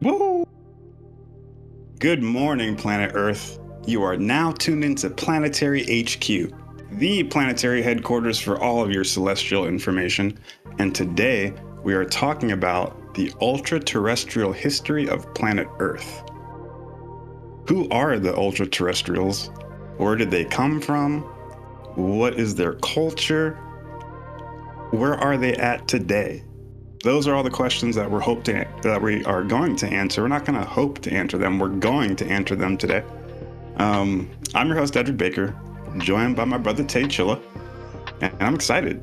Woo! Good morning, planet Earth. You are now tuned into Planetary HQ, the planetary headquarters for all of your celestial information. And today we are talking about the ultra-terrestrial history of planet Earth. Who are the ultra-terrestrials? Where did they come from? What is their culture? Where are they at today? Those are all the questions that we are going to answer. We're not going to hope to answer them. We're going to answer them today. I'm your host, Deadrick Baker, joined by my brother, Tay Chilla, and I'm excited.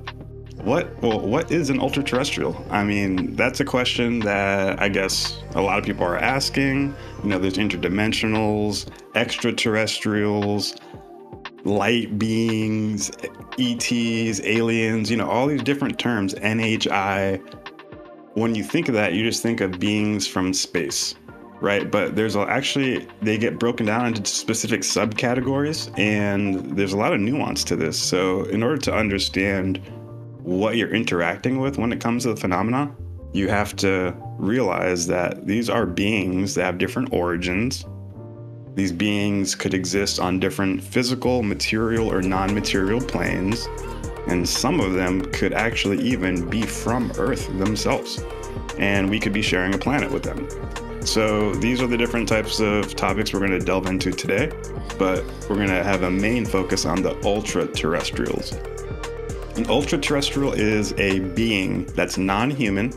What is an ultra-terrestrial? I mean, that's a question that I guess a lot of people are asking. You know, there's interdimensionals, extraterrestrials, light beings, ETs, aliens, all these different terms, NHI. When you think of that, you just think of beings from space, right? But they get broken down into specific subcategories, and there's a lot of nuance to this. So in order to understand what you're interacting with when it comes to the phenomena, you have to realize that these are beings that have different origins. These beings could exist on different physical, material, or non-material planes. And some of them could actually even be from Earth themselves. And we could be sharing a planet with them. So these are the different types of topics we're going to delve into today, but we're going to have a main focus on the ultra-terrestrials. An ultra-terrestrial is a being that's non-human.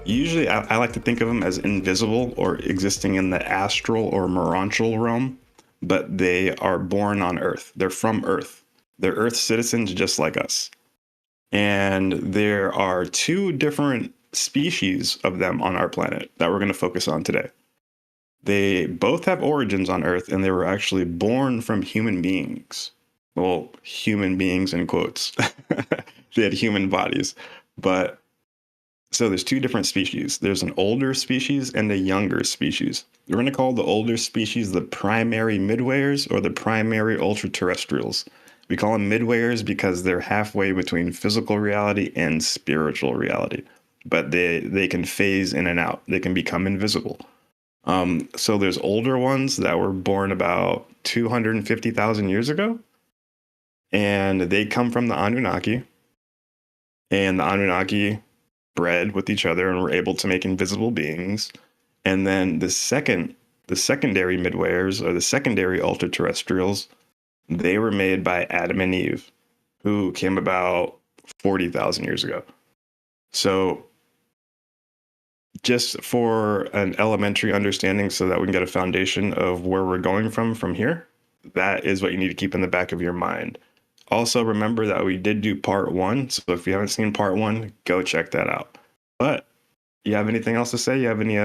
Usually I like to think of them as invisible or existing in the astral or morontial realm, but they are born on Earth. They're from Earth. They're Earth citizens just like us. And there are two different species of them on our planet that we're going to focus on today. They both have origins on Earth, and they were actually born from human beings. Well, human beings in quotes. They had human bodies. But so there's two different species. There's an older species and a younger species. We're going to call the older species the primary Midwayers or the primary ultra-terrestrials. We call them Midwayers because they're halfway between physical reality and spiritual reality, but they can phase in and out. They can become invisible. So there's older ones that were born about 250,000 years ago, and they come from the Anunnaki, and the Anunnaki bred with each other and were able to make invisible beings. And then the secondary Midwayers or the secondary ultra-terrestrials, they were made by Adam and Eve, who came about 40,000 years ago. So just for an elementary understanding so that we can get a foundation of where we're going from here, that is what you need to keep in the back of your mind. Also, remember that we did do part 1. So if you haven't seen part 1, go check that out. But you have anything else to say? You have any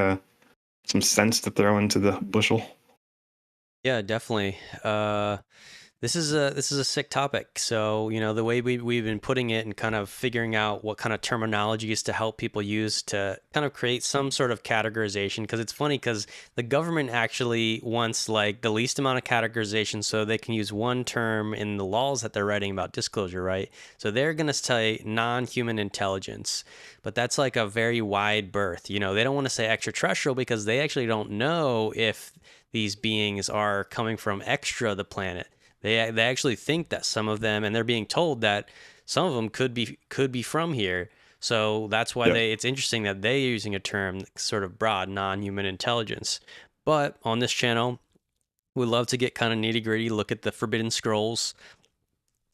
some sense to throw into the bushel? Yeah, definitely. This is a sick topic. So, the way we've been putting it and kind of figuring out what kind of terminology is to help people use to kind of create some sort of categorization. Because it's funny because the government actually wants like the least amount of categorization so they can use one term in the laws that they're writing about disclosure, right? So they're going to say non-human intelligence, but that's like a very wide berth. They don't want to say extraterrestrial because they actually don't know if these beings are coming from extra the planet. They actually think that some of them, and they're being told that some of them could be from here. So that's why Yeah. it's interesting that they're using a term sort of broad, non-human intelligence. But on this channel, we love to get kind of nitty gritty, look at the Forbidden Scrolls,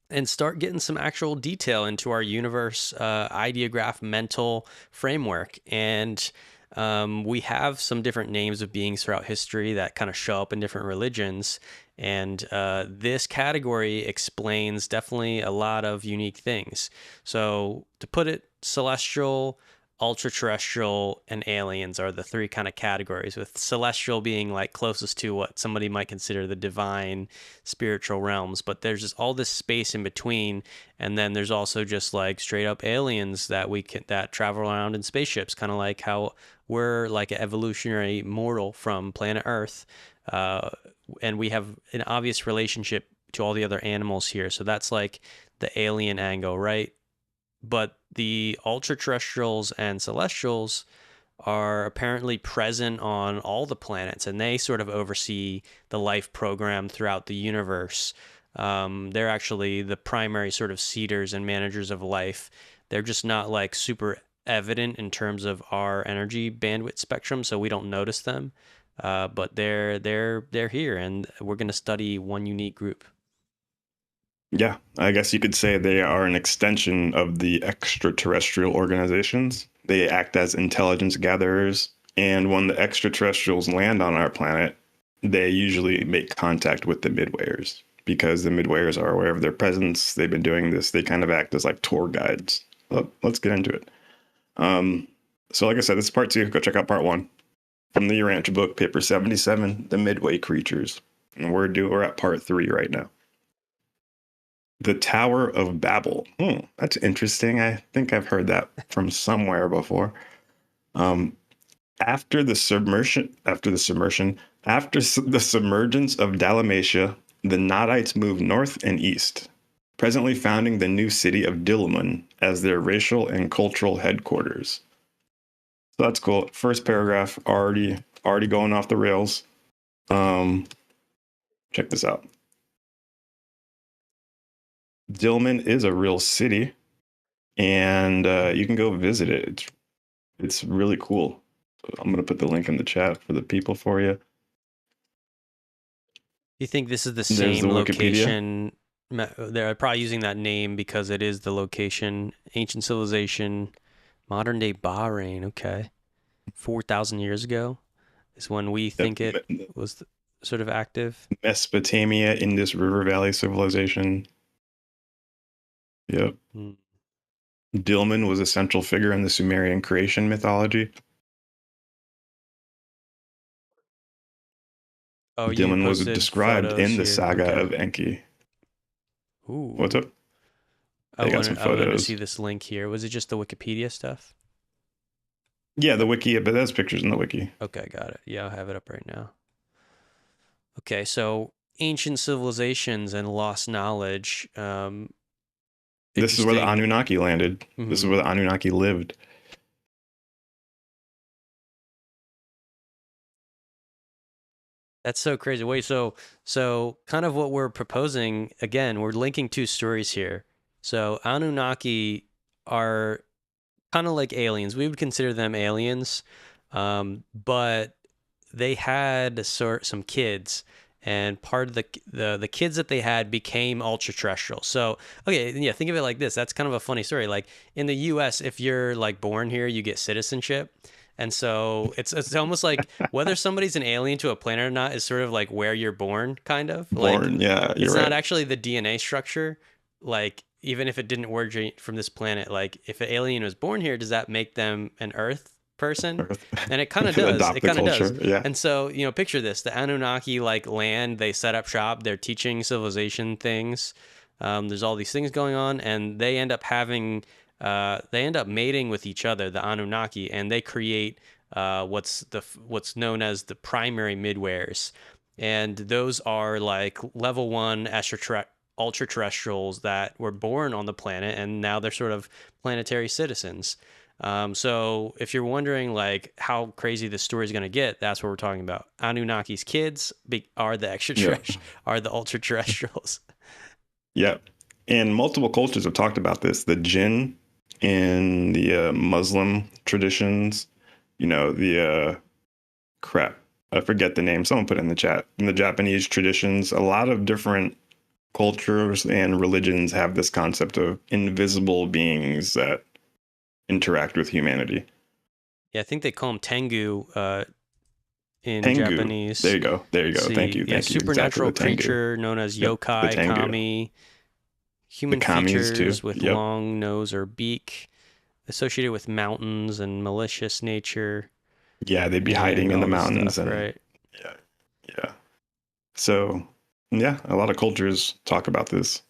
and start getting some actual detail into our universe ideograph mental framework. And we have some different names of beings throughout history that kind of show up in different religions. And this category explains definitely a lot of unique things. So to put it, celestial, ultra-terrestrial, and aliens are the three kind of categories, with celestial being like closest to what somebody might consider the divine spiritual realms. But there's just all this space in between. And then there's also just like straight up aliens that travel around in spaceships, kind of like how we're like an evolutionary mortal from planet Earth. And we have an obvious relationship to all the other animals here. So that's like the alien angle, right? But the ultra terrestrials and celestials are apparently present on all the planets, and they sort of oversee the life program throughout the universe. They're actually the primary sort of seeders and managers of life. They're just not like super evident in terms of our energy bandwidth spectrum, so we don't notice them. But they're here, and we're going to study one unique group. Yeah, I guess you could say they are an extension of the extraterrestrial organizations. They act as intelligence gatherers, and when the extraterrestrials land on our planet, they usually make contact with the Midwayers because the Midwayers are aware of their presence. They've been doing this. They kind of act as like tour guides. Well, let's get into it. So like I said, this is part 2. Go check out part 1 from the Urantia book, paper 77, The Midway Creatures. And we're at part 3 right now. The Tower of Babel. That's interesting. I think I've heard that from somewhere before. After the submergence of Dalmatia, the Nodites moved north and east, presently founding the new city of Dilmun as their racial and cultural headquarters. So that's cool. First paragraph already going off the rails. Check this out. Dilmun is a real city, and you can go visit it. It's really cool. I'm going to put the link in the chat for the people for you. You think this is the There's same the Wikipedia. location? They're probably using that name because it is the location. Ancient civilization, modern day Bahrain. Okay, 4,000 years ago is when we think it was sort of active. Mesopotamia, Indus River Valley civilization. Yep. Dilmun was a central figure in the Sumerian creation mythology. Oh, you Dilmun was posted described photos in the here. saga Okay. of Enki. Ooh. What's up? I wanted to see this link here. Was it just the Wikipedia stuff? Yeah, the wiki, but there's pictures in the wiki. Okay, got it. Yeah, I'll have it up right now. Okay, so ancient civilizations and lost knowledge. This is where the Anunnaki landed. Mm-hmm. This is where the Anunnaki lived. That's so crazy. Wait, so kind of what we're proposing, again, we're linking 2 stories here. So Anunnaki are kind of like aliens. We would consider them aliens, but they had some kids, and part of the kids that they had became ultra-terrestrial. So, okay, yeah, think of it like this. That's kind of a funny story. Like in the U.S., if you're like born here, you get citizenship. And so it's almost like whether somebody's an alien to a planet or not is sort of like where you're born, kind of. Born, yeah, it's not actually the DNA structure. Like even if it didn't originate from this planet, like if an alien was born here, does that make them an Earth person? And it kind of does. It kind of does. Yeah. And so, picture this: the Anunnaki like land, they set up shop, they're teaching civilization things. There's all these things going on, and they end up mating with each other, the Anunnaki, and they create what's known as the primary midwares, and those are like level 1 ultra-terrestrials that were born on the planet, and now they're sort of planetary citizens. So if you're wondering like how crazy this story is going to get, that's what we're talking about. Anunnaki's kids are the are the ultra-terrestrials. Yeah. And multiple cultures have talked about this. The jinn in the Muslim traditions, crap, I forget the name. Someone put it in the chat. In the Japanese traditions, a lot of different cultures and religions have this concept of invisible beings that interact with humanity. Yeah, I think they call them Tengu in Tengu. Japanese. There you go. Thank you. Supernatural creature known as yokai, kami. Human features with long nose or beak, associated with mountains and malicious nature. Yeah, they'd be hiding in the mountains. Stuff, right? Yeah. So, yeah, a lot of cultures talk about this.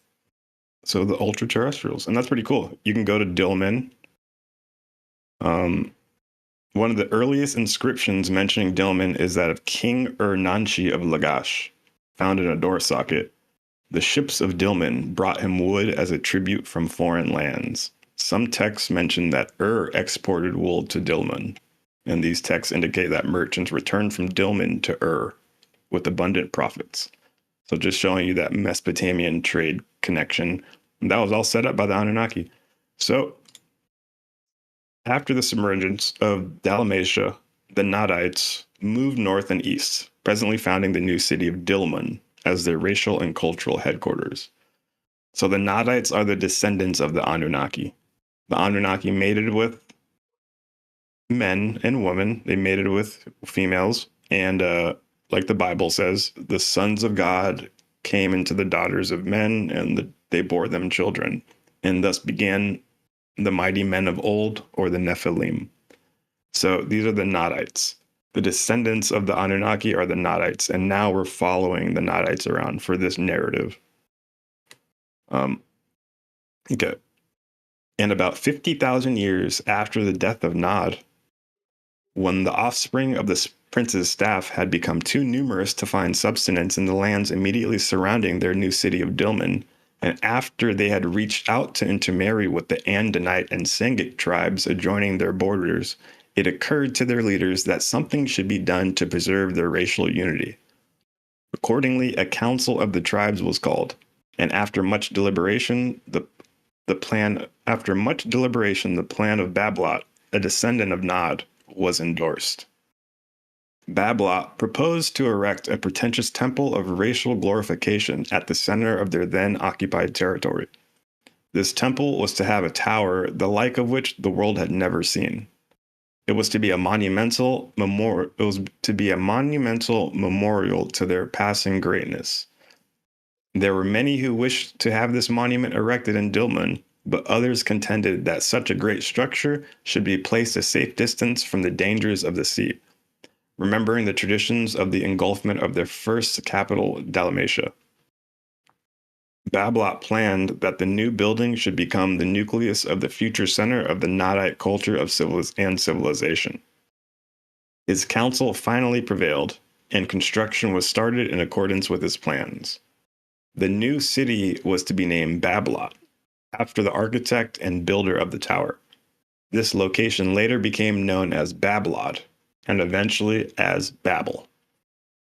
So the ultra-terrestrials, and that's pretty cool. You can go to Dilmun. One of the earliest inscriptions mentioning Dilmun is that of King Urnanshi of Lagash, found in a door socket. The ships of Dilmun brought him wood as a tribute from foreign lands. Some texts mention that exported wool to Dilmun. And these texts indicate that merchants returned from Dilmun to Ur with abundant profits. So just showing you that Mesopotamian trade connection. And that was all set up by the Anunnaki. So after the submergence of Dalmatia, the Nadites moved north and east, presently founding the new city of Dilmun as their racial and cultural headquarters. So the Nadites are the descendants of the Anunnaki. The Anunnaki mated with men and women. They mated with females. And like the Bible says, the sons of God came into the daughters of men, and they bore them children. And thus began the mighty men of old, or the Nephilim. So these are the Nadites. The descendants of the Anunnaki are the Nadites, and now we're following the Nadites around for this narrative. Okay. And about 50,000 years after the death of Nod, when the offspring of the prince's staff had become too numerous to find subsistence in the lands immediately surrounding their new city of Dilmun, and after they had reached out to intermarry with the Andonite and Sengik tribes adjoining their borders, it occurred to their leaders that something should be done to preserve their racial unity. Accordingly, a council of the tribes was called, and after much deliberation, the plan of Bablot, a descendant of Nod, was endorsed. Bablot proposed to erect a pretentious temple of racial glorification at the center of their then occupied territory. This temple was to have a tower the like of which the world had never seen. It was to be a monumental memorial. To their passing greatness. There were many who wished to have this monument erected in Dilmun, but others contended that such a great structure should be placed a safe distance from the dangers of the sea, remembering the traditions of the engulfment of their first capital, Dalmatia. Bablot planned that the new building should become the nucleus of the future center of the Nodite culture of civilization. His counsel finally prevailed, and construction was started in accordance with his plans. The new city was to be named Bablot, after the architect and builder of the tower. This location later became known as Bablod, and eventually as Babel.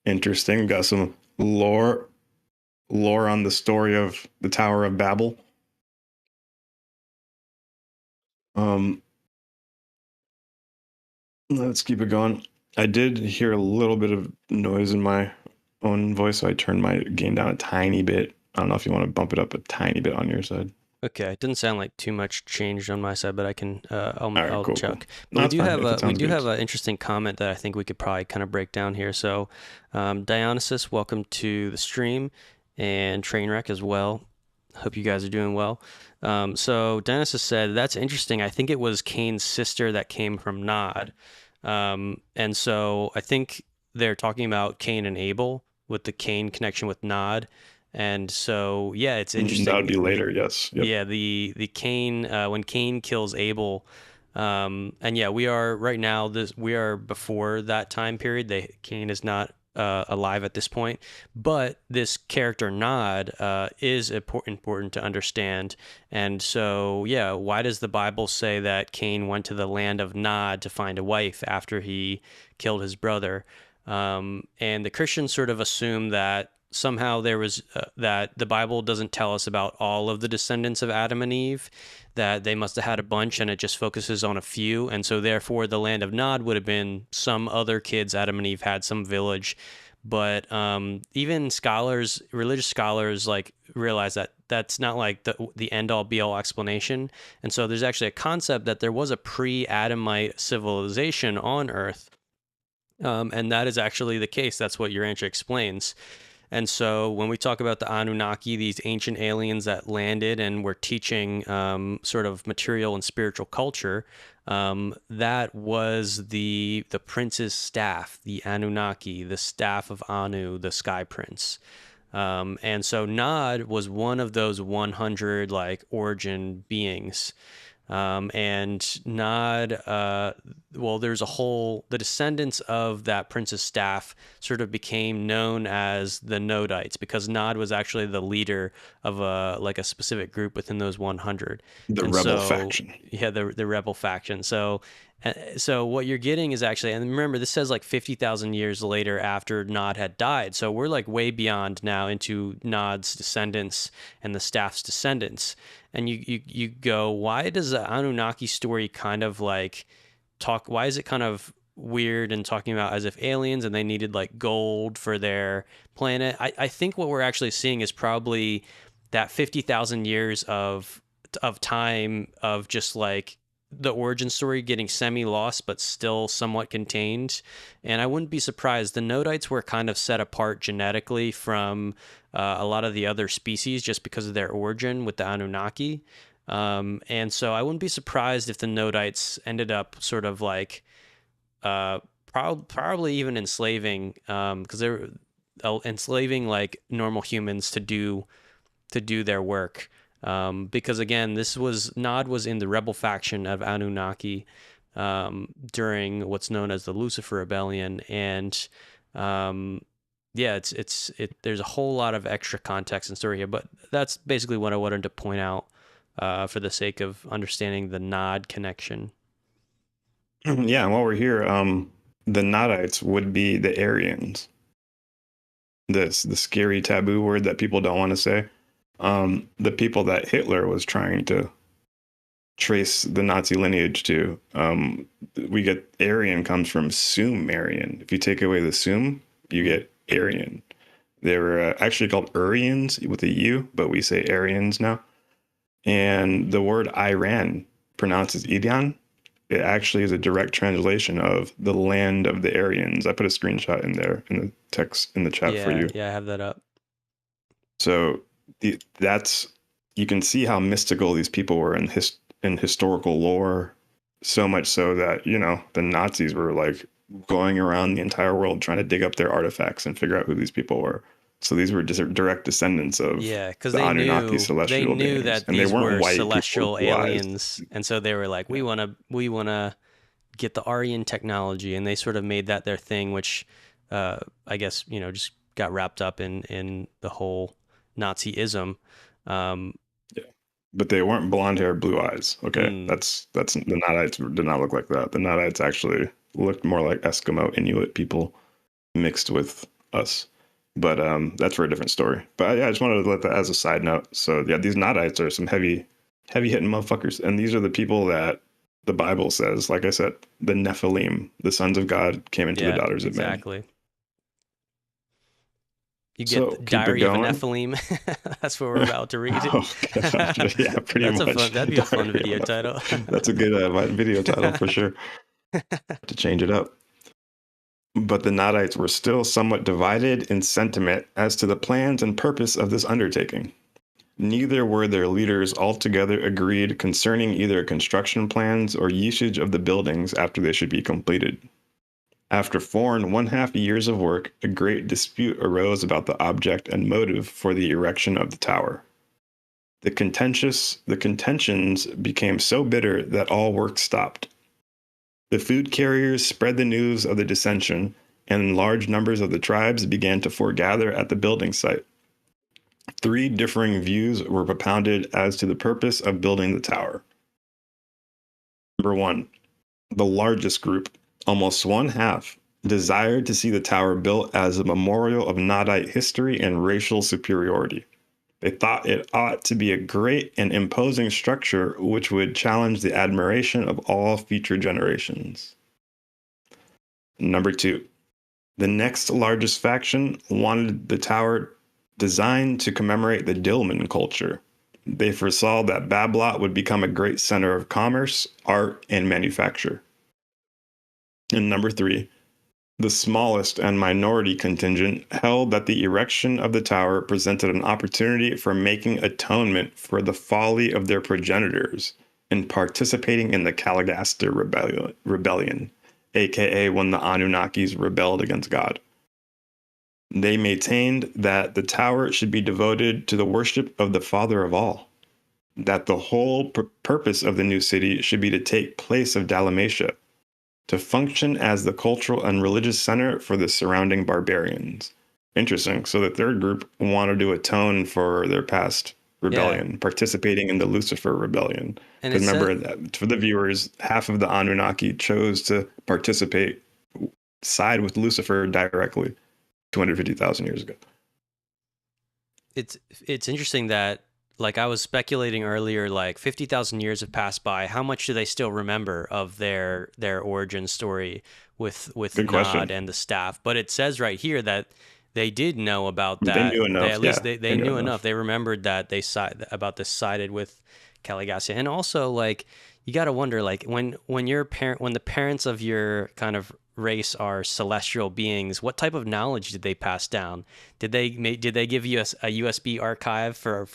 Interesting. Got some lore on the story of the Tower of Babel. Let's keep it going. I did hear a little bit of noise in my own voice, so I turned my gain down a tiny bit. I don't know if you want to bump it up a tiny bit on your side. Okay, it didn't sound like too much changed on my side, but I can I'll cool, check. Cool. But we do have an interesting comment that I think we could probably kind of break down here. So, Dionysus, welcome to the stream, and Trainwreck as well. Hope you guys are doing well. So Dionysus said, that's interesting. I think it was Cain's sister that came from Nod. And so I think they're talking about Cain and Abel with the Cain connection with Nod. And so, yeah, it's interesting. That would be later, yes. Yep. Yeah, the Cain, when Cain kills Abel, and yeah, we are right now, we are before that time period. Cain is not alive at this point, but this character Nod is important to understand. And so, yeah, why does the Bible say that Cain went to the land of Nod to find a wife after he killed his brother? And the Christians sort of assume that somehow there was that the Bible doesn't tell us about all of the descendants of Adam and Eve, that they must have had a bunch and it just focuses on a few. And so therefore the land of Nod would have been some other kids Adam and Eve had, some village. But even religious scholars, like realize that that's not like the end all be all explanation. And so there's actually a concept that there was a pre-Adamite civilization on Earth. And that is actually the case. That's what Urantia explains. And so when we talk about the Anunnaki, these ancient aliens that landed and were teaching sort of material and spiritual culture, that was the prince's staff, the Anunnaki, the staff of Anu, the sky prince. And so Nod was one of those 100 like origin beings. And Nod, there's the descendants of that prince's staff sort of became known as the Nodites because Nod was actually the leader of a specific group within those 100. The rebel faction. Yeah, the rebel faction. So, So what you're getting is actually, and remember, this says like 50,000 years later after Nod had died. So we're like way beyond now into Nod's descendants and the staff's descendants. And you go, why does the Anunnaki story kind of like talk? Why is it kind of weird and talking about as if aliens and they needed like gold for their planet? I think what we're actually seeing is probably that 50,000 years of time of just like the origin story getting semi lost but still somewhat contained. And I wouldn't be surprised. The Nodites were kind of set apart genetically from a lot of the other species just because of their origin with the Anunnaki. And so I wouldn't be surprised if the Nodites ended up sort of like probably even enslaving, because they're enslaving like normal humans to do their work. Because again, Nod was in the rebel faction of Anunnaki during what's known as the Lucifer Rebellion, and yeah, there's a whole lot of extra context and story here, but that's basically what I wanted to point out for the sake of understanding the Nod connection. Yeah, and while we're here, the Nodites would be the Aryans. This the scary taboo word that people don't want to say. The people that Hitler was trying to trace the Nazi lineage to. We get Aryan comes from Sumerian. If you take away the Sum, you get Aryan. They were actually called Urians with a U, but we say Aryans now. And the word Iran, pronounced as Iran, it actually is a direct translation of the land of the Aryans. I put a screenshot in there in the text in the chat for you. Yeah, I have that up. So that's, you can see how mystical these people were in historical lore, so much so that, you know, the Nazis were like going around the entire world trying to dig up their artifacts and figure out who these people were. So these were just direct descendants of because the they Anunnaki celestial knew beings. that And they these weren't were white celestial people with blue eyes. aliens, and so they were like, we wanna get the Aryan technology, and they sort of made that their thing, which I guess, you know, just got wrapped up in the whole Nazism. Yeah. But they weren't blonde hair, blue eyes. Okay. That's the Nodites did not look like that. The Nodites actually looked more like Eskimo Inuit people mixed with us. But that's for a different story. But yeah, I just wanted to let that as a side note. So yeah, these Nodites are some heavy hitting motherfuckers. And these are the people that the Bible says, like I said, the Nephilim, the sons of God, came into the daughters of man. Exactly. You get So the keep it Diary of a going. Nephilim. That's what we're about to read. Oh, God. Yeah, pretty much. That'd be a fun video title. That's a good video title for sure. To change it up. But the Nodites were still somewhat divided in sentiment as to the plans and purpose of this undertaking. Neither were their leaders altogether agreed concerning either construction plans or usage of the buildings after they should be completed. After 4.5 years of work, a great dispute arose about the object and motive for the erection of the tower. The contentions became so bitter that all work stopped. The food carriers spread the news of the dissension, and large numbers of the tribes began to foregather at the building site. 3 differing views were propounded as to the purpose of building the tower. Number 1, the largest group, almost one half, desired to see the tower built as a memorial of Nodite history and racial superiority. They thought it ought to be a great and imposing structure which would challenge the admiration of all future generations. Number 2, the next largest faction wanted the tower designed to commemorate the Dilmun culture. They foresaw that Bablot would become a great center of commerce, art, and manufacture. And number 3, the smallest and minority contingent held that the erection of the tower presented an opportunity for making atonement for the folly of their progenitors in participating in the Caligaster rebellion, aka when the Anunnakis rebelled against God. They maintained that the tower should be devoted to the worship of the Father of all, that the whole purpose of the new city should be to take place of Dalmatia, to function as the cultural and religious center for the surrounding barbarians. Interesting. So the third group wanted to atone for their past rebellion, participating in the Lucifer rebellion. And Because it remember said, that for the viewers, half of the Anunnaki chose to participate, side with Lucifer directly 250,000 years ago. it's interesting that, like, I was speculating earlier, like 50,000 years have passed by. How much do they still remember of their origin story with Good Nod question. and the staff? But it says right here that they did know about They that. knew They enough. at least Yeah, they knew knew enough. enough. They remembered that they sided with Caligassia. And also, like, you got to wonder, like, when the parents of your kind of race are celestial beings, what type of knowledge did they pass down? Did they give you a USB archive for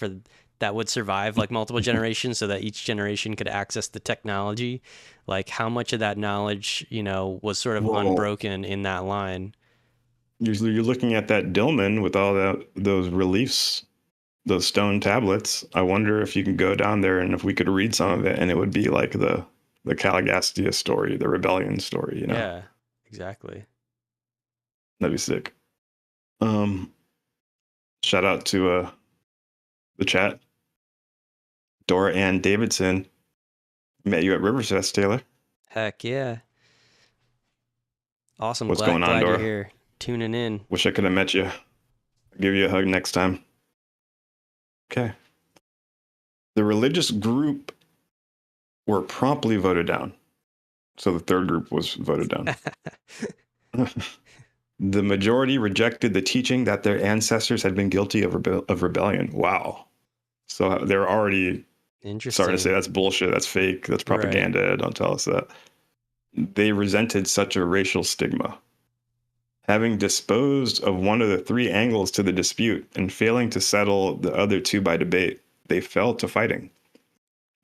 that would survive like multiple generations, so that each generation could access the technology? Like, how much of that knowledge, was sort of Well, unbroken in that line? usually you're looking at that Dillman with all those reliefs, those stone tablets. I wonder if you can go down there and if we could read some of it, and it would be like the Caligastia story, the rebellion story. Yeah, exactly. That'd be sick. Um, Shout out to the chat. Dora Ann Davidson, met you at Riverfest, Taylor. Heck yeah. Awesome. What's Glad going on, glad you're Dora? here tuning in. Wish I could have met you. I'll give you a hug next time. Okay. The religious group were promptly voted down. So the third group was voted down. The majority rejected the teaching that their ancestors had been guilty of rebellion. Wow. So they're already starting to say Interesting. that's bullshit, that's fake, that's Right. propaganda, don't tell us that. They resented such a racial stigma. Having disposed of one of the three angles to the dispute and failing to settle the other two by debate, they fell to fighting.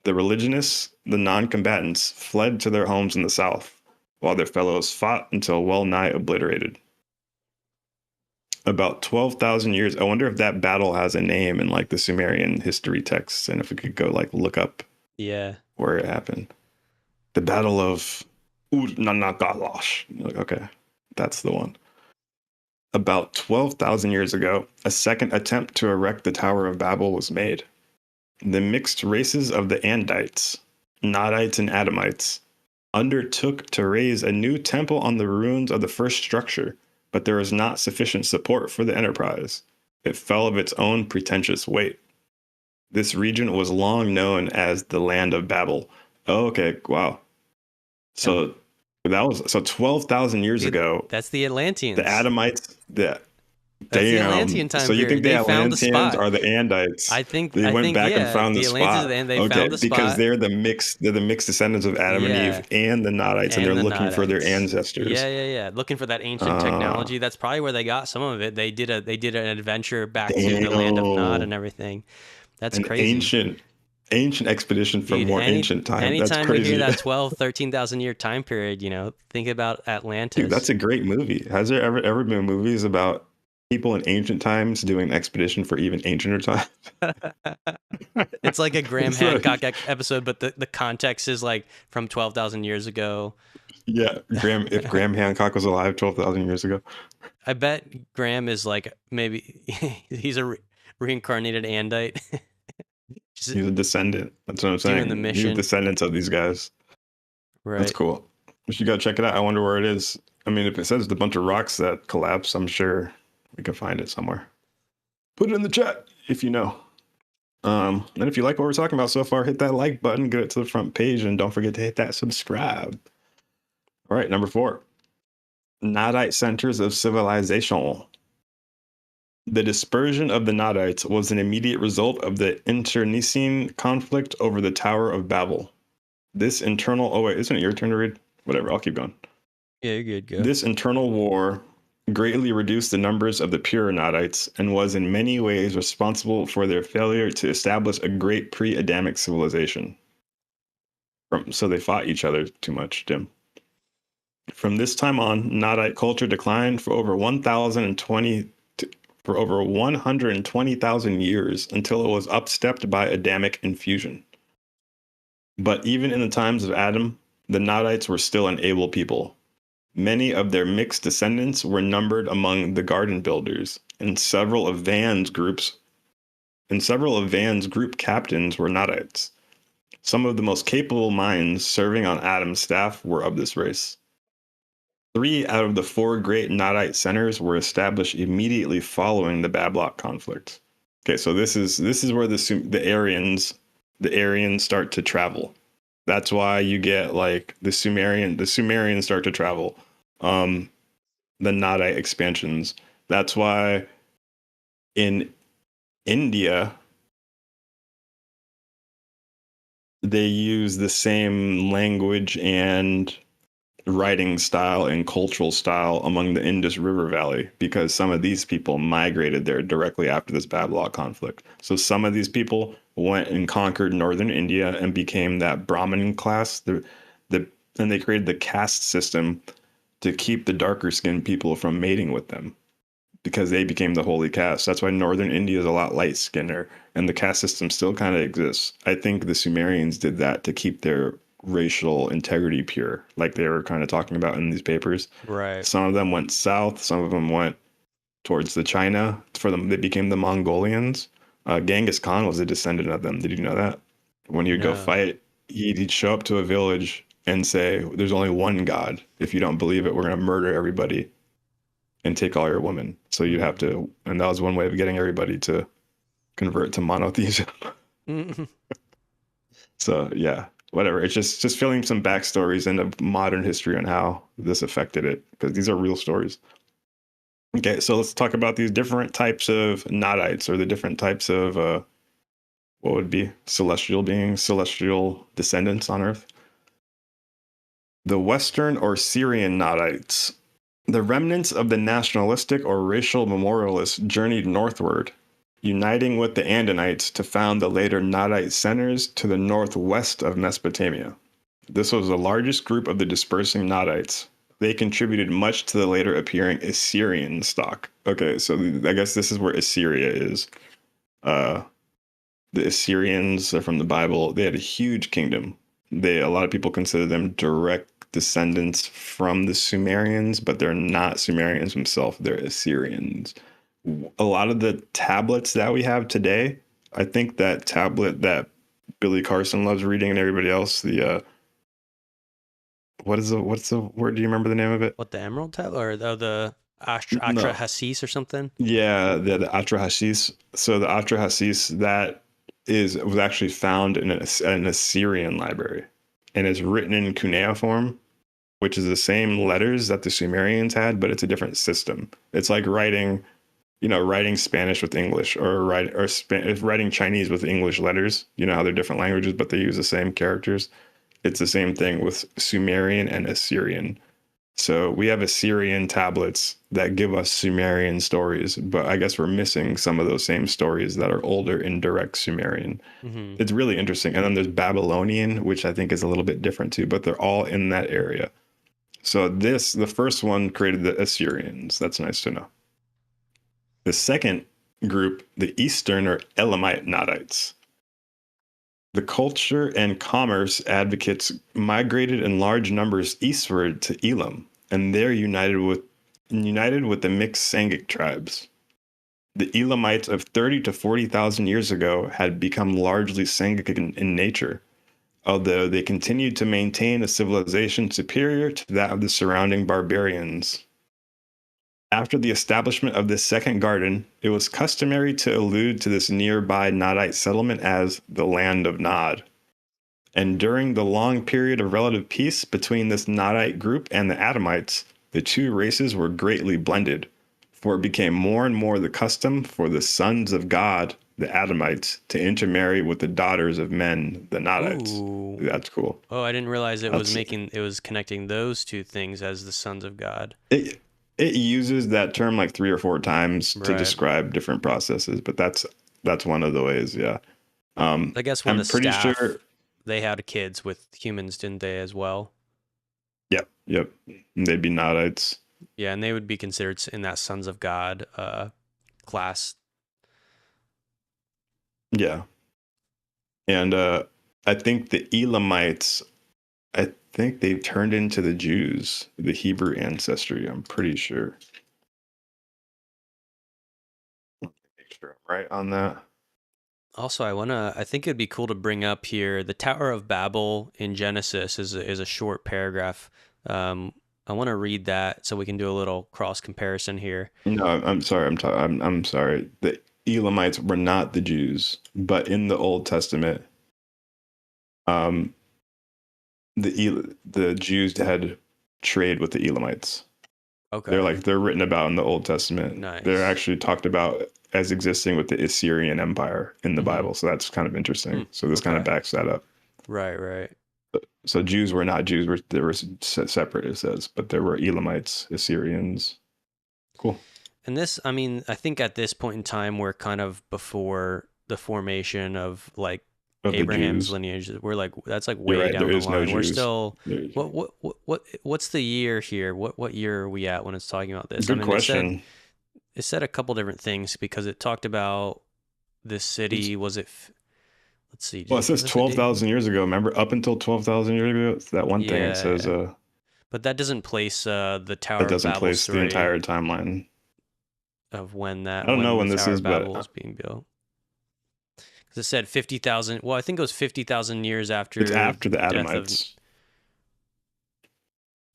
The religionists, the non-combatants, fled to their homes in the south, while their fellows fought until well nigh obliterated. About 12,000 years. I wonder if that battle has a name in like the Sumerian history texts, and if we could go like look up Yeah. where it happened. The Battle of Ur-Nanagalash. Like, okay, that's the one. About 12,000 years ago, a second attempt to erect the Tower of Babel was made. The mixed races of the Andites, Nodites, and Adamites undertook to raise a new temple on the ruins of the first structure, but there was not sufficient support for the enterprise. It fell of its own pretentious weight. This region was long known as the Land of Babel. Oh, okay, wow. And So 12,000 years dude, ago, that's the the Atlanteans. Adamites, That's the damn. Atlantean time So you think period. the They found the Atlanteans spot. are the Andites? I think They I went think back and yeah, found the the Atlanteans, spot. and they Okay, found the because spot. they're the mixed descendants of Adam and Yeah. Eve and the Nodites, and they're And the looking for their Nodites. Yeah, ancestors. yeah, yeah. Looking for that ancient Uh, technology. That's probably where they got some of it. They did an adventure back to the land of Nod and damn, everything. That's an crazy. ancient expedition from Dude, more ancient time. That's anytime we hear crazy. that 12, 13,000 year time period, think about Dude, that's Atlantis. a great movie. Has there ever been movies about people in ancient times doing an expedition for even ancienter times? It's like a Graham It's Hancock like, episode, but the context is like from 12,000 years ago. yeah, if Graham Hancock was alive 12,000 years ago, I bet Graham is like, maybe he's a reincarnated Andite. Just he's a descendant. That's what I'm doing the saying. He's mission. descendants of these guys. That's Right. cool. You gotta check it out. I wonder where it is. I mean, if it says it's a bunch of rocks that collapse, I'm sure we can find it somewhere. Put it in the chat if you know. And if you like what we're talking about so far, hit that like button, get it to the front page, and don't forget to hit that subscribe. All right, number 4. Nodite centers of civilization. The dispersion of the Nodites was an immediate result of the internecine conflict over the Tower of Babel. This internal, oh wait, isn't it your turn to read? Whatever, I'll keep going. Yeah, you're good. Go. This internal war greatly reduced the numbers of the pure Nodites and was in many ways responsible for their failure to establish a great pre-Adamic civilization. So they fought each other too much, Tim. From this time on, Nodite culture declined for over 120,000 years until it was upstepped by Adamic infusion. But even in the times of Adam, the Nodites were still an able people. Many of their mixed descendants were numbered among the garden builders, and several of Van's groups and several of Van's group captains were Nodites. Some of the most capable minds serving on Adam's staff were of this race. 3 out of the 4 great Nodite centers were established immediately following the Bablock conflict. Okay, so this is where the Aryans start to travel. That's why you get like the Sumerians start to travel. The Nodite expansions. That's why in India they use the same language and writing style and cultural style among the Indus River Valley, because some of these people migrated there directly after this Babylon conflict. So some of these people went and conquered northern India and became that Brahmin class. And they created the caste system to keep the darker skinned people from mating with them, because they became the holy caste. That's why northern India is a lot light skinner, and the caste system still kind of exists. I think the Sumerians did that to keep their racial integrity pure, like they were kind of talking about in these papers. Right. Some of them went south, some of them went towards the China. For them, they became the Mongolians. Genghis Khan was a descendant of them. Did you know that? When he would go No. fight, he'd show up to a village and say, "There's only one God. If you don't believe it, we're going to murder everybody and take all your women." So you'd have to, and that was one way of getting everybody to convert to monotheism. So yeah, whatever. It's just filling some backstories into modern history on how this affected it, because these are real stories. Okay, so let's talk about these different types of Nodites, or the different types of what would be celestial beings, celestial descendants on Earth. The Western or Syrian Nodites. The remnants of the nationalistic or racial memorialists journeyed northward, uniting with the Andonites to found the later Nodite centers to the northwest of Mesopotamia. This was the largest group of the dispersing Nodites. They contributed much to the later appearing Assyrian stock. Okay, so I guess this is where Assyria is. The Assyrians are from the Bible. They had a huge kingdom. A lot of people consider them direct descendants from the Sumerians, but they're not Sumerians themselves. They're Assyrians. A lot of the tablets that we have today, I think that tablet that Billy Carson loves reading and everybody else, the what's the word? Do you remember the name of it? What, the Emerald Tablet, or the Atra No. Hassis or something? Yeah, the Atrahasis. So the Atrahasis, that was actually found in an Assyrian library, and it's written in cuneiform, which is the same letters that the Sumerians had, but it's a different system. It's like writing Spanish with English, or writing Chinese with English letters. You know how they're different languages, but they use the same characters. It's the same thing with Sumerian and Assyrian. So we have Assyrian tablets that give us Sumerian stories, but I guess we're missing some of those same stories that are older in direct Sumerian. Mm-hmm. It's really interesting. And then there's Babylonian, which I think is a little bit different too, but they're all in that area. So the first one created the Assyrians. That's nice to know. The second group, the Eastern or Elamite Nodites. The culture and commerce advocates migrated in large numbers eastward to Elam, and there united with the mixed Sangic tribes. The Elamites of 30 to 40,000 years ago had become largely Sangic in nature, although they continued to maintain a civilization superior to that of the surrounding barbarians. After the establishment of this second garden, it was customary to allude to this nearby Nodite settlement as the Land of Nod. And during the long period of relative peace between this Nodite group and the Adamites, the two races were greatly blended, for it became more and more the custom for the sons of God, the Adamites, to intermarry with the daughters of men, the Nodites. Ooh. That's cool. Oh, I didn't realize it That's was connecting those two things as the sons of God. it uses that term like 3 or 4 times to Right. describe different processes, but that's one of the ways. Yeah. I guess when I'm the pretty staff, sure. they had kids with humans, didn't they, as well? Yep. They'd be Nodites. Yeah, and they would be considered in that sons of God class. Yeah. And I think the Elamites, I think they turned into the Jews, the Hebrew ancestry. I'm pretty sure. Make sure I'm right on that. Also, I think it'd be cool to bring up here the Tower of Babel in Genesis is a short paragraph. Um, I want to read that so we can do a little cross comparison here. No, I'm sorry. I'm sorry. The Elamites were not the Jews, but in the Old Testament, um, the Jews had trade with the Elamites. Okay, They're written about in the Old Testament. They're nice. actually talked about as existing with the Assyrian Empire in the Mm-hmm. Bible. So that's kind of interesting. So this kind of Okay, backs that up. right, right. So Jews were not Jews. They were separate, it says, but there were Elamites, Assyrians. Cool. And this, I mean, I think at this point in time, we're kind of before the formation of like Of the Abraham's Jews. lineage. We're like that's like You're way right. There down the is no line. We're Jews. still what's the year here? What year are we at when it's talking about this? I Good mean, question. it said a couple different things because it talked about this city. Was it? Let's see. Well, it Give says us a date. 12,000 years ago. Remember, up until 12,000 years ago, it's that one thing. It says Yeah, but that doesn't place the that Tower of doesn't Babel place the story entire timeline. of I don't know when the when this Tower is, of Babel but was being built. Because it said 50,000. Well, I think it was 50,000 years it's after after the death of. Adamites.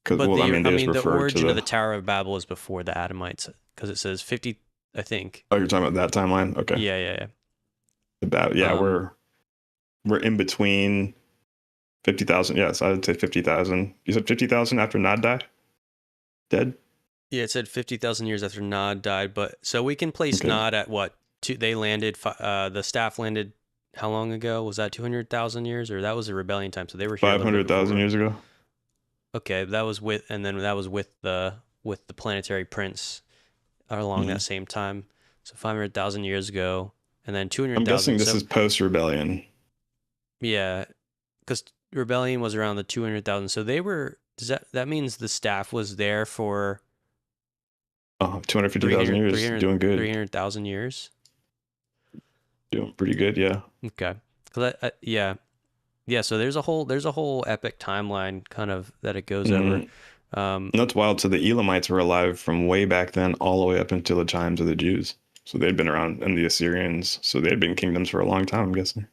Because, But well, I mean, I they just mean, the refer to origin of the. the Tower of Babel is before the Adamites because it says 50. I think. Oh, you're talking about that timeline? Okay. Yeah, yeah, About, yeah. yeah, we're in between 50,000. Yes, I would say 50,000. You said 50,000 after Nod died? Dead? Yeah, it said 50,000 years after Nod died, but so we can place Okay. Nod at what? They landed. The staff landed. How long ago was that? 200,000 years, or that was a rebellion time? So they were here a little bit 500,000 before. years ago? Okay, that was with, and then that was with the planetary prince along Mm-hmm. that same time. So 500,000 years ago, and then I'm guessing 200,000. this So is post rebellion. yeah, because rebellion was around the 200,000. So they were. Does that means the staff was there for Oh, 250,000 years. Doing good. 300,000 years? Doing pretty good, yeah. Okay. Yeah. Yeah, so there's a whole epic timeline kind of that it goes over. Mm-hmm. And that's wild. So the Elamites were alive from way back then, all the way up until the times of the Jews. So they'd been around, and the Assyrians. So they'd been kingdoms for a long time, I'm guessing.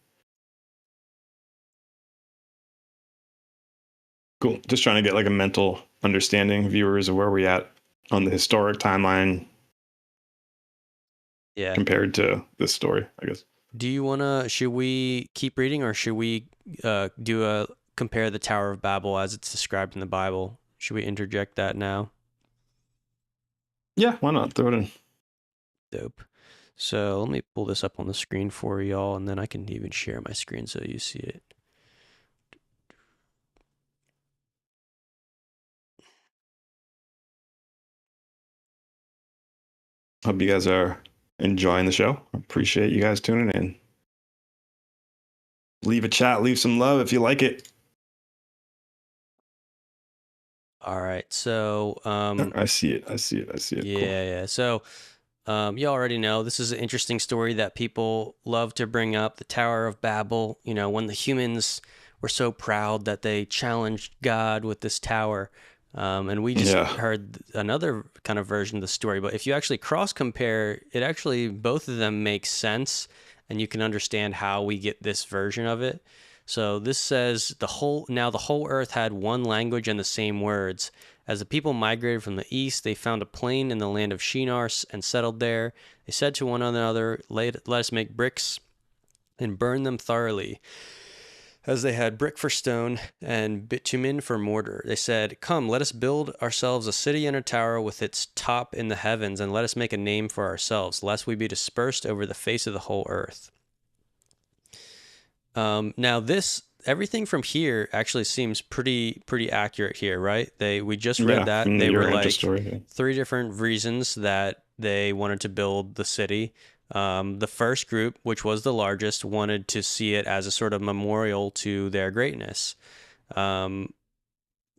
Cool. Just trying to get like a mental understanding, viewers, of where we at on the historic timeline Yeah. compared to this story, I guess. Should we keep reading or should we compare the Tower of Babel as it's described in the Bible? Should we interject that now? Yeah, why not? Throw it in. Dope. So let me pull this up on the screen for y'all, and then I can even share my screen so you see it. Hope you guys are enjoying the show. Appreciate you guys tuning in. Leave a chat, leave some love if you like it. All right. So I see it. yeah, Cool. yeah. So you already know this is an interesting story that people love to bring up, the Tower of Babel. You know, when the humans were so proud that they challenged God with this tower. And we just Yeah. heard another kind of version of the story. But if you actually cross compare, it actually, both of them make sense and you can understand how we get this version of it. So this says now the whole earth had one language and the same words. As the people migrated from the east, they found a plain in the land of Shinar and settled there. They said to one another, let us make bricks and burn them thoroughly, as they had brick for stone and bitumen for mortar. They said, come, let us build ourselves a city and a tower with its top in the heavens, and let us make a name for ourselves, lest we be dispersed over the face of the whole earth. Now everything from here actually seems pretty accurate here, right? We just read that from the they were Urantia like story, yeah. 3 different reasons that they wanted to build the city. The first group, which was the largest, wanted to see it as a sort of memorial to their greatness. And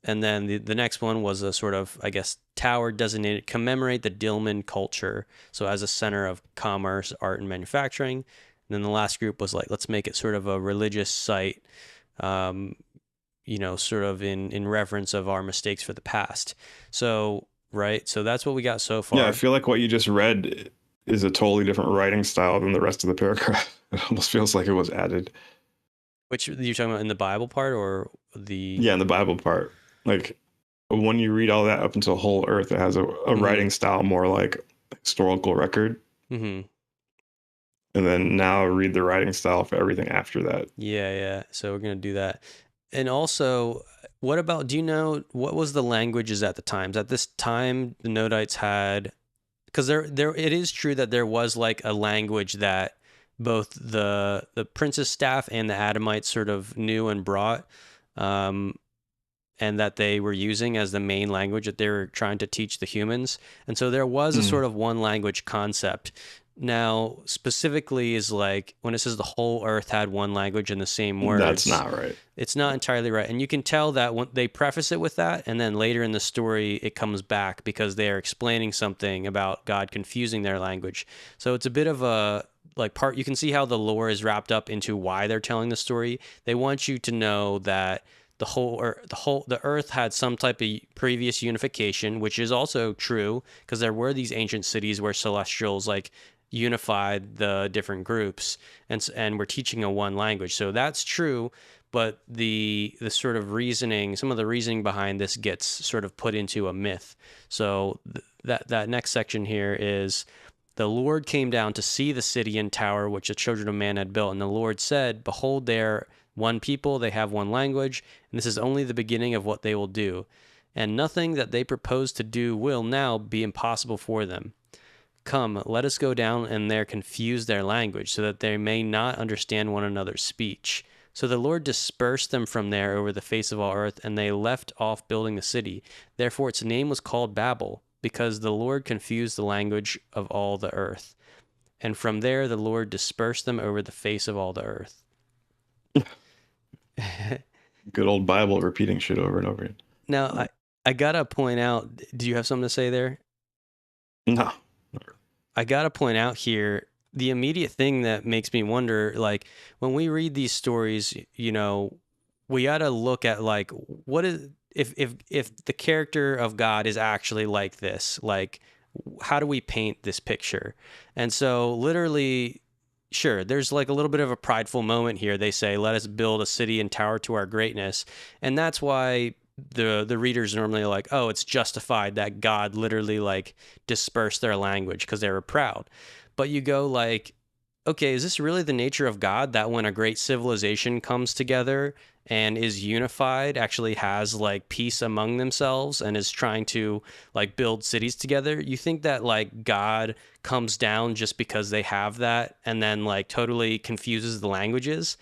then the next one was a sort of, I guess, tower designated commemorate the Dilmun culture. So as a center of commerce, art, and manufacturing. And then the last group was like, let's make it sort of a religious site, sort of in reverence of our mistakes for the past. So, right. So that's what we got so far. Yeah, I feel like what you just read is a totally different writing style than the rest of the paragraph. It almost feels like it was added. Which you're talking about in the Bible part or the? Yeah, in the Bible part. Like when you read all that up until whole earth, it has a writing style more like historical record. Mm-hmm. And then now read the writing style for everything after that. Yeah. So we're gonna do that. And also, what about? Do you know what was the languages at the times? At this time, the Nodites had, because there it is true that there was like a language that both the prince's staff and the Adamites sort of knew and brought, and that they were using as the main language that they were trying to teach the humans. And so there was a sort of one language concept. Now, specifically, is like when it says the whole earth had one language and the same words. That's not right. It's not entirely right. And you can tell that when they preface it with that, and then later in the story, it comes back because they are explaining something about God confusing their language. So it's a bit of a like part. You can see how the lore is wrapped up into why they're telling the story. They want you to know that the earth had some type of previous unification, which is also true because there were these ancient cities where celestials like unified the different groups and we're teaching a one language. So that's true, but the sort of reasoning, some of the reasoning behind this gets sort of put into a myth. So that next section here is the Lord came down to see the city and tower which the children of man had built, and the Lord said, behold, they're one people, they have one language, and this is only the beginning of what they will do. And nothing that they propose to do will now be impossible for them. Come, let us go down and there confuse their language, so that they may not understand one another's speech. So the Lord dispersed them from there over the face of all earth, and they left off building the city. Therefore its name was called Babel, because the Lord confused the language of all the earth. And from there the Lord dispersed them over the face of all the earth. Good old Bible repeating shit over and over again. Now, I gotta point out, do you have something to say there? No. I gotta point out here, the immediate thing that makes me wonder, like, when we read these stories, you know, we gotta look at, like, what is, if the character of God is actually like this, like, how do we paint this picture? And so, literally, sure, there's like a little bit of a prideful moment here. They say, let us build a city and tower to our greatness. And that's why the readers normally are like, oh, it's justified that God literally like dispersed their language because they were proud. But you go like, okay, is this really the nature of God, that when a great civilization comes together and is unified, actually has like peace among themselves and is trying to like build cities together? You think that like God comes down just because they have that and then like totally confuses the languages?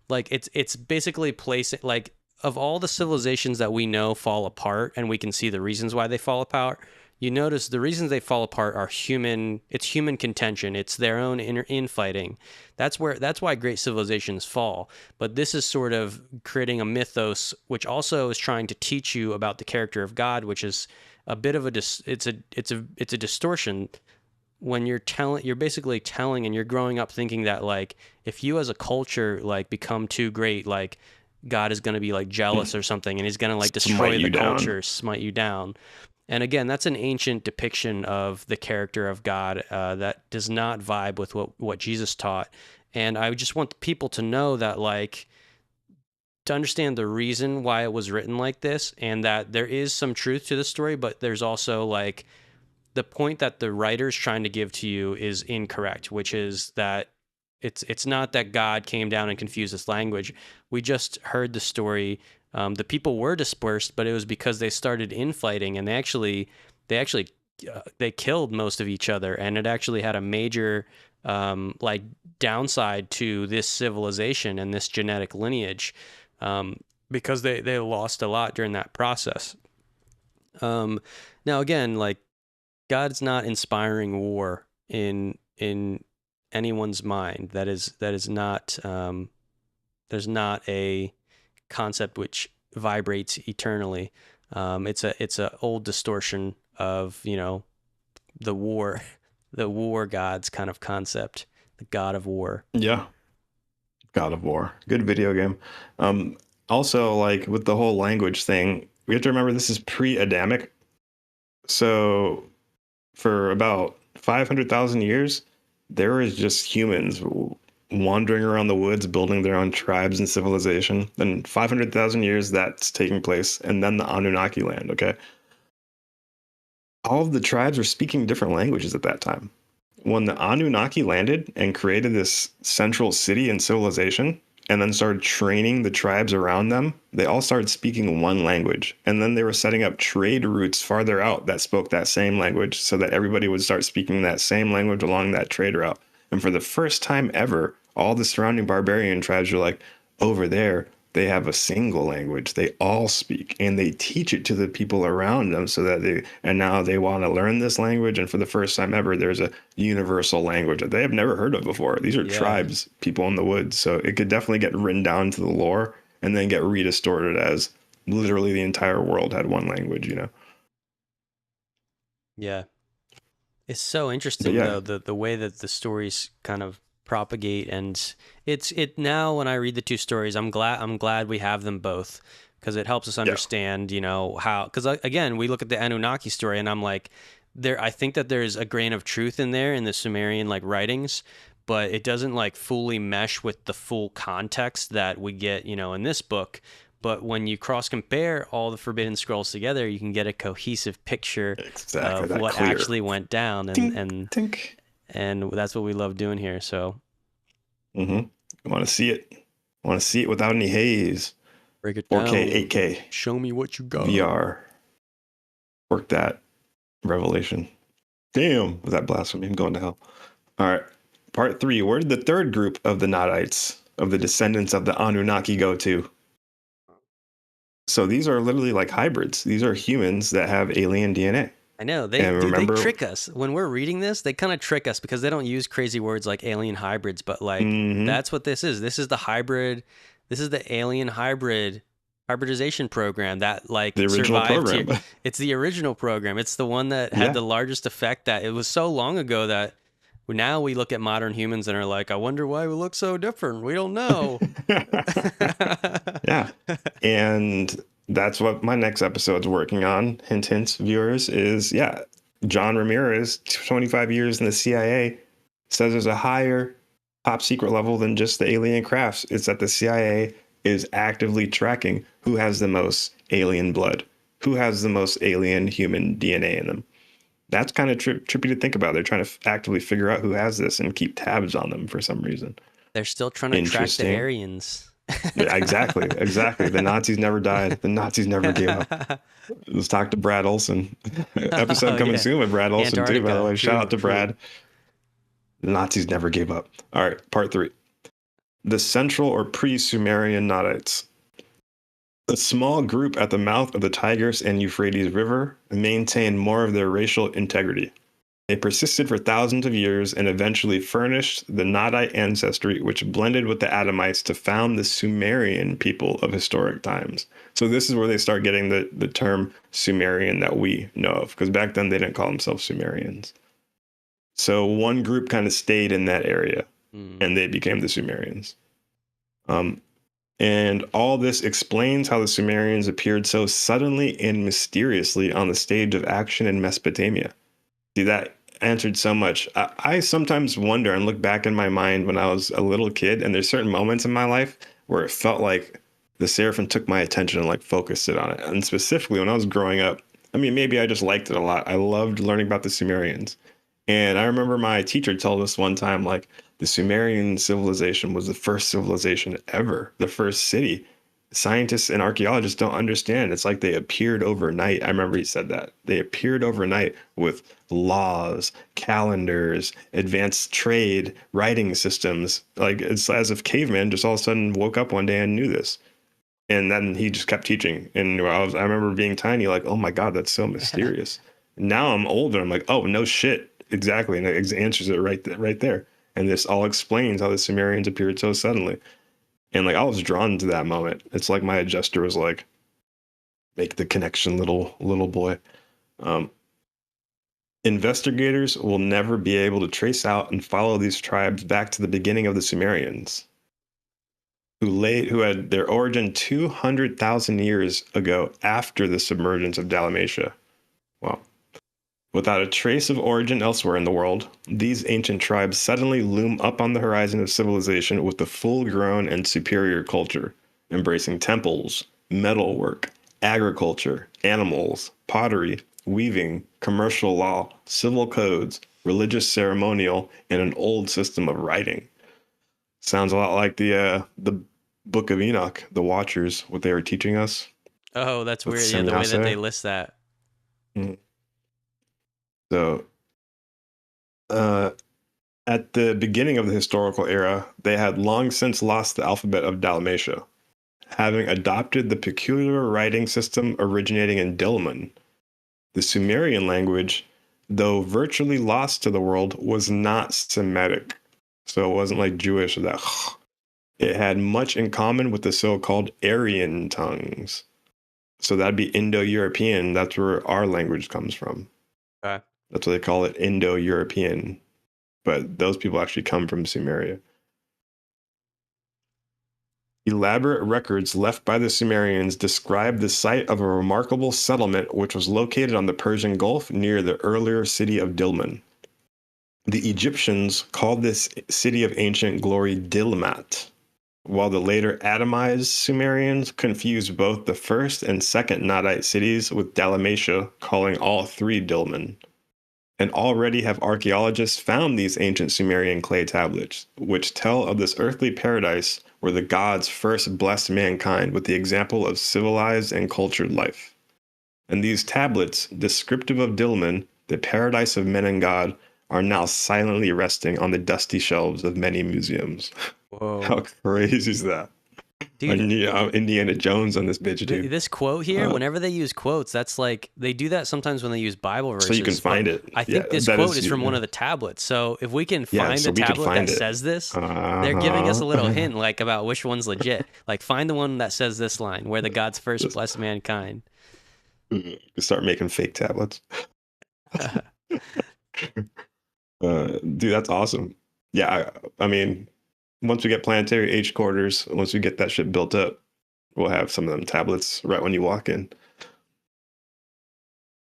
Like it's basically placing, like, of all the civilizations that we know fall apart and we can see the reasons why they fall apart, you notice the reasons they fall apart are human. It's human contention. It's their own infighting. That's why great civilizations fall. But this is sort of creating a mythos, which also is trying to teach you about the character of God, which is a bit of it's a distortion. When you're basically telling, and you're growing up thinking that like if you as a culture like become too great, like God is going to be like jealous or something, and he's going to like destroy the culture, smite you down. And again, that's an ancient depiction of the character of God that does not vibe with what Jesus taught. And I just want people to know that, like, to understand the reason why it was written like this, and that there is some truth to the story, but there's also like the point that the writer's trying to give to you is incorrect, which is that it's not that God came down and confused this language. We just heard the story. The people were dispersed, but it was because they started infighting, and they killed most of each other, and it actually had a major like downside to this civilization and this genetic lineage, because they lost a lot during that process. Now again, like, God's not inspiring war in anyone's mind. That is not there's not a concept which vibrates eternally. It's a old distortion of, you know, the war gods kind of concept, the God of war. Yeah, God of War, good video game. Also, like with the whole language thing, we have to remember this is pre-Adamic. So for about 500,000 years, there was just humans wandering around the woods, building their own tribes and civilization. Then 500,000 years, that's taking place. And then the Anunnaki land, okay? All of the tribes were speaking different languages at that time. When the Anunnaki landed and created this central city and civilization, and then started training the tribes around them, they all started speaking one language. And then they were setting up trade routes farther out that spoke that same language so that everybody would start speaking that same language along that trade route. And for the first time ever, all the surrounding barbarian tribes were like, over there, they have a single language they all speak, and they teach it to the people around them so that now they want to learn this language. And for the first time ever, there's a universal language that they have never heard of before. These are tribes, people in the woods. So it could definitely get written down to the lore and then get redistorted as literally the entire world had one language, you know? Yeah. It's so interesting though, the way that the stories kind of propagate, and it now when I read the two stories, I'm glad we have them both, because it helps us understand, you know, how, because again, we look at the Anunnaki story and I'm like, I think that there's a grain of truth in there in the Sumerian like writings, but it doesn't like fully mesh with the full context that we get, you know, in this book. But when you cross compare all the Forbidden Scrolls together, you can get a cohesive picture of what actually went down, and that's what we love doing here. So, I want to see it. I want to see it without any haze. Break it down. 4K, 8K. Show me what you got. VR. Work that. Revelation. Damn, was that blasphemy? I'm going to hell. All right. Part 3. Where did the third group of the Nodites, of the descendants of the Anunnaki, go to? So these are literally like hybrids. These are humans that have alien DNA. I know. They trick us. When we're reading this, they kind of trick us because they don't use crazy words like alien hybrids, but like that's what this is. This is the hybrid. This is the alien hybridization program that like the original survived program. Here. It's the original program. It's the one that had the largest effect. That it was so long ago that now we look at modern humans and are like, I wonder why we look so different. We don't know. Yeah. And that's what my next episode's working on. Hint, hint, viewers, is John Ramirez, 25 years in the CIA, says there's a higher top secret level than just the alien crafts. It's that the CIA is actively tracking who has the most alien blood, who has the most alien human DNA in them. That's kind of trippy to think about. They're trying to actively figure out who has this and keep tabs on them for some reason. They're still trying to track the Aryans. Yeah, exactly. The Nazis never died. The Nazis never gave up. Let's talk to Brad Olson. Episode coming soon with Brad Olson Antarctica, too, by the way. Shout out to Brad. The Nazis never gave up. All right, part 3. The Central or Pre-Sumerian Nodites. A small group at the mouth of the Tigris and Euphrates River maintained more of their racial integrity. They persisted for thousands of years and eventually furnished the Nodite ancestry, which blended with the Adamites to found the Sumerian people of historic times. So this is where they start getting the term Sumerian that we know of, because back then they didn't call themselves Sumerians. So one group kind of stayed in that area, and they became the Sumerians. And all this explains how the Sumerians appeared so suddenly and mysteriously on the stage of action in Mesopotamia. See, that answered so much. I sometimes wonder and look back in my mind when I was a little kid, and there's certain moments in my life where it felt like the Seraphim took my attention and like focused it on it. And specifically when I was growing up, I mean, maybe I just liked it a lot. I loved learning about the Sumerians. And I remember my teacher told us one time, like, the Sumerian civilization was the first civilization ever, the first city. Scientists and archaeologists don't understand. It's like they appeared overnight. I remember he said that. They appeared overnight with laws, calendars, advanced trade, writing systems. Like, it's as if cavemen just all of a sudden woke up one day and knew this. And then he just kept teaching. And I remember being tiny, like, oh my God, that's so mysterious. Now I'm older. I'm like, oh, no shit. Exactly. And it answers it right there. And this all explains how the Sumerians appeared so suddenly. And like, I was drawn to that moment. It's like my adjuster was like, make the connection, little boy. Investigators will never be able to trace out and follow these tribes back to the beginning of the Sumerians, who had their origin 200,000 years ago after the submergence of Dalmatia. Wow. Without a trace of origin elsewhere in the world, these ancient tribes suddenly loom up on the horizon of civilization with a full-grown and superior culture, embracing temples, metalwork, agriculture, animals, pottery, weaving, commercial law, civil codes, religious ceremonial, and an old system of writing. Sounds a lot like the Book of Enoch, the Watchers, what they were teaching us. Oh, that's With weird. Yeah, the way that they Semyase. list that. So, uh, at the beginning of the historical era, they had long since lost the alphabet of Dalmatia, having adopted the peculiar writing system originating in Dilmun. The Sumerian language, though virtually lost to the world, was not Semitic. So it wasn't like Jewish or that. It had much in common with the so-called Aryan tongues. So that'd be Indo-European. That's where our language comes from. Okay. That's what they call it, Indo-European. But those people actually come from Sumeria. Elaborate records left by the Sumerians describe the site of a remarkable settlement which was located on the Persian Gulf near the earlier city of Dilmun. The Egyptians called this city of ancient glory Dilmat, while the later Adamized Sumerians confused both the first and second Nadite cities with Dalmatia, calling all three Dilmun. And already have archaeologists found these ancient Sumerian clay tablets, which tell of this earthly paradise where the gods first blessed mankind with the example of civilized and cultured life. And these tablets, descriptive of Dilmun, the paradise of men and God, are now silently resting on the dusty shelves of many museums. Whoa. How crazy is that? Dude, Indiana Jones on this bitch, dude. this quote here, whenever they use quotes, that's like, they do that sometimes when they use Bible verses. So you can find it. I think this quote is from one of the tablets. So if we can find the tablet that says this, they're giving us a little hint, like, about which one's legit. Like, find the one that says this line, where the gods first blessed mankind. Start making fake tablets. Dude, that's awesome. Yeah, I mean, once we get planetary H quarters, once we get that shit built up, we'll have some of them tablets right when you walk in.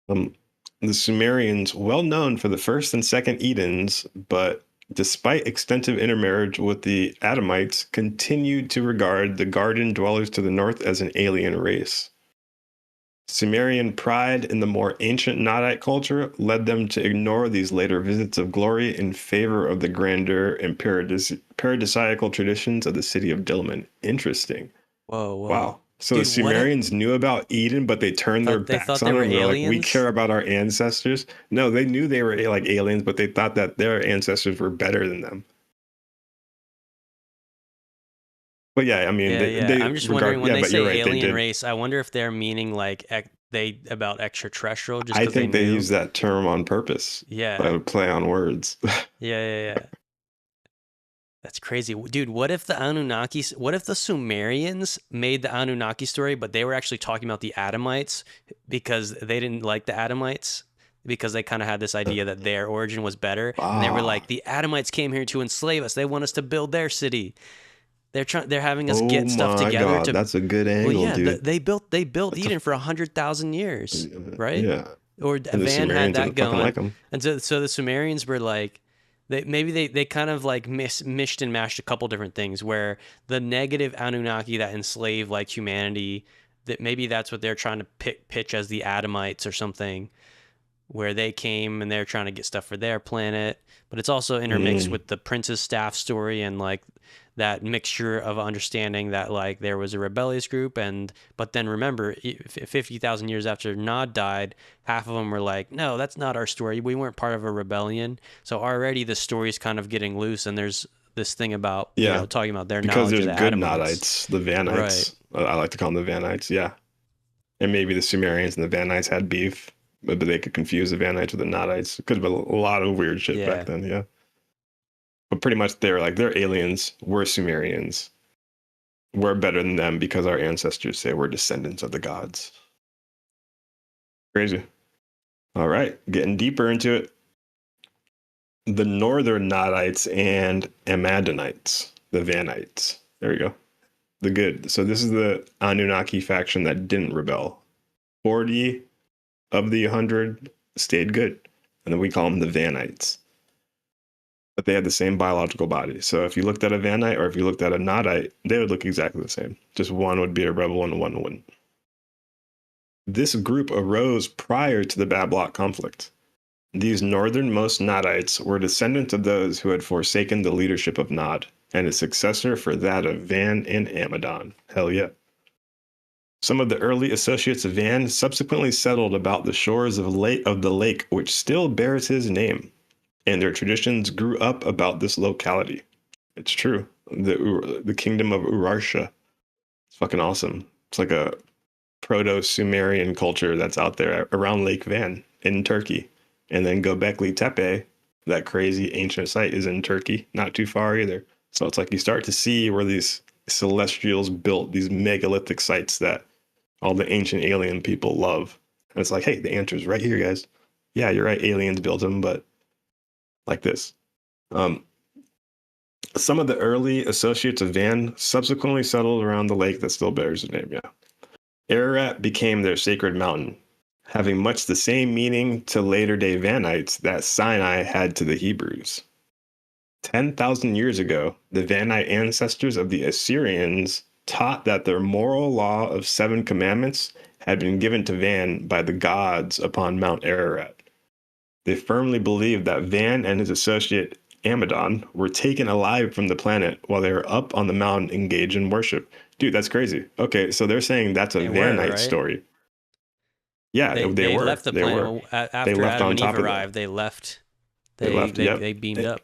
The Sumerians, well known for the first and second Edens, but despite extensive intermarriage with the Adamites, continued to regard the garden dwellers to the north as an alien race. Sumerian pride in the more ancient Nadite culture led them to ignore these later visits of glory in favor of the grander and paradisiacal traditions of the city of Dilmun. Interesting. Whoa. Wow. So Dude, the Sumerians knew about Eden, but they turned their backs on them. They're like, we care about our ancestors. No, they knew they were like aliens, but they thought that their ancestors were better than them. But yeah, I mean, I'm just wondering, when they say alien race, I wonder if they're meaning like about extraterrestrial. Just I think they use that term on purpose. Yeah, play on words. yeah. That's crazy, dude. What if the Sumerians made the Anunnaki story, but they were actually talking about the Adamites because they didn't like the Adamites? Because they kind of had this idea that their origin was better, and they were like, the Adamites came here to enslave us. They want us to build their city. They're having us get stuff together. That's a good angle, dude. They built Eden for 100,000 years, right? Yeah. Or Van had that going, and so the Sumerians were like, they kind of like mished and mashed a couple different things, where the negative Anunnaki that enslave like humanity, that maybe that's what they're trying to pitch as the Adamites or something, where they came and they're trying to get stuff for their planet, but it's also intermixed with the prince's staff story and like that mixture of understanding that like there was a rebellious group, but then remember, 50,000 years after Nod died, half of them were like, no, that's not our story. We weren't part of a rebellion. So already the story's kind of getting loose, and there's this thing about talking about their knowledge of the good Adamites. Nodites, the Vanites. Right. I like to call them the Vanites. Yeah, and maybe the Sumerians and the Vanites had beef, but they could confuse the Vanites with the Nodites. Could have been a lot of weird shit back then. Yeah. But pretty much they're aliens. We're Sumerians. We're better than them because our ancestors say we're descendants of the gods. Crazy. All right, getting deeper into it. The northern Nodites and Amadonites, the Vanites. There we go. The good. So this is the Anunnaki faction that didn't rebel. 40 of the 100 stayed good. and then we call them the Vanites. But they had the same biological body. So if you looked at a Vanite or if you looked at a Nodite, they would look exactly the same. Just one would be a rebel and one wouldn't. This group arose prior to the Bablock conflict. These northernmost Nodites were descendants of those who had forsaken the leadership of Nod, and a successor for that of Van and Amadon. Hell yeah. Some of the early associates of Van subsequently settled about the shores of the lake which still bears his name, and their traditions grew up about this locality. It's true. The kingdom of Urantia. It's fucking awesome. It's like a proto-Sumerian culture that's out there around Lake Van in Turkey. And then Göbekli Tepe, that crazy ancient site, is in Turkey, not too far either. So it's like you start to see where these celestials built these megalithic sites that all the ancient alien people love. And it's like, hey, the answer's right here, guys. Yeah, you're right. Aliens built them, but like this. Some of the early associates of Van subsequently settled around the lake that still bears the name. Yeah. Ararat became their sacred mountain, having much the same meaning to later-day Vanites that Sinai had to the Hebrews. 10,000 years ago, the Vanite ancestors of the Assyrians taught that their moral law of 7 commandments had been given to Van by the gods upon Mount Ararat. They firmly believed that Van and his associate Amadon were taken alive from the planet while they were up on the mountain engaged in worship. Dude, that's crazy. Okay, so they're saying that's a Vanite story. Yeah, they were. Left the planet after they left Adam on and top Eve arrived. They left. They beamed up.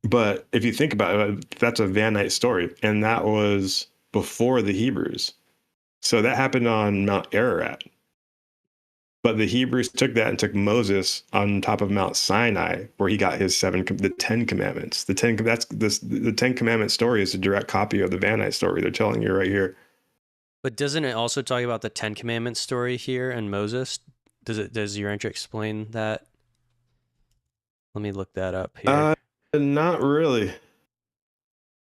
But if you think about it, that's a Vanite story, and that was before the Hebrews. So that happened on Mount Ararat. But the Hebrews took that and took Moses on top of Mount Sinai, where he got his 10 commandments. The 10 commandment story is a direct copy of the Vanite story. They're telling you right here. But doesn't it also talk about the 10 commandments story here and Moses? Does Urantia explain that? Let me look that up here. Not really.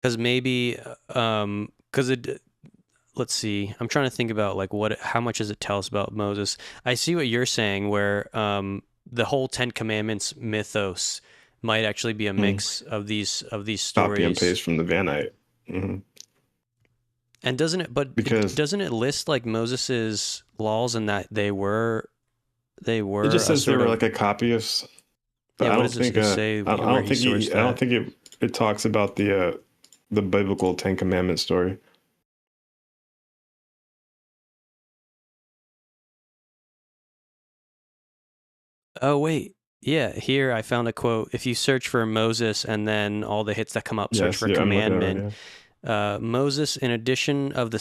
Because maybe, let's see. I'm trying to think about like how much does it tell us about Moses? I see what you're saying, where the whole 10 Commandments mythos might actually be a mix of these stories. Copy and paste from the Vanite. Mm-hmm. And doesn't it list like Moses's laws and that they were? It just says they were like a copy of. Yeah, what does it say? I don't think it talks about the biblical 10 Commandments story. Oh, wait. Yeah, here I found a quote. If you search for Moses and then all the hits that come up, search for commandment. Moses, in addition to the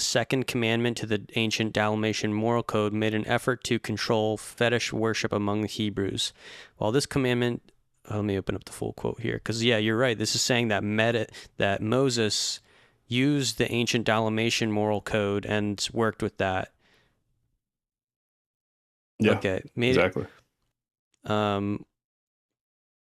second commandment to the ancient Dalmatian moral code, made an effort to control fetish worship among the Hebrews. While this commandment, let me open up the full quote here, because yeah, you're right. This is saying that Moses used the ancient Dalmatian moral code and worked with that. Yeah, okay, exactly.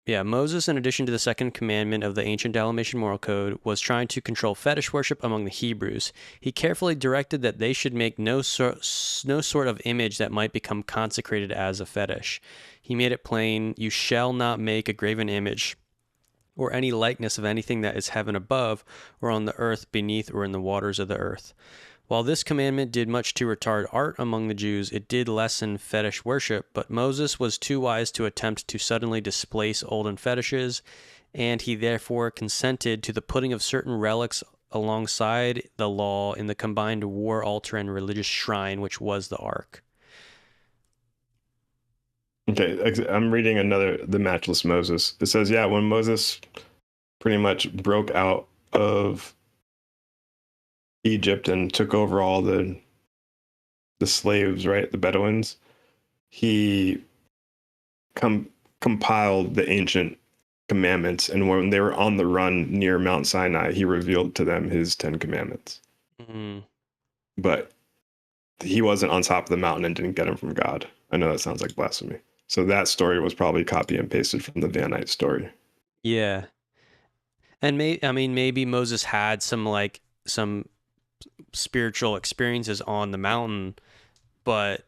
Yeah, Moses, in addition to the second commandment of the ancient Dalmatian moral code, was trying to control fetish worship among the Hebrews. He carefully directed that they should make no sort of image that might become consecrated as a fetish. He made it plain, "You shall not make a graven image or any likeness of anything that is heaven above, or on the earth beneath, or in the waters of the earth." While this commandment did much to retard art among the Jews, it did lessen fetish worship, but Moses was too wise to attempt to suddenly displace olden fetishes, and he therefore consented to the putting of certain relics alongside the law in the combined war altar and religious shrine, which was the Ark. Okay, I'm reading the Matchless Moses. It says, yeah, when Moses pretty much broke out of Egypt and took over all the slaves, right, the Bedouins, he compiled the ancient commandments, and when they were on the run near Mount Sinai, he revealed to them his 10 commandments. Mm-hmm. But he wasn't on top of the mountain and didn't get them from God. I know that sounds like blasphemy. So that story was probably copy and pasted from the Vanite story. Yeah. And maybe Moses had some spiritual experiences on the mountain, but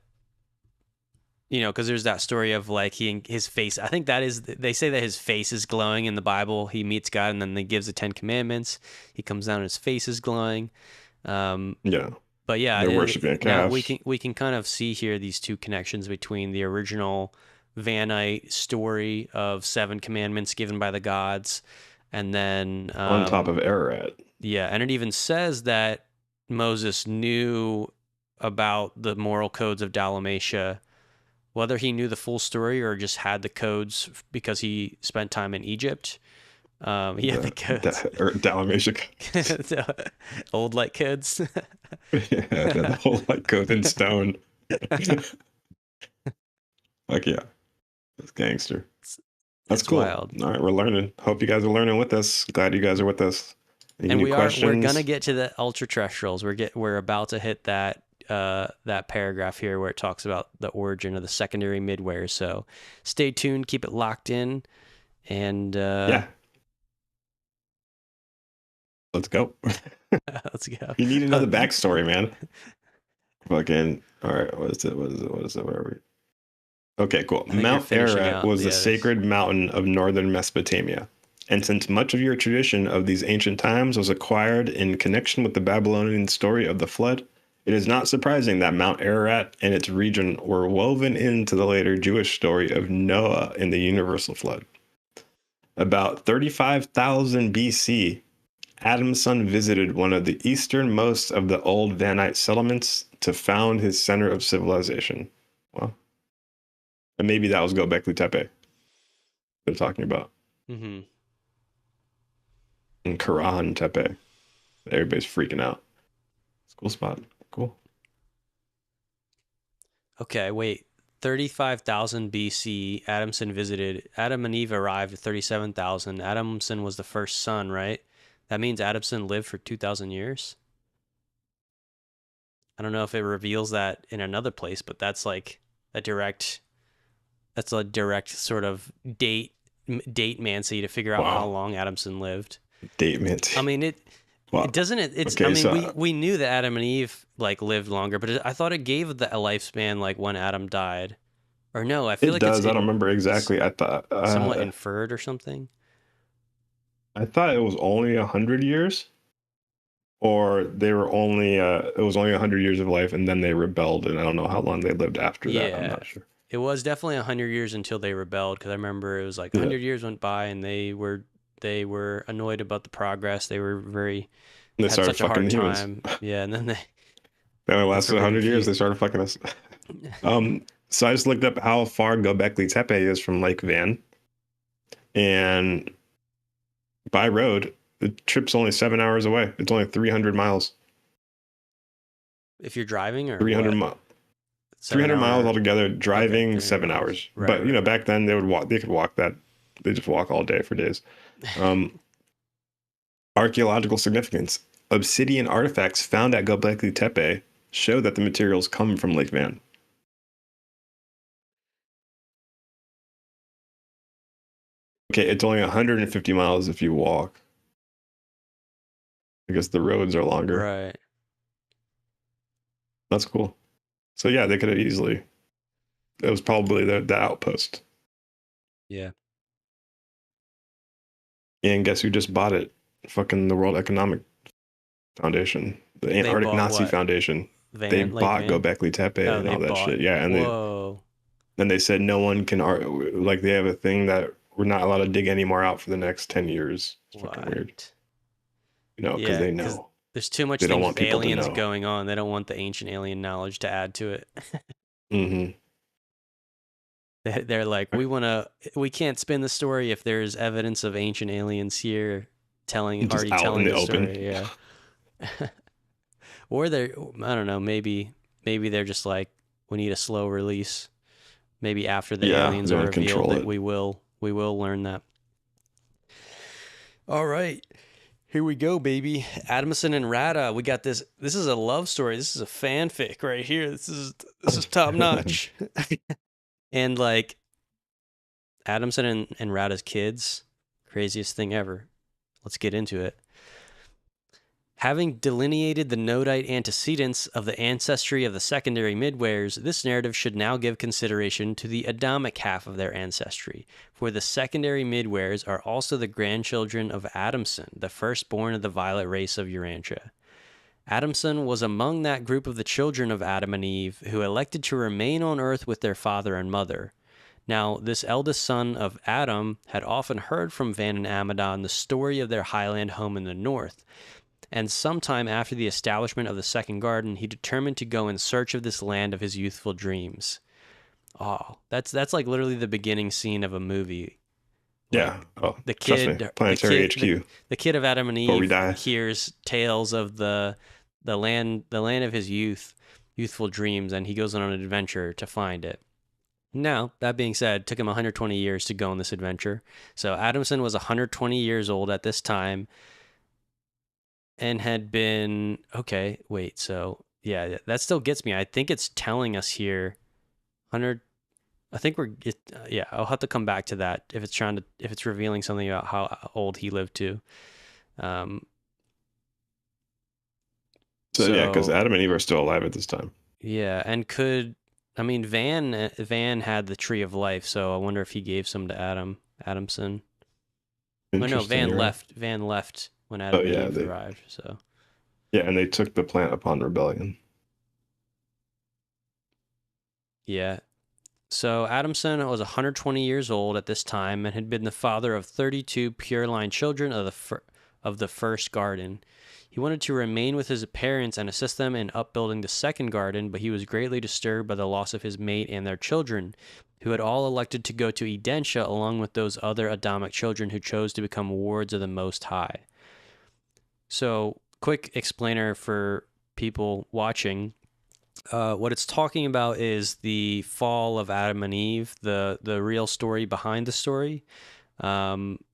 you know, because there's that story of like his face. I think that is, they say that his face is glowing in the Bible. He meets God and then he gives the 10 Commandments. He comes down and his face is glowing. Yeah. But yeah, They're worshiping a now calf. we can kind of see here these two connections between the original Vanite story of 7 commandments given by the gods, and then On top of Ararat. yeah, and it even says that Moses knew about the moral codes of Dalmatia, whether he knew the full story or just had the codes because he spent time in Egypt. He had the codes. Or Dalmatian. The old light codes. Yeah, the whole like code in stone. Like, yeah, that's gangster. That's It's cool. wild. All right, we're learning. Hope you guys are learning with us. Glad you guys are with us. Any And new questions? we're gonna get to the ultraterrestrials. We're about to hit that that paragraph here where it talks about the origin of the secondary midwayers. So stay tuned, keep it locked in, and Yeah. Let's go. let's go. You need another backstory, man. Fucking. All right. What is it? Where are we? Okay, cool. I think you're Mount finishing Ararat out was the a others. sacred mountain of northern Mesopotamia. And since much of your tradition of these ancient times was acquired in connection with the Babylonian story of the flood, it is not surprising that Mount Ararat and its region were woven into the later Jewish story of Noah and the universal flood. About 35,000 BC, Adam's son visited one of the easternmost of the old Vanite settlements to found his center of civilization. Well, and maybe that was Göbekli Tepe they're talking about. Mm-hmm. And Karahan Tepe. Everybody's freaking out. It's a cool spot. Cool. Okay, wait. 35,000 BC, Adamson visited. Adam and Eve arrived at 37,000. Adamson was the first son, right? That means Adamson lived for 2,000 years? I don't know if it reveals that in another place, but that's like a direct sort of date mancy to figure out how Wow. long Adamson lived. Date man. I mean, Wow. it doesn't it? It's Okay, I mean, so we knew that Adam and Eve like lived longer, but I thought it gave a lifespan like when Adam died. Or no, I feel it like does. I don't remember it's exactly. somewhat inferred or something. I thought it was only 100 years, or they were only it was only 100 years of life, and then they rebelled, and I don't know how long they lived after that. I'm Yeah, not sure. it was definitely 100 years until they rebelled, because I remember it was like Yeah. 100 years went by and they were annoyed about the progress. They were very And they had started such a fucking hard the humans. time. Yeah, and then They only lasted forbidden 100 years. fruit. They started fucking us. So I just looked up how far Göbekli Tepe is from Lake Van, and by road, the trip's only 7 hours away. It's only 300 miles. If you're driving or 300 what? miles. 7 300 miles hour. altogether. Driving 300 7 miles. hours. Right, But you know, right. back then they would walk. They could walk that. They just walk all day for days. Archaeological significance: obsidian artifacts found at Göbekli Tepe show that the materials come from Lake Van. Okay, it's only 150 miles if you walk. I guess the roads are longer. Right. That's cool. So yeah, they could have easily. It was probably the outpost. Yeah. And guess who just bought it? Fucking the World Economic Foundation, the They Antarctic bought Nazi what? Foundation. They Lake bought Van? Göbekli Tepe Oh, and they all that bought. shit. Yeah, and Whoa. they said no one can like they have a thing that we're not allowed to dig any more out for the next 10 years. It's fucking weird. What? You know, because Yeah, they 'cause know. there's too much They don't things want with people to aliens know. going on. They don't want the ancient alien knowledge to add to it. Mm-hmm. They're like, we can't spin the story if there's evidence of ancient aliens here Just already out in telling the the open. story. Yeah. Or I don't know, maybe they're just like, we need a slow release. Maybe after the Yeah, aliens they are want to revealed control that it. we will learn that. All right. Here we go, baby. Adamson and Rada. We got this. This is a love story. This is a fanfic right here. This is top notch. And like Adamson and Rada's kids, craziest thing ever. Let's get into it. Having delineated the nodite antecedents of the ancestry of the secondary Midwayers, this narrative should now give consideration to the Adamic half of their ancestry, for the secondary Midwayers are also the grandchildren of Adamson, the firstborn of the violet race of Urantia. Adamson was among that group of the children of Adam and Eve who elected to remain on earth with their father and mother. Now, this eldest son of Adam had often heard from Van and Amadon the story of their highland home in the north, and sometime after the establishment of the second garden, he determined to go in search of this land of his youthful dreams. Oh, that's like literally the beginning scene of a movie. Yeah. Like, the kid, Planetary HQ. The kid of Adam and Before we Eve die. hears tales of the land of his youthful dreams, and he goes on an adventure to find it. Now, that being said, it took him 120 years to go on this adventure. So Adamson was 120 years old at this time, and had been so yeah, that still gets me. I think it's telling us here 100. I think I'll have to come back to that if it's revealing something about how old he lived to. So yeah, because Adam and Eve are still alive at this time. Yeah, and Van had the tree of life, so I wonder if he gave some to Adamson. Oh no, Van left when Adam and Eve arrived. So yeah, and they took the plant upon rebellion. Yeah. So Adamson was 120 years old at this time and had been the father of 32 pure line children of the first garden. He wanted to remain with his parents and assist them in upbuilding the second garden, but he was greatly disturbed by the loss of his mate and their children, who had all elected to go to Urantia along with those other Adamic children who chose to become wards of the Most High. So, quick explainer for people watching. What it's talking about is the fall of Adam and Eve, the real story behind the story.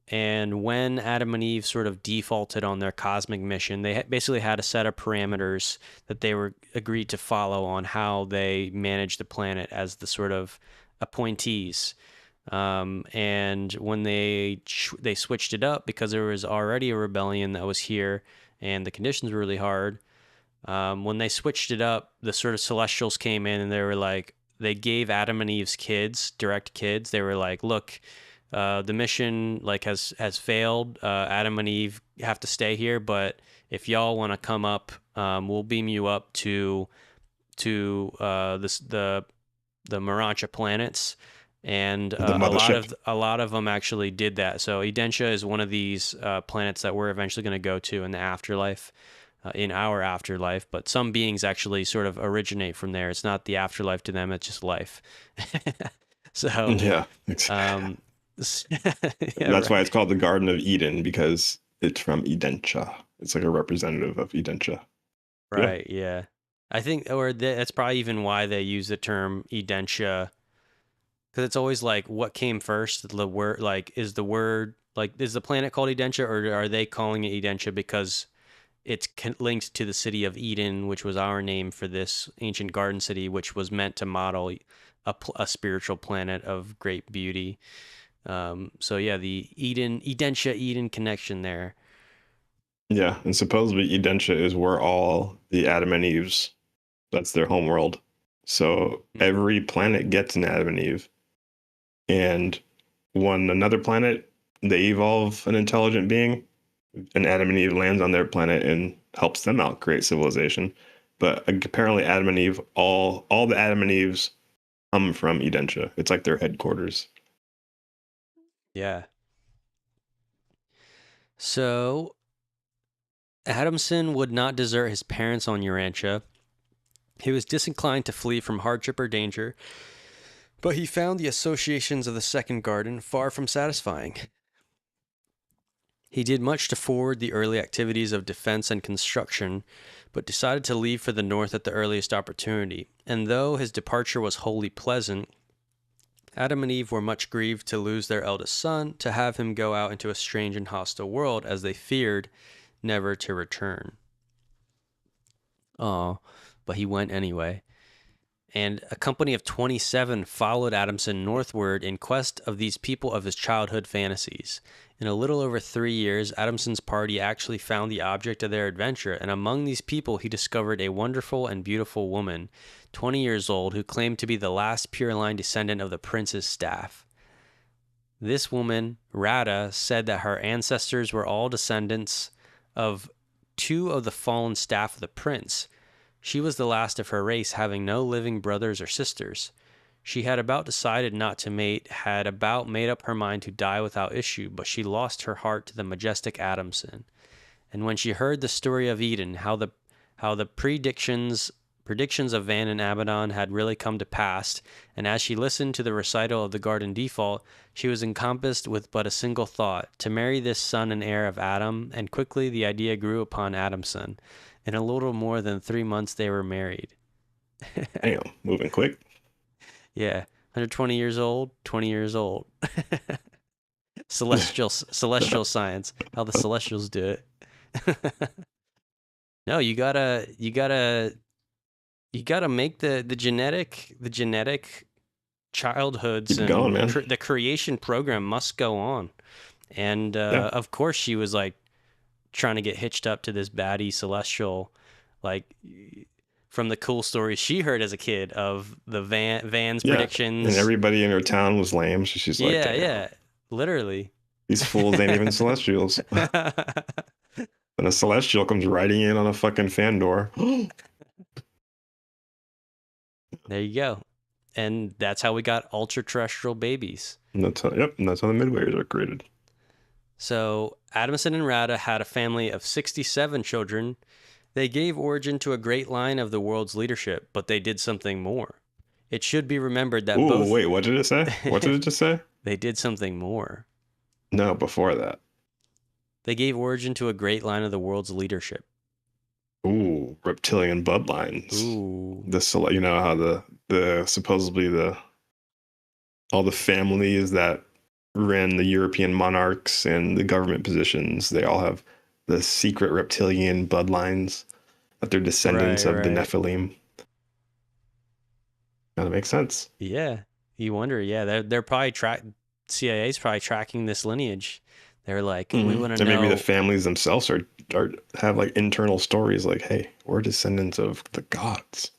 And when Adam and Eve sort of defaulted on their cosmic mission, they basically had a set of parameters that they were agreed to follow on how they managed the planet as the sort of appointees. And when they switched it up because there was already a rebellion that was here and the conditions were really hard. When they switched it up, the sort of Celestials came in and they were like, they gave Adam and Eve's direct kids. They were like, look, the mission has failed. Adam and Eve have to stay here, but if y'all want to come up, we'll beam you up to the Urantia planets, and a lot of them actually did that. So Urantia is one of these planets that we're eventually going to go to in the afterlife. In our afterlife, but some beings actually sort of originate from there. It's not the afterlife to them, it's just life. So yeah, exactly. That's why it's called the Garden of Eden, because it's from Urantia. It's like a representative of Urantia. Right, yeah. I think, that's probably even why they use the term Urantia, because it's always like, what came first? The word, is the planet called Urantia, or are they calling it Urantia because it's linked to the city of Eden, which was our name for this ancient garden city, which was meant to model a spiritual planet of great beauty. So yeah, the Eden connection there. Yeah, and supposedly Urantia is where all the Adam and Eve's, that's their home world. So every planet gets an Adam and Eve. And when another planet, they evolve an intelligent being, and Adam and Eve lands on their planet and helps them out create civilization. But apparently Adam and Eve, all the Adam and Eves come from Urantia. It's like their headquarters. Yeah. So Adamson would not desert his parents on Urantia. He was disinclined to flee from hardship or danger, but he found the associations of the second garden far from satisfying. He did much to forward the early activities of defense and construction, but decided to leave for the north at the earliest opportunity. And though his departure was wholly pleasant, Adam and Eve were much grieved to lose their eldest son, to have him go out into a strange and hostile world, as they feared never to return. Oh, but he went anyway. and a company of 27 followed Adamson northward in quest of these people of his childhood fantasies. In a little over 3 years, Adamson's party actually found the object of their adventure, and among these people he discovered a wonderful and beautiful woman, 20 years old, who claimed to be the last pure-line descendant of the prince's staff. This woman, Rada, said that her ancestors were all descendants of 2 of the fallen staff of the prince. She was the last of her race, having no living brothers or sisters. She had about decided not to mate, had about made up her mind to die without issue, but she lost her heart to the majestic Adamson. And when she heard the story of Eden, how the predictions of Van and Abaddon had really come to pass, and as she listened to the recital of the garden default, she was encompassed with but a single thought, to marry this son and heir of Adam, and quickly the idea grew upon Adamson. In a little more than 3 months, they were married. Damn, moving quick. Yeah, 120 years old, 20 years old. Celestial science, how the Celestials do it. No, you gotta make the genetic childhoods Keep and going, man. The creation program must go on. And of course, she was like trying to get hitched up to this baddie Celestial, like from the cool stories she heard as a kid of the Van's predictions. And everybody in her town was lame, so she's like, yeah, literally. These fools ain't even Celestials. And a Celestial comes riding in on a fucking fan door. There you go. And that's how we got ultra-terrestrial babies. And that's how the Midwayers are created. So Adamson and Rada had a family of 67 children. They gave origin to a great line of the world's leadership, but they did something more. It should be remembered that both... Wait, what did it say? What did it just say? They did something more. No, before that. They gave origin to a great line of the world's leadership. Ooh, reptilian bloodlines. Ooh. You know how the supposedly all the families that ran the European monarchs and the government positions, they all have the secret reptilian bloodlines, that they're descendants of the Nephilim. That makes sense. Yeah, you wonder. Yeah, they're probably CIA's probably tracking this lineage. They're like, we want to know. Maybe the families themselves have like internal stories, like, hey, we're descendants of the gods.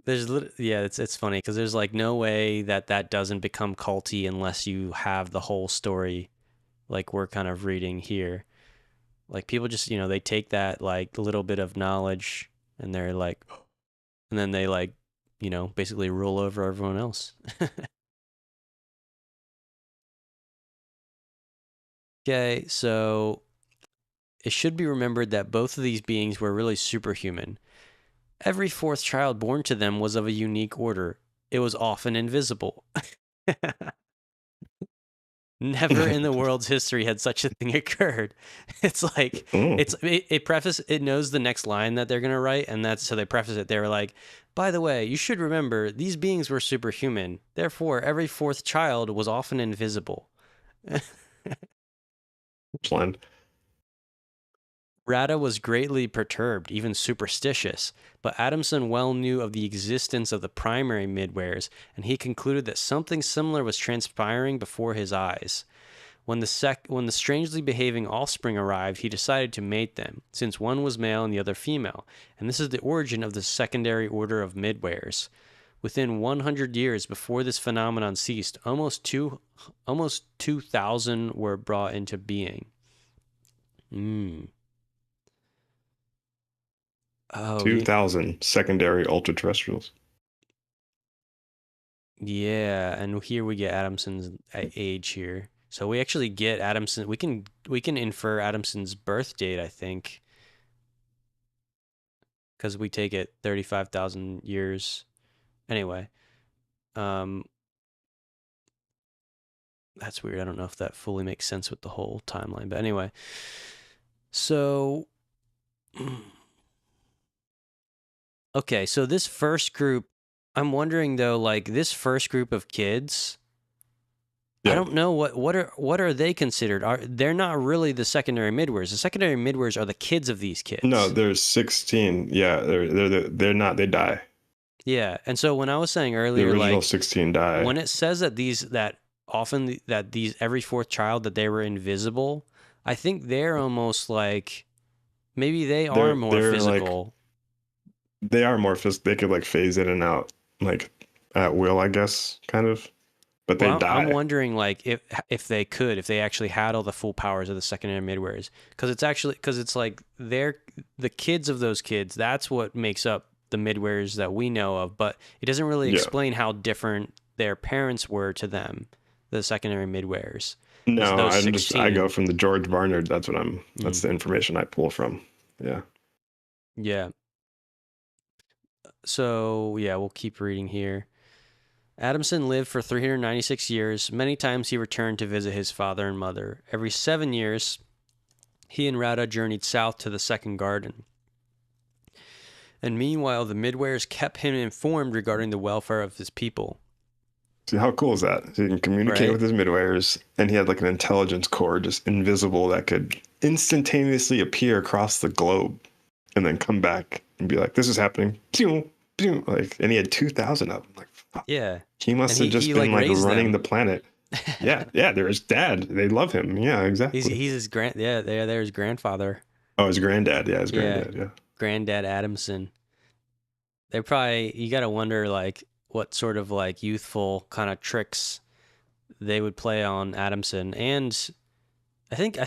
It's funny because there's like no way that doesn't become culty unless you have the whole story, like we're kind of reading here. Like people just, they take that like little bit of knowledge and they're like, and then they like, basically rule over everyone else. Okay, so it should be remembered that both of these beings were really superhuman. Every 4th child born to them was of a unique order. It was often invisible. Never in the world's history had such a thing occurred. It's like, it knows the next line that they're going to write, and so they preface it. They were like, by the way, you should remember, these beings were superhuman. Therefore, every 4th child was often invisible. Rada was greatly perturbed, even superstitious, but Adamson well knew of the existence of the primary Midwayers, and he concluded that something similar was transpiring before his eyes. When the strangely behaving offspring arrived, he decided to mate them, since one was male and the other female, and this is the origin of the secondary order of Midwayers. Within 100 years before this phenomenon ceased, almost 2,000 were brought into being. Oh, 2,000 secondary ultra-terrestrials. Yeah, and here we get Adamson's age here. So we actually get Adamson. We can infer Adamson's birth date, I think, because we take it 35,000 years. Anyway, that's weird. I don't know if that fully makes sense with the whole timeline, but anyway. So, okay, so this first group, I'm wondering though, like this first group of kids, I Yeah. don't know what are they considered? They're not really the secondary midwares. The secondary midwares are the kids of these No, kids. there's 16. Yeah, they're not. They die. Yeah, and so when I was saying The earlier, original like 16 die. when it says that these every fourth child that they were invisible, I think they're almost like maybe they are more They're like physical. they are more They could like phase in and out like at will, I guess, kind of. But they Well, I'm die. wondering like if they actually had all the full powers of the secondary midwares, because it's like they're the kids of those kids. That's what makes up the midwares that we know of, but it doesn't really Yeah. explain how different their parents were to them, the secondary midwares. No, Those I go 16. from the George Barnard. That's Mm, the information I pull from. Yeah. yeah. So yeah, we'll keep reading here. Adamson lived for 396 years. Many times he returned to visit his father and mother. Every 7 years, he and Rada journeyed south to the second garden. And meanwhile, the Midwares kept him informed regarding the welfare of his people. See, how cool is that? So he can communicate Right? with his midwayers, and he had like an intelligence core, just invisible, that could instantaneously appear across the globe, and then come back and be like, "This is happening." Pew, pew, like, and he had 2,000 of them. Like, fuck. Yeah. He must And have he just like been like raised running the them. planet. Yeah, yeah. They're his dad. They love him. Yeah, He's exactly. his they're his grandfather. Oh, his granddad. Yeah, his Yeah. granddad. Yeah. Granddad Adamson. They probably you gotta wonder like what sort of like youthful kind of tricks they would play on Adamson. And I think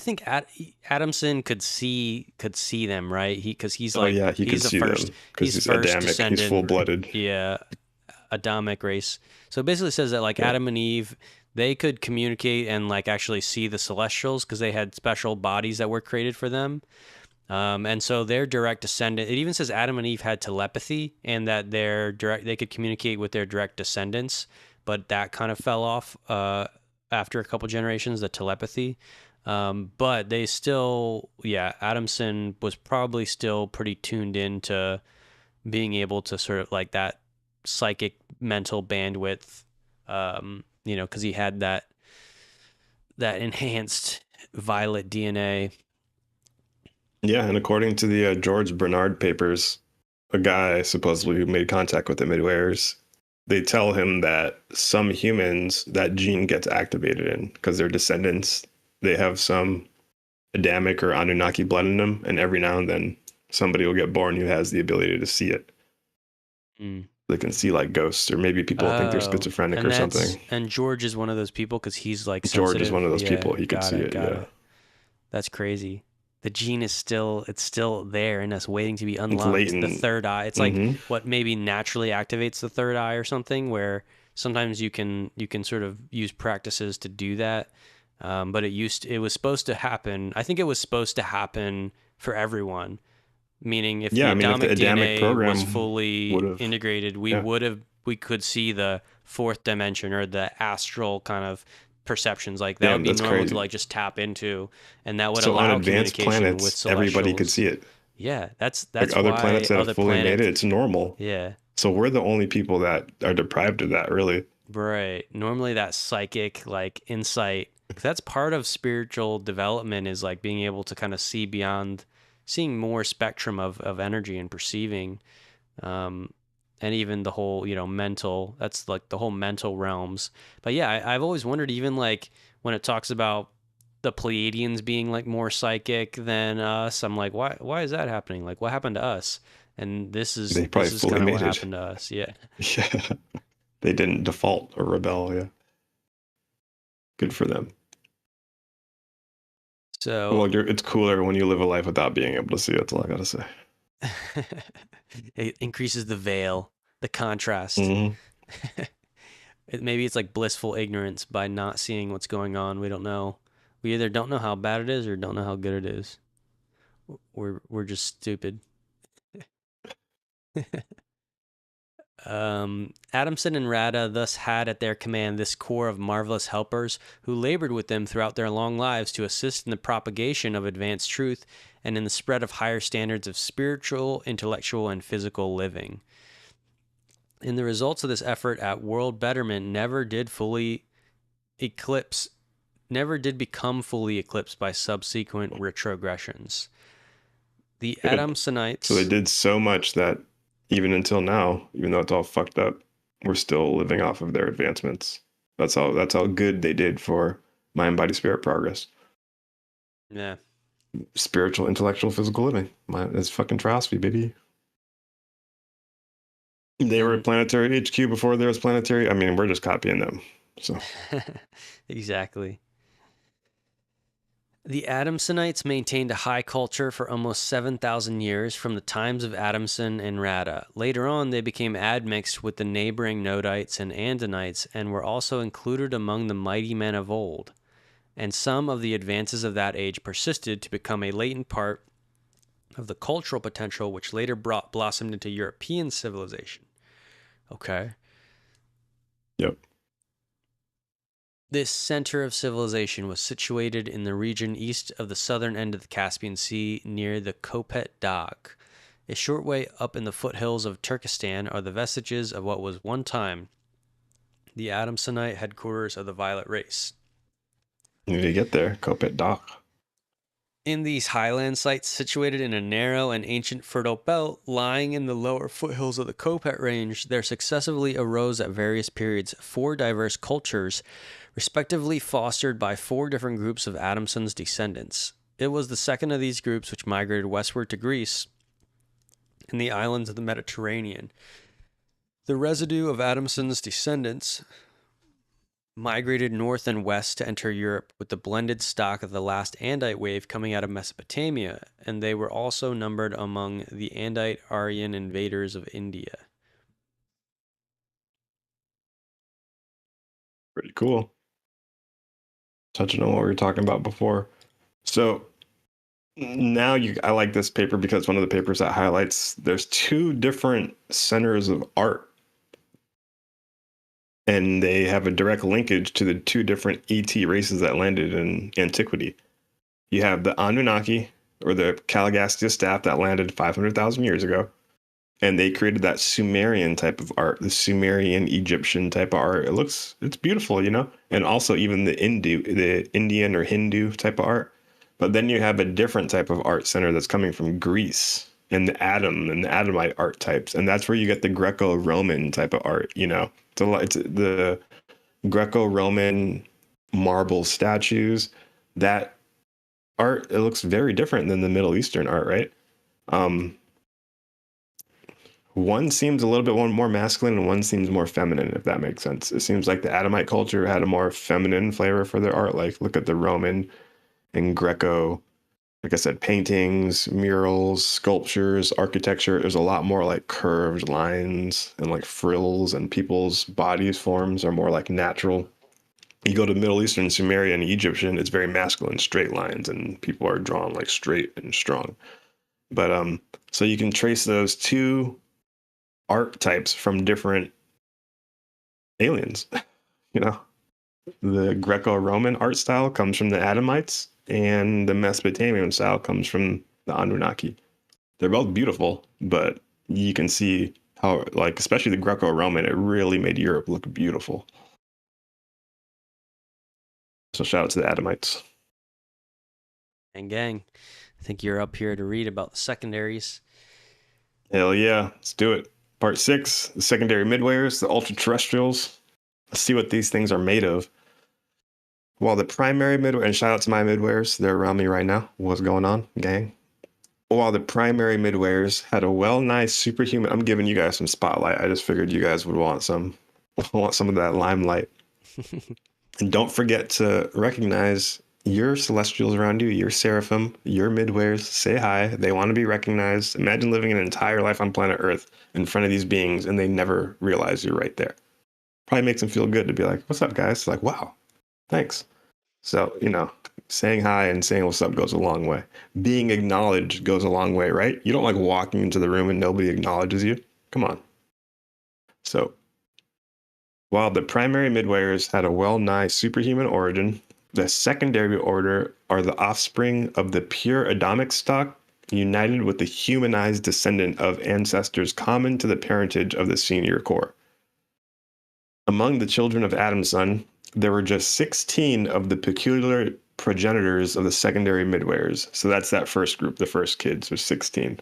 Adamson could see them, right? Because he's Oh like yeah, he could he's the see first them because he's he's first Adamic. He's full descendant, blooded. yeah, Adamic race. So it basically says that like Yeah. Adam and Eve, they could communicate and like actually see the Celestials because they had special bodies that were created for them. And so their direct descendant. It even says Adam and Eve had telepathy and that they could communicate with their direct descendants, but that kind of fell off after a couple generations. The telepathy. But they still, yeah, Adamson was probably still pretty tuned in to being able to sort of like that psychic mental bandwidth, because he had that enhanced violet DNA. Yeah, and according to the George Bernard papers, a guy supposedly who made contact with the Midwayers, they tell him that some humans that gene gets activated in because their descendants, they have some Adamic or Anunnaki blood in them, and every now and then somebody will get born who has the ability to see it. Mm. They can see like ghosts, or maybe people think they're Oh, schizophrenic and or something. George is one of those people because he's like George is sensitive. one of those Yeah, people. He could got see it, it. got Yeah, it. That's crazy. The gene is still there in us, waiting to be it's unlocked. The latent. third eye. It's like Hmm. what maybe naturally activates the third eye or something. Where sometimes you can sort of use practices to do that. But it was supposed to happen. I think it was supposed to happen for everyone. Meaning, if Yeah, the I mean, if the Adamic Adamic DNA was program would fully have, integrated, yeah. we could see the fourth dimension or the astral kind of perceptions. Like that would Damn, be that's normal to crazy. like just tap into, and that would So on allow advanced communication with planets, everybody could celestials. see it. Yeah, that's Like that's other planets why that have other fully made it, planets. it's normal. Yeah, So we're the only people that are deprived of that, really. right. Normally, that psychic like insight. 'Cause that's part of spiritual development is like being able to kind of see beyond, seeing more spectrum of energy and perceiving. Um, and even the whole, mental, that's like the whole mental realms. But yeah, I've always wondered, even like when it talks about the Pleiadians being like more psychic than us, I'm like, why is that happening? Like, what happened to us? And this is They this probably is fully kind of what made it. happened to us. Yeah. Yeah. They didn't default or rebel. Yeah. Good for them. So Well, it's cooler when you live a life without being able to see it. That's all I gotta say. it increases the veil, the contrast. Hmm. Maybe it's like blissful ignorance by not seeing what's going on. We don't know. We either don't know how bad it is or don't know how good it is. We're just stupid. Adamson and Rada thus had at their command this corps of marvelous helpers who labored with them throughout their long lives to assist in the propagation of advanced truth and in the spread of higher standards of spiritual, intellectual, and physical living. And the results of this effort at world betterment never did fully eclipse never did become fully eclipsed by subsequent retrogressions. The Good. Adamsonites. So they did so much that even until now, even though it's all fucked up, we're still living off of their advancements. That's how good they did for mind, body, spirit progress. Yeah. Spiritual, intellectual, physical living. It's fucking philosophy, baby. They were Planetary HQ before there was Planetary. I mean, we're just copying them. So Exactly. The Adamsonites maintained a high culture for almost 7,000 years from the times of Adamson and Rada. Later on, they became admixed with the neighboring Nodites and Andonites and were also included among the mighty men of old. And some of the advances of that age persisted to become a latent part of the cultural potential which later blossomed into European civilization. Okay. Yep. This center of civilization was situated in the region east of the southern end of the Caspian Sea near the Kopet Dagh. A short way up in the foothills of Turkestan are the vestiges of what was one time the Adamsonite headquarters of the Violet race. When you get there, Kopet Dagh. In these highland sites situated in a narrow and ancient fertile belt lying in the lower foothills of the Kopet Range, there successively arose at various periods 4 diverse cultures, respectively fostered by 4 different groups of Adamson's descendants. It was the second of these groups which migrated westward to Greece and the islands of the Mediterranean. The residue of Adamson's descendants migrated north and west to enter Europe with the blended stock of the last Andite wave coming out of Mesopotamia, and they were also numbered among the Andite Aryan invaders of India. Pretty cool. Touching on what we were talking about before. So now I like this paper because one of the papers that highlights there's 2 different centers of art. And they have a direct linkage to the 2 different ET races that landed in antiquity. You have the Anunnaki, or the Caligastia staff that landed 500,000 years ago. And they created that Sumerian type of art, the Sumerian Egyptian type of art. It's beautiful, you know? And also even the Indian or Hindu type of art. But then you have a different type of art center that's coming from Greece and the Adamite art types. And that's where you get the Greco-Roman type of art, you know? It's the Greco-Roman marble statues. That art, it looks very different than the Middle Eastern art, right? One seems a little bit more masculine and one seems more feminine, if that makes sense. It seems like the Adamite culture had a more feminine flavor for their art. Like, look at the Roman and Greco, like I said, paintings, murals, sculptures, architecture. There's a lot more like curved lines and like frills, and people's bodies forms are more like natural. You go to Middle Eastern, Sumerian, Egyptian, it's very masculine, straight lines, and people are drawn like straight and strong. But so you can trace those 2 archetypes from different aliens. You know, the Greco-Roman art style comes from the Adamites, and the Mesopotamian style comes from the Anunnaki. They're both beautiful, but you can see how, like, especially the Greco-Roman, it really made Europe look beautiful. So shout out to the Adamites. And gang, I think you're up here to read about the secondaries. Hell yeah, let's do it. Part 6, the secondary midwayers, the ultraterrestrials. Let's see what these things are made of. While the primary midway, and shout out to my midwayers, they're around me right now. What's going on, gang? While the primary midwayers had a well-nigh superhuman, I'm giving you guys some spotlight. I just figured you guys would want some of that limelight. And don't forget to recognize your celestials around you, your seraphim, your midwayers. Say hi. They want to be recognized. Imagine living an entire life on planet Earth in front of these beings and they never realize you're right there. Probably makes them feel good to be like, what's up, guys? It's like, wow, thanks. So, you know, saying hi and saying what's up goes a long way. Being acknowledged goes a long way, right? You don't like walking into the room and nobody acknowledges you. Come on. So, while the primary midwayers had a well-nigh superhuman origin, the secondary order are the offspring of the pure Adamic stock united with the humanized descendant of ancestors common to the parentage of the senior core. Among the children of Adam's son, there were just 16 of the peculiar progenitors of the secondary midwayers. So that's that first group, the first kids, was 16.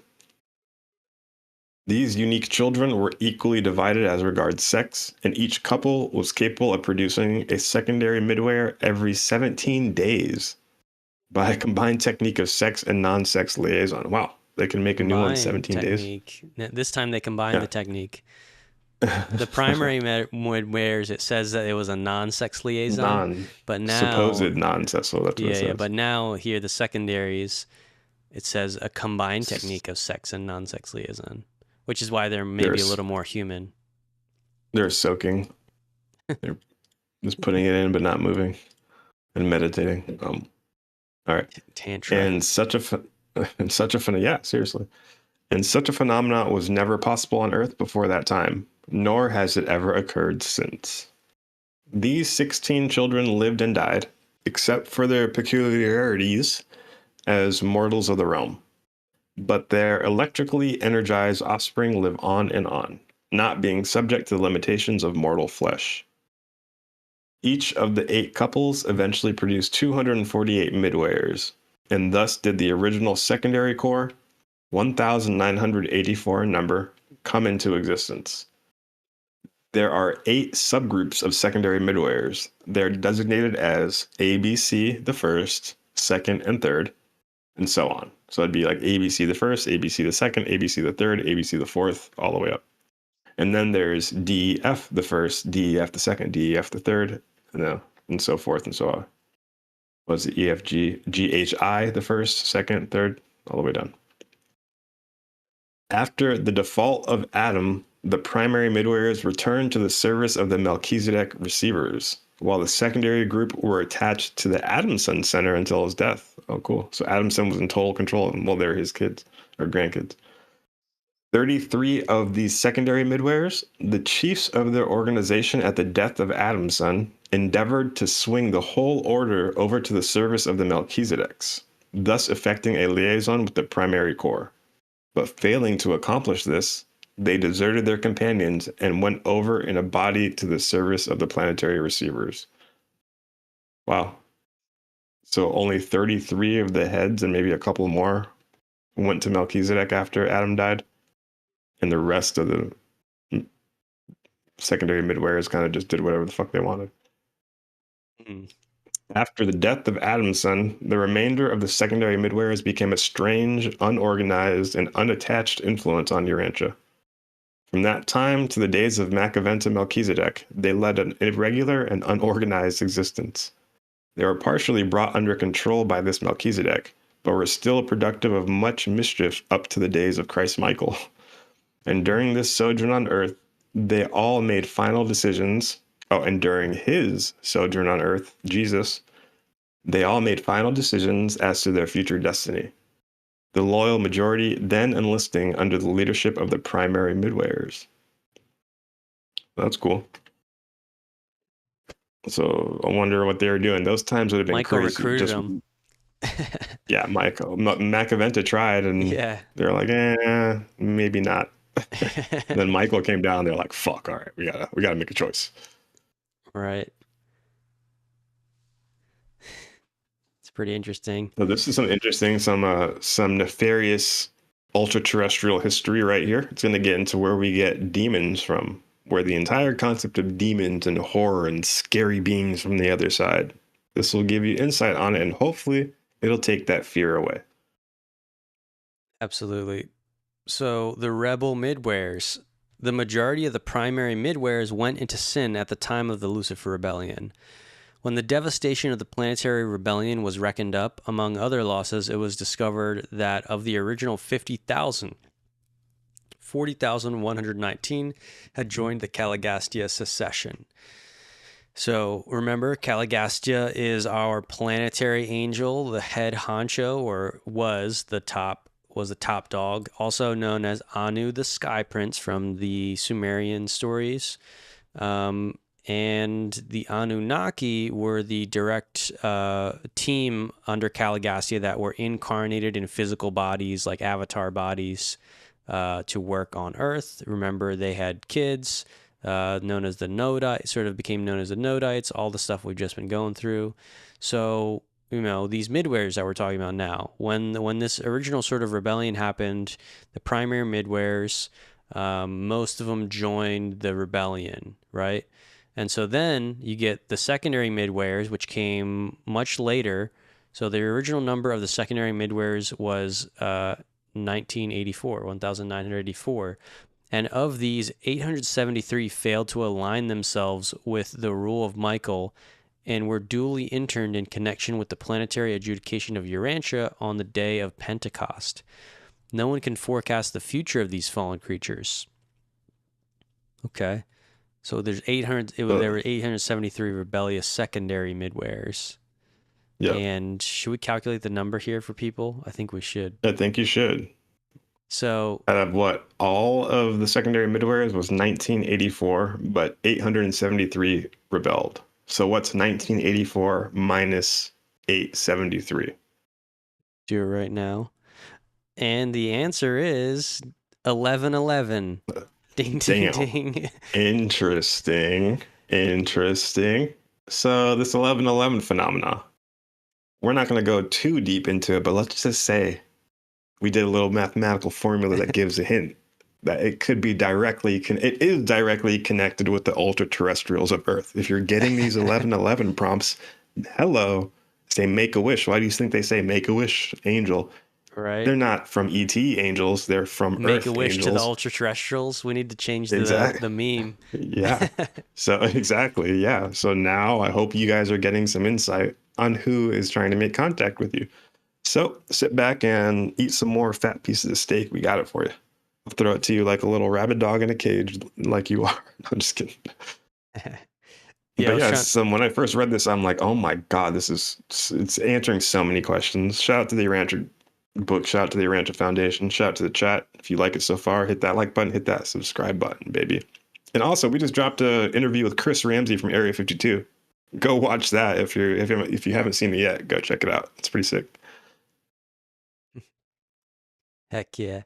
These unique children were equally divided as regards sex, and each couple was capable of producing a secondary midwayer every 17 days by a combined technique of sex and non-sex liaison. Wow, they can make a new one in 17 technique. days. This time they combined the technique. The primary midwayers, it says that it was a non-sex liaison, but now supposed non-sex. So that's what it says. Yeah, but now here the secondaries, it says a combined technique of sex and non-sex liaison, which is why they're maybe a little more human. They're soaking. They're just putting it in, but not moving, and meditating. All right. Tantra. And such a seriously. And such a phenomenon was never possible on Earth before that time, nor has it ever occurred since. These 16 children lived and died, except for their peculiarities as mortals of the realm. But their electrically energized offspring live on, not being subject to the limitations of mortal flesh. Each of the 8 couples eventually produced 248 midwayers, and thus did the original secondary core, 1,984 in number, come into existence. There are 8 subgroups of secondary midwayers. They're designated as ABC the first, second, and third, and so on. So it'd be like ABC the first, ABC the second, ABC the third, ABC the fourth, all the way up. And then there's DEF the first, DEF the second, DEF the third, and so forth and so on. Was it EFG, GHI the first, second, third, all the way down. After the default of Adam, the primary midwayers returned to the service of the Melchizedek receivers, while the secondary group were attached to the Adamson Center until his death. Oh, cool. So Adamson was in total control, and well, they're his kids or grandkids. 33 of these secondary midwayers, the chiefs of their organization at the death of Adamson, endeavored to swing the whole order over to the service of the Melchizedeks, thus effecting a liaison with the primary core. But failing to accomplish this, they deserted their companions and went over in a body to the service of the planetary receivers. Wow. So only 33 of the heads and maybe a couple more went to Melchizedek after Adam died. And the rest of the secondary midwayers kind of just did whatever the fuck they wanted. Mm. After the death of Adamson, the remainder of the secondary midwayers became a strange, unorganized, and unattached influence on Urantia. From that time to the days of Macaventa Melchizedek, they led an irregular and unorganized existence. They were partially brought under control by this Melchizedek, but were still productive of much mischief up to the days of Christ Michael. And during this sojourn on Earth, they all made final decisions. Oh, and during his sojourn on Earth, Jesus, they all made final decisions as to their future destiny. The loyal majority then enlisting under the leadership of the primary midwayers. That's cool. So I wonder what they were doing. Those times would have been Michael crazy. Recruited them. Yeah, Michael. Macaventa tried, and they're like, maybe not. Then Michael came down. They're like, fuck, all right, we gotta make a choice. Right. It's pretty interesting. So this is some nefarious ultra-terrestrial history right here. It's going to get into where we get demons from, where the entire concept of demons and horror and scary beings from the other side. This will give you insight on it, and hopefully it'll take that fear away. Absolutely. So the rebel midwayers, the majority of the primary midwayers went into sin at the time of the Lucifer Rebellion. When the devastation of the Planetary Rebellion was reckoned up, among other losses, it was discovered that of the original 50,000, 40,119 had joined the Caligastia secession. So remember, Caligastia is our planetary angel, the head honcho, or was the top dog, also known as Anu, the Sky Prince from the Sumerian stories. And the Anunnaki were the direct team under Caligastia that were incarnated in physical bodies, like avatar bodies, to work on Earth. Remember, they had kids. known as the Nodite, sort of became known as the Nodites, all the stuff we've just been going through. So, these midwares that we're talking about now, when this original sort of rebellion happened, the primary midwares, most of them joined the rebellion, right? And so then you get the secondary midwares, which came much later. So the original number of the secondary midwares was 1984. And of these, 873 failed to align themselves with the rule of Michael and were duly interned in connection with the planetary adjudication of Urantia on the day of Pentecost. No one can forecast the future of these fallen creatures. Okay. So there were 873 rebellious secondary midwares. Yeah. And should we calculate the number here for people? I think we should. I think you should. So Out of what all of the secondary midwares was 1984, but 873 rebelled. So what's 1984 minus 873? do it right now. And the answer is 1111. Ding, ding, Damn. ding. Interesting. So this 1111 phenomena, we're not going to go too deep into it, but let's just say we did a little mathematical formula that gives a hint that it could be it is directly connected with the ultra-terrestrials of Earth. If you're getting these 1111 prompts, hello, say make a wish. Why do you think they say make a wish, angel? Right. They're not from ET angels. They're from Earth Make a wish angels. to the ultra-terrestrials. We need to change the meme. Yeah. So exactly. Yeah. So now I hope you guys are getting some insight on who is trying to make contact with you. So sit back and eat some more fat pieces of steak. We got it for you. I'll throw it to you like a little rabid dog in a cage, like you are. I'm just kidding. So when I first read this, I'm like, oh my God, it's answering so many questions. Shout out to the Urantia book, shout out to the Urantia Foundation, shout out to the chat. If you like it so far, hit that like button, hit that subscribe button, baby. And also, we just dropped an interview with Chris Ramsey from Area 52. Go watch that if you haven't seen it yet. Go check it out. It's pretty sick. Heck yeah.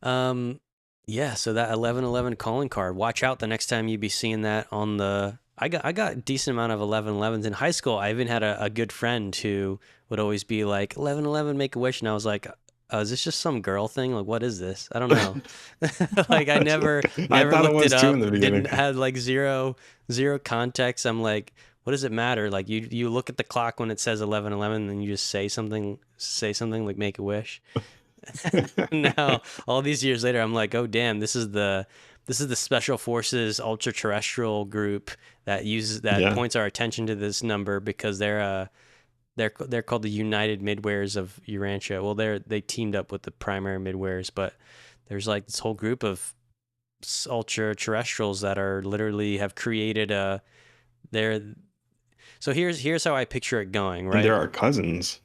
Yeah, so that 1111 calling card. Watch out the next time you be seeing that on the... I got a decent amount of 1111s in high school. I even had a good friend who would always be like, 1111, make a wish. And I was like, is this just some girl thing? Like, what is this? I don't know. Like, I never looked it up. Didn't had like zero context. I'm like, what does it matter? Like, you look at the clock when it says 1111, and you just say something like make a wish. Now, all these years later, I'm like, oh damn, this is the Special Forces Ultraterrestrial group that points our attention to this number because they're called the United Midwares of Urantia. Well, they teamed up with the primary midwares, but there's like this whole group of ultra-terrestrials that are literally have created so here's how I picture it going, right? And there are cousins.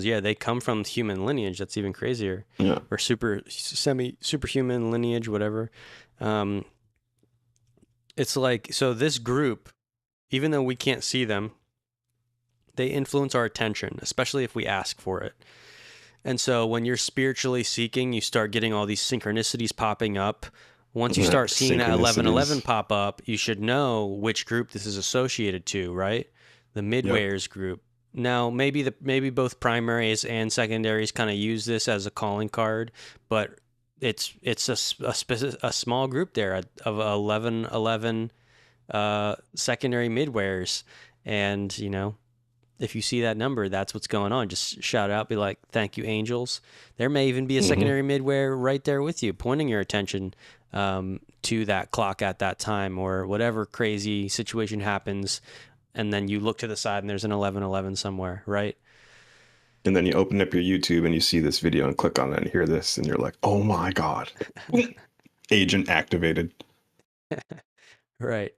Yeah. They come from human lineage. That's even crazier. Yeah. Or superhuman lineage, whatever. It's like, so this group, even though we can't see them, they influence our attention, especially if we ask for it. And so when you're spiritually seeking, you start getting all these synchronicities popping up. Once you start seeing that 1111 pop up, you should know which group this is associated to, right? The Midwares group. Now, maybe both primaries and secondaries kind of use this as a calling card, but it's a small group there of 1111 secondary midwares, and if you see that number, that's what's going on. Just shout out, be like, thank you, angels. There may even be a secondary midware right there with you, pointing your attention to that clock at that time, or whatever crazy situation happens, and then you look to the side and there's an 1111 somewhere, right? And then you open up your YouTube and you see this video and click on it and hear this, and you're like, oh my God. Agent activated. Right.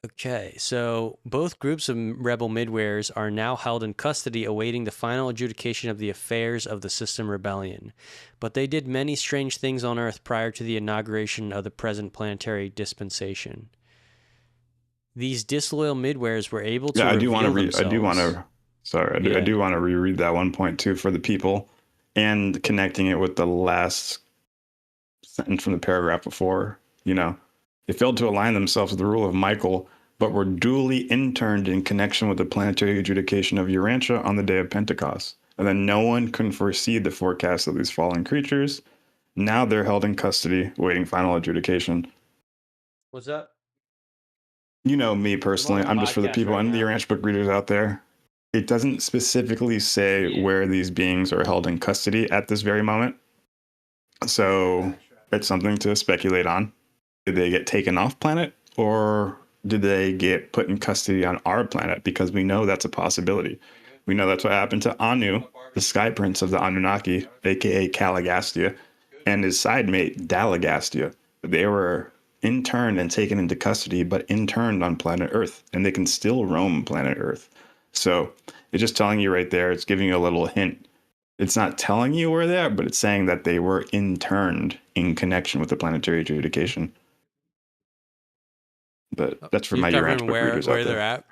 Okay, so both groups of rebel midwares are now held in custody awaiting the final adjudication of the affairs of the System Rebellion. But they did many strange things on Earth prior to the inauguration of the present planetary dispensation. These disloyal midwares were able to I do want to reread that one point too for the people, and connecting it with the last sentence from the paragraph before, they failed to align themselves with the rule of Michael, but were duly interned in connection with the planetary adjudication of Urantia on the day of Pentecost. And then no one can foresee the forecast of these fallen creatures. Now they're held in custody, waiting final adjudication. What's that? You know me personally, I'm on a I'm just for the podcast people right and the now. Urantia book readers out there. It doesn't specifically say where these beings are held in custody at this very moment. So it's something to speculate on. Did they get taken off planet, or did they get put in custody on our planet? Because we know that's a possibility. We know that's what happened to Anu, the sky prince of the Anunnaki, aka Caligastia, and his side mate Dalagastia. They were interned and taken into custody, but interned on planet Earth, and they can still roam planet Earth. So it's just telling you right there, it's giving you a little hint. It's not telling you where they are, but it's saying that they were interned in connection with the planetary adjudication. But that's for You're my Urantia covering book readers out where they're there. at?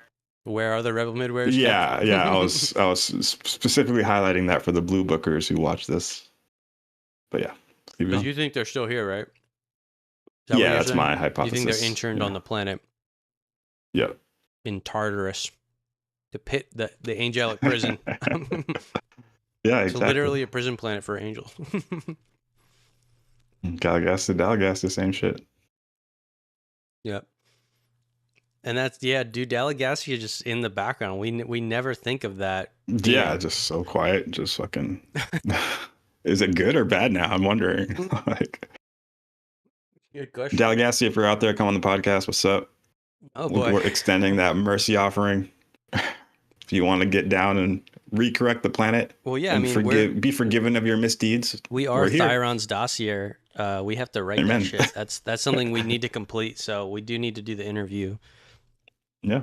Where are the Rebel Midwares kept? Yeah. I was specifically highlighting that for the blue bookers who watch this. But yeah, Because you think they're still here, right? Is that what yeah, you're that's saying? my You hypothesis. think they're interned on the planet Yeah. in Tartarus, the pit, the angelic prison? Yeah, So exactly. literally a prison planet for angels. Galagasta, Dalagasta, same shit. Yep. And that's dude. Dalagassia just in the background. We never think of that. Yeah, just so quiet, just fucking. Is it good or bad now? I'm wondering. Like, Good question. Dalagastia, if you're out there, come on the podcast. What's up? Oh boy, We're extending that mercy offering. If you want to get down and recorrect the planet, well, yeah. and I mean, be forgiven of your misdeeds. we are Thyron's dossier. We have to write Amen. that shit. That's something we need to complete. So we do need to do the interview. Yeah.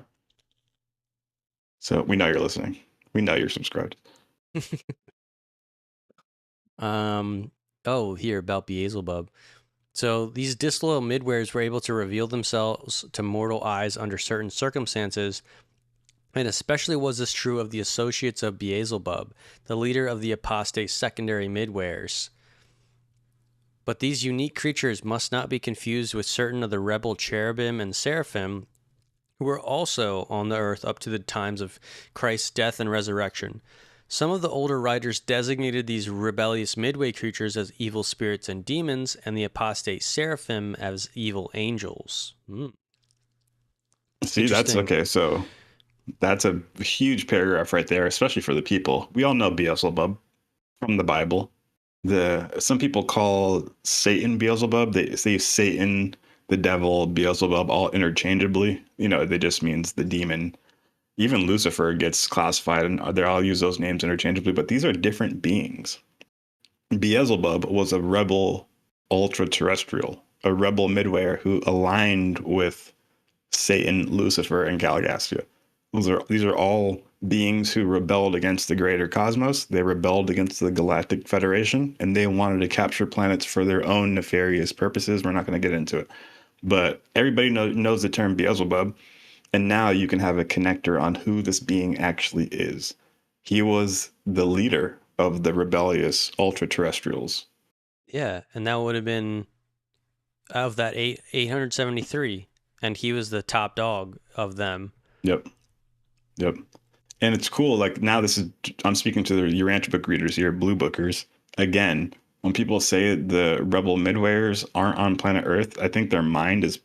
So we know you're listening. We know you're subscribed. Oh, here about Beelzebub. So these disloyal midwares were able to reveal themselves to mortal eyes under certain circumstances, and especially was this true of the associates of Beelzebub, the leader of the apostate secondary midwares. But these unique creatures must not be confused with certain of the rebel cherubim and seraphim who were also on the earth up to the times of Christ's death and resurrection. Some of the older writers designated these rebellious midway creatures as evil spirits and demons, and the apostate seraphim as evil angels. See, that's okay. So that's a huge paragraph right there, especially for the people. We all know Beelzebub from the Bible. Some people call Satan Beelzebub. They say Satan, the devil, Beelzebub, all interchangeably. They just means the demon. Even Lucifer gets classified, and they all use those names interchangeably, but these are different beings. Beelzebub was a rebel ultra-terrestrial, a rebel midwayer who aligned with Satan, Lucifer, and Caligastia. These are all beings who rebelled against the greater cosmos. They rebelled against the Galactic Federation, and they wanted to capture planets for their own nefarious purposes. We're not going to get into it. But everybody knows the term Beelzebub, and now you can have a connector on who this being actually is. He was the leader of the rebellious ultra-terrestrials. Yeah, and that would have been of that 873, and he was the top dog of them. Yep. And it's cool. Like now, I'm speaking to the Urantia book readers here, blue bookers. Again, when people say the rebel midwayers aren't on planet Earth, I think their mind is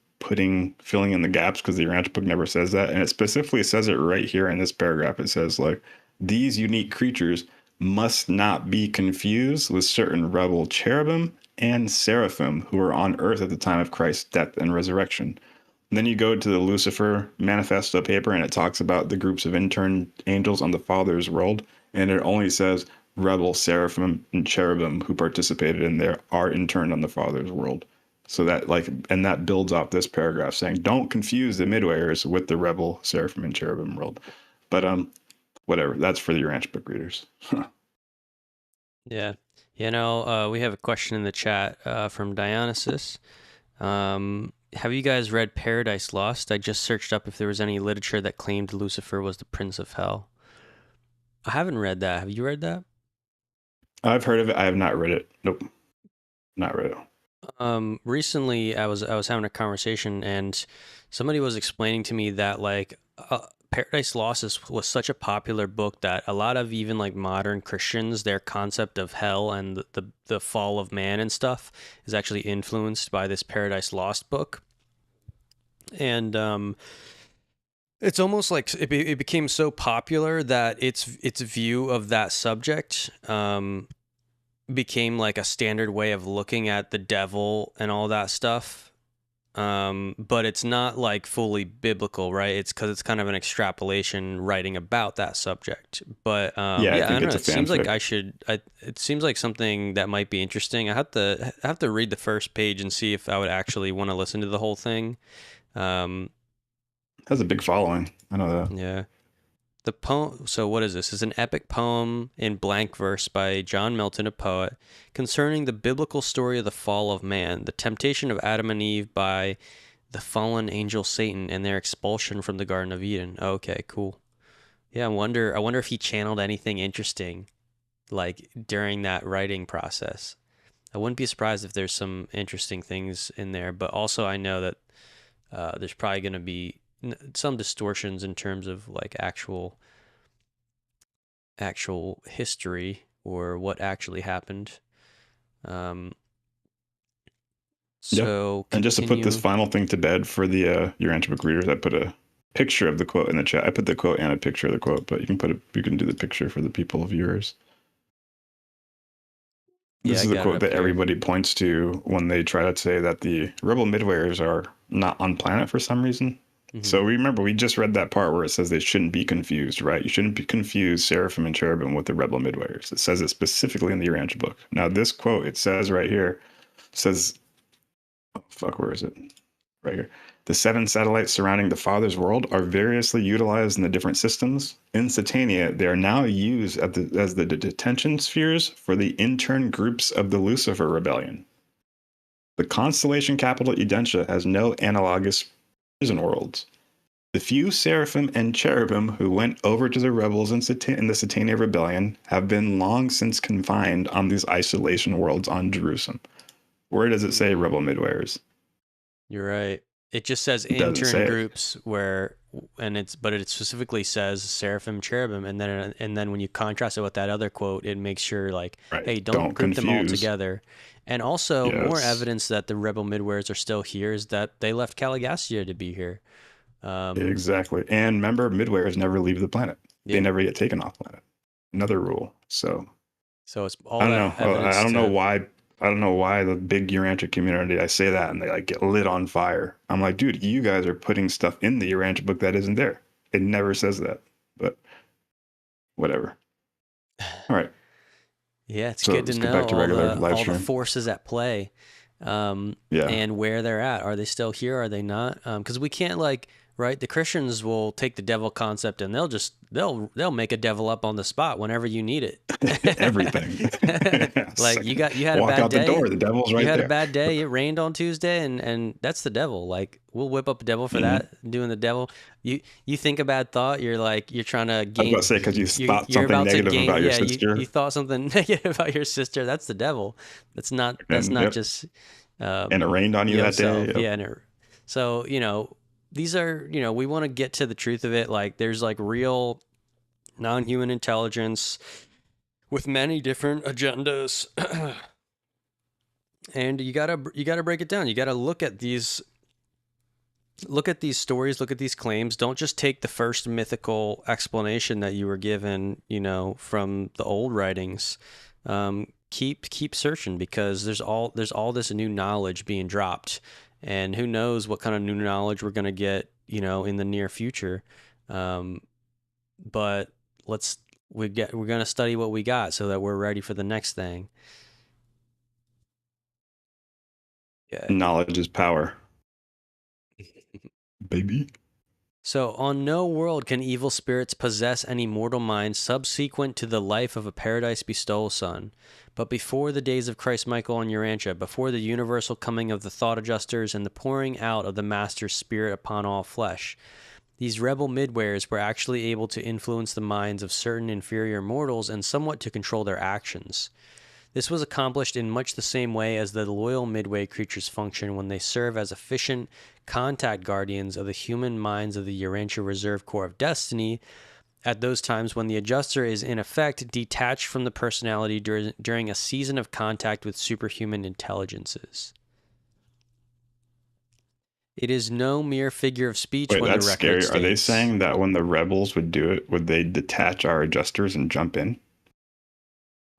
filling in the gaps, because the Urantia book never says that. And it specifically says it right here in this paragraph. It says, like, these unique creatures must not be confused with certain rebel cherubim and seraphim who were on Earth at the time of Christ's death and resurrection. And then you go to the Lucifer manifesto paper, and it talks about the groups of intern angels on the Father's world, and it only says rebel seraphim and cherubim who participated in there are interned on the Father's world. So that builds off this paragraph saying, don't confuse the midwayers with the rebel seraphim and cherubim world. But whatever, that's for the Urantia book readers. Yeah. We have a question in the chat from Dionysus. Have you guys read Paradise Lost? I just searched up if there was any literature that claimed Lucifer was the Prince of Hell. I haven't read that. Have you read that? I've heard of it. I have not read it. Nope. Not read it. Recently I was having a conversation and somebody was explaining to me that like Paradise Lost was such a popular book that a lot of even like modern Christians, their concept of hell and the fall of man and stuff is actually influenced by this Paradise Lost book. And it's almost like it became so popular that its view of that subject became like a standard way of looking at the devil and all that stuff. But it's not like fully biblical, right? It's because it's kind of an extrapolation writing about that subject. But Yeah, I yeah, I think don't know. it's a It seems like fanfic. I should. It seems like something that might be interesting. I have to read the first page and see if I would actually want to listen to the whole thing. Um, Has a big following. I know that. yeah. The poem, so what is this? It's an epic poem in blank verse by John Milton, a poet, concerning the biblical story of the fall of man, the temptation of Adam and Eve by the fallen angel Satan, and their expulsion from the Garden of Eden. Okay, cool. Yeah, I wonder if he channeled anything interesting like during that writing process. I wouldn't be surprised if there's some interesting things in there, but also I know that there's probably going to be some distortions in terms of like actual history or what actually happened. Um, Yeah. so And just to put this continue. final thing to bed for the Urantia book readers, I put a picture of the quote in the chat. I put the quote and a picture of the quote, but you can do the picture for the people viewers. Yeah, This I is a got it quote up that here. everybody points to when they try to say that the rebel midwayers are not on planet for some reason. Hmm. So remember, we just read that part where it says they shouldn't be confused, right? You shouldn't be confused seraphim and cherubim with the rebel midwayers. It says it specifically in the Urantia book. Now, this quote, it says right here, says, oh, fuck, where is it? Right here. The 7 satellites surrounding the Father's world are variously utilized in the different systems. In Satania, they are now used as the detention spheres for the intern groups of the Lucifer Rebellion. The constellation capital Udentia has no analogous prison worlds. The few seraphim and cherubim who went over to the rebels in the Satania Rebellion have been long since confined on these isolation worlds on Jerusalem. Where does it say rebel midwayers? You're right. It just says It doesn't intern say it. groups where, but it specifically says seraphim, cherubim, and then when you contrast it with that other quote, it makes sure like, Right. hey, don't Don't group them all confuse. together. And also, more Yes. evidence that the rebel midwares are still here is that they left Caligastia to be here. Um, Exactly. And remember, midwayers never leave the planet. They yeah. never get taken off planet. Another rule. So So it's I all don't that know. I evidence don't know to. why. I don't know why the big Urantia community. I say that and they like get lit on fire. I'm like, dude, you guys are putting stuff in the Urantia book that isn't there. It never says that. But whatever. All right. Yeah, it's So good to let's get know back to regular live all the stream. forces at play, Yeah. and where they're at. Are they still here? Are they not? Because we can't like right. The Christians will take the devil concept and they'll make a devil up on the spot whenever you need Everything. it. Like you had a Walk bad out the day. door. The devil's You right had a there. bad day. It rained on Tuesday, and that's the devil. Like we'll whip up a devil for Mm-hmm. that. Doing the devil. You think a bad thought. You're like you're trying to I was about to gain. say because you thought You're something about to negative gain. about your Yeah, you sister. thought something negative about your sister. That's the devil. That's And not yep. just And it rained on you yo that day. self. Yep. Yeah, so these are we want to get to the truth of it. Like there's like real non-human intelligence with many different agendas. And you gotta break it down. You gotta look at these stories, look at these claims. Don't just take the first mythical explanation that you were given, from the old writings. Keep searching because there's all this new knowledge being dropped, and who knows what kind of new knowledge we're gonna get, in the near future. Um, but we're gonna study what we got so that we're ready for the next thing. Yeah. Knowledge is power, baby. So, on no world can evil spirits possess any mortal mind subsequent to the life of a paradise bestowal son. But before the days of Christ Michael and Urantia, before the universal coming of the thought adjusters and the pouring out of the Master's spirit upon all flesh, these rebel midwares were actually able to influence the minds of certain inferior mortals and somewhat to control their actions. This was accomplished in much the same way as the loyal Midway creatures function when they serve as efficient contact guardians of the human minds of the Urantia Reserve Corps of Destiny at those times when the adjuster is in effect detached from the personality during a season of contact with superhuman intelligences. It is no mere figure of speech. Wait, when that's the record scary. states, Are they saying that when the rebels would do it, would they detach our adjusters and jump in?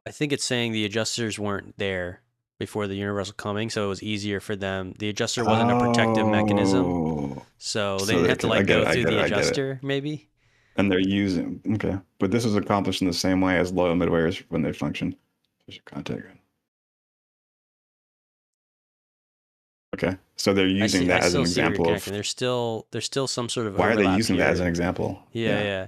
I think it's saying the adjusters weren't there before the universal coming, so it was easier for them. The adjuster wasn't a protective mechanism, so they didn't have to like go through the adjuster, maybe. And they're using okay, but this was accomplished in the same way as loyal midwayers when they function. Contact. Okay, so they're using that as an example of. There's still some sort of. Why are they using that as an example? Yeah.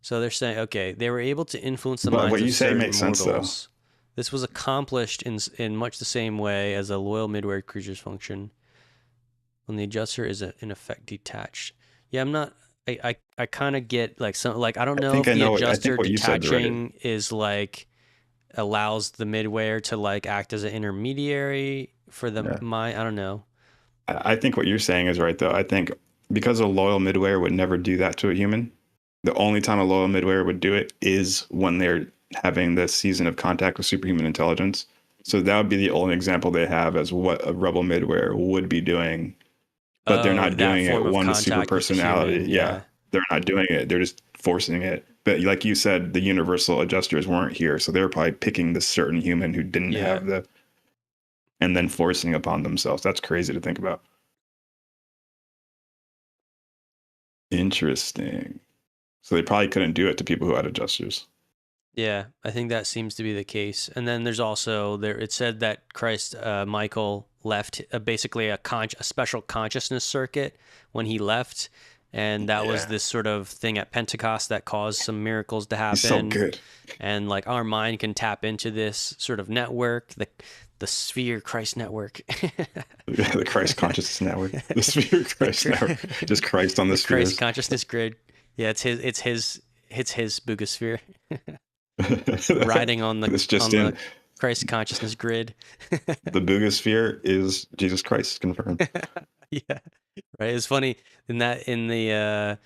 So they're saying, okay, they were able to influence the minds what of you say certain makes mortals. Sense, though. This was accomplished in much the same way as a loyal midway creature's function when the adjuster is in effect detached. Yeah, I'm not. I kind of get like some like I don't know if the adjuster detaching is like allows the midwayer to like act as an intermediary for the mind. I don't know. I think what you're saying is right though. I think because a loyal midwayer would never do that to a human. The only time a loyal midwayer would do it is when they're having this season of contact with superhuman intelligence. So that would be the only example they have as what a rebel midwayer would be doing. But they're not doing it one super personality. Yeah. They're not doing it. They're just forcing it. But like you said, the universal adjusters weren't here. So they were probably picking this certain human who didn't have the, and then forcing upon themselves. That's crazy to think about. Interesting. So they probably couldn't do it to people who had adjusters. Yeah, I think that seems to be the case. And then there's also there. It said that Michael left basically a special consciousness circuit when he left, and that was this sort of thing at Pentecost that caused some miracles to happen. He's so good. And like our mind can tap into this sort of network, the Sphere Christ Network. The Christ Consciousness Network. The Sphere Christ Network. Just Christ on the spheres. Christ Consciousness Grid. Yeah, it's his boogosphere. Riding on the Christ Consciousness Grid. The boogosphere is Jesus Christ, confirmed. Yeah, right. It's funny I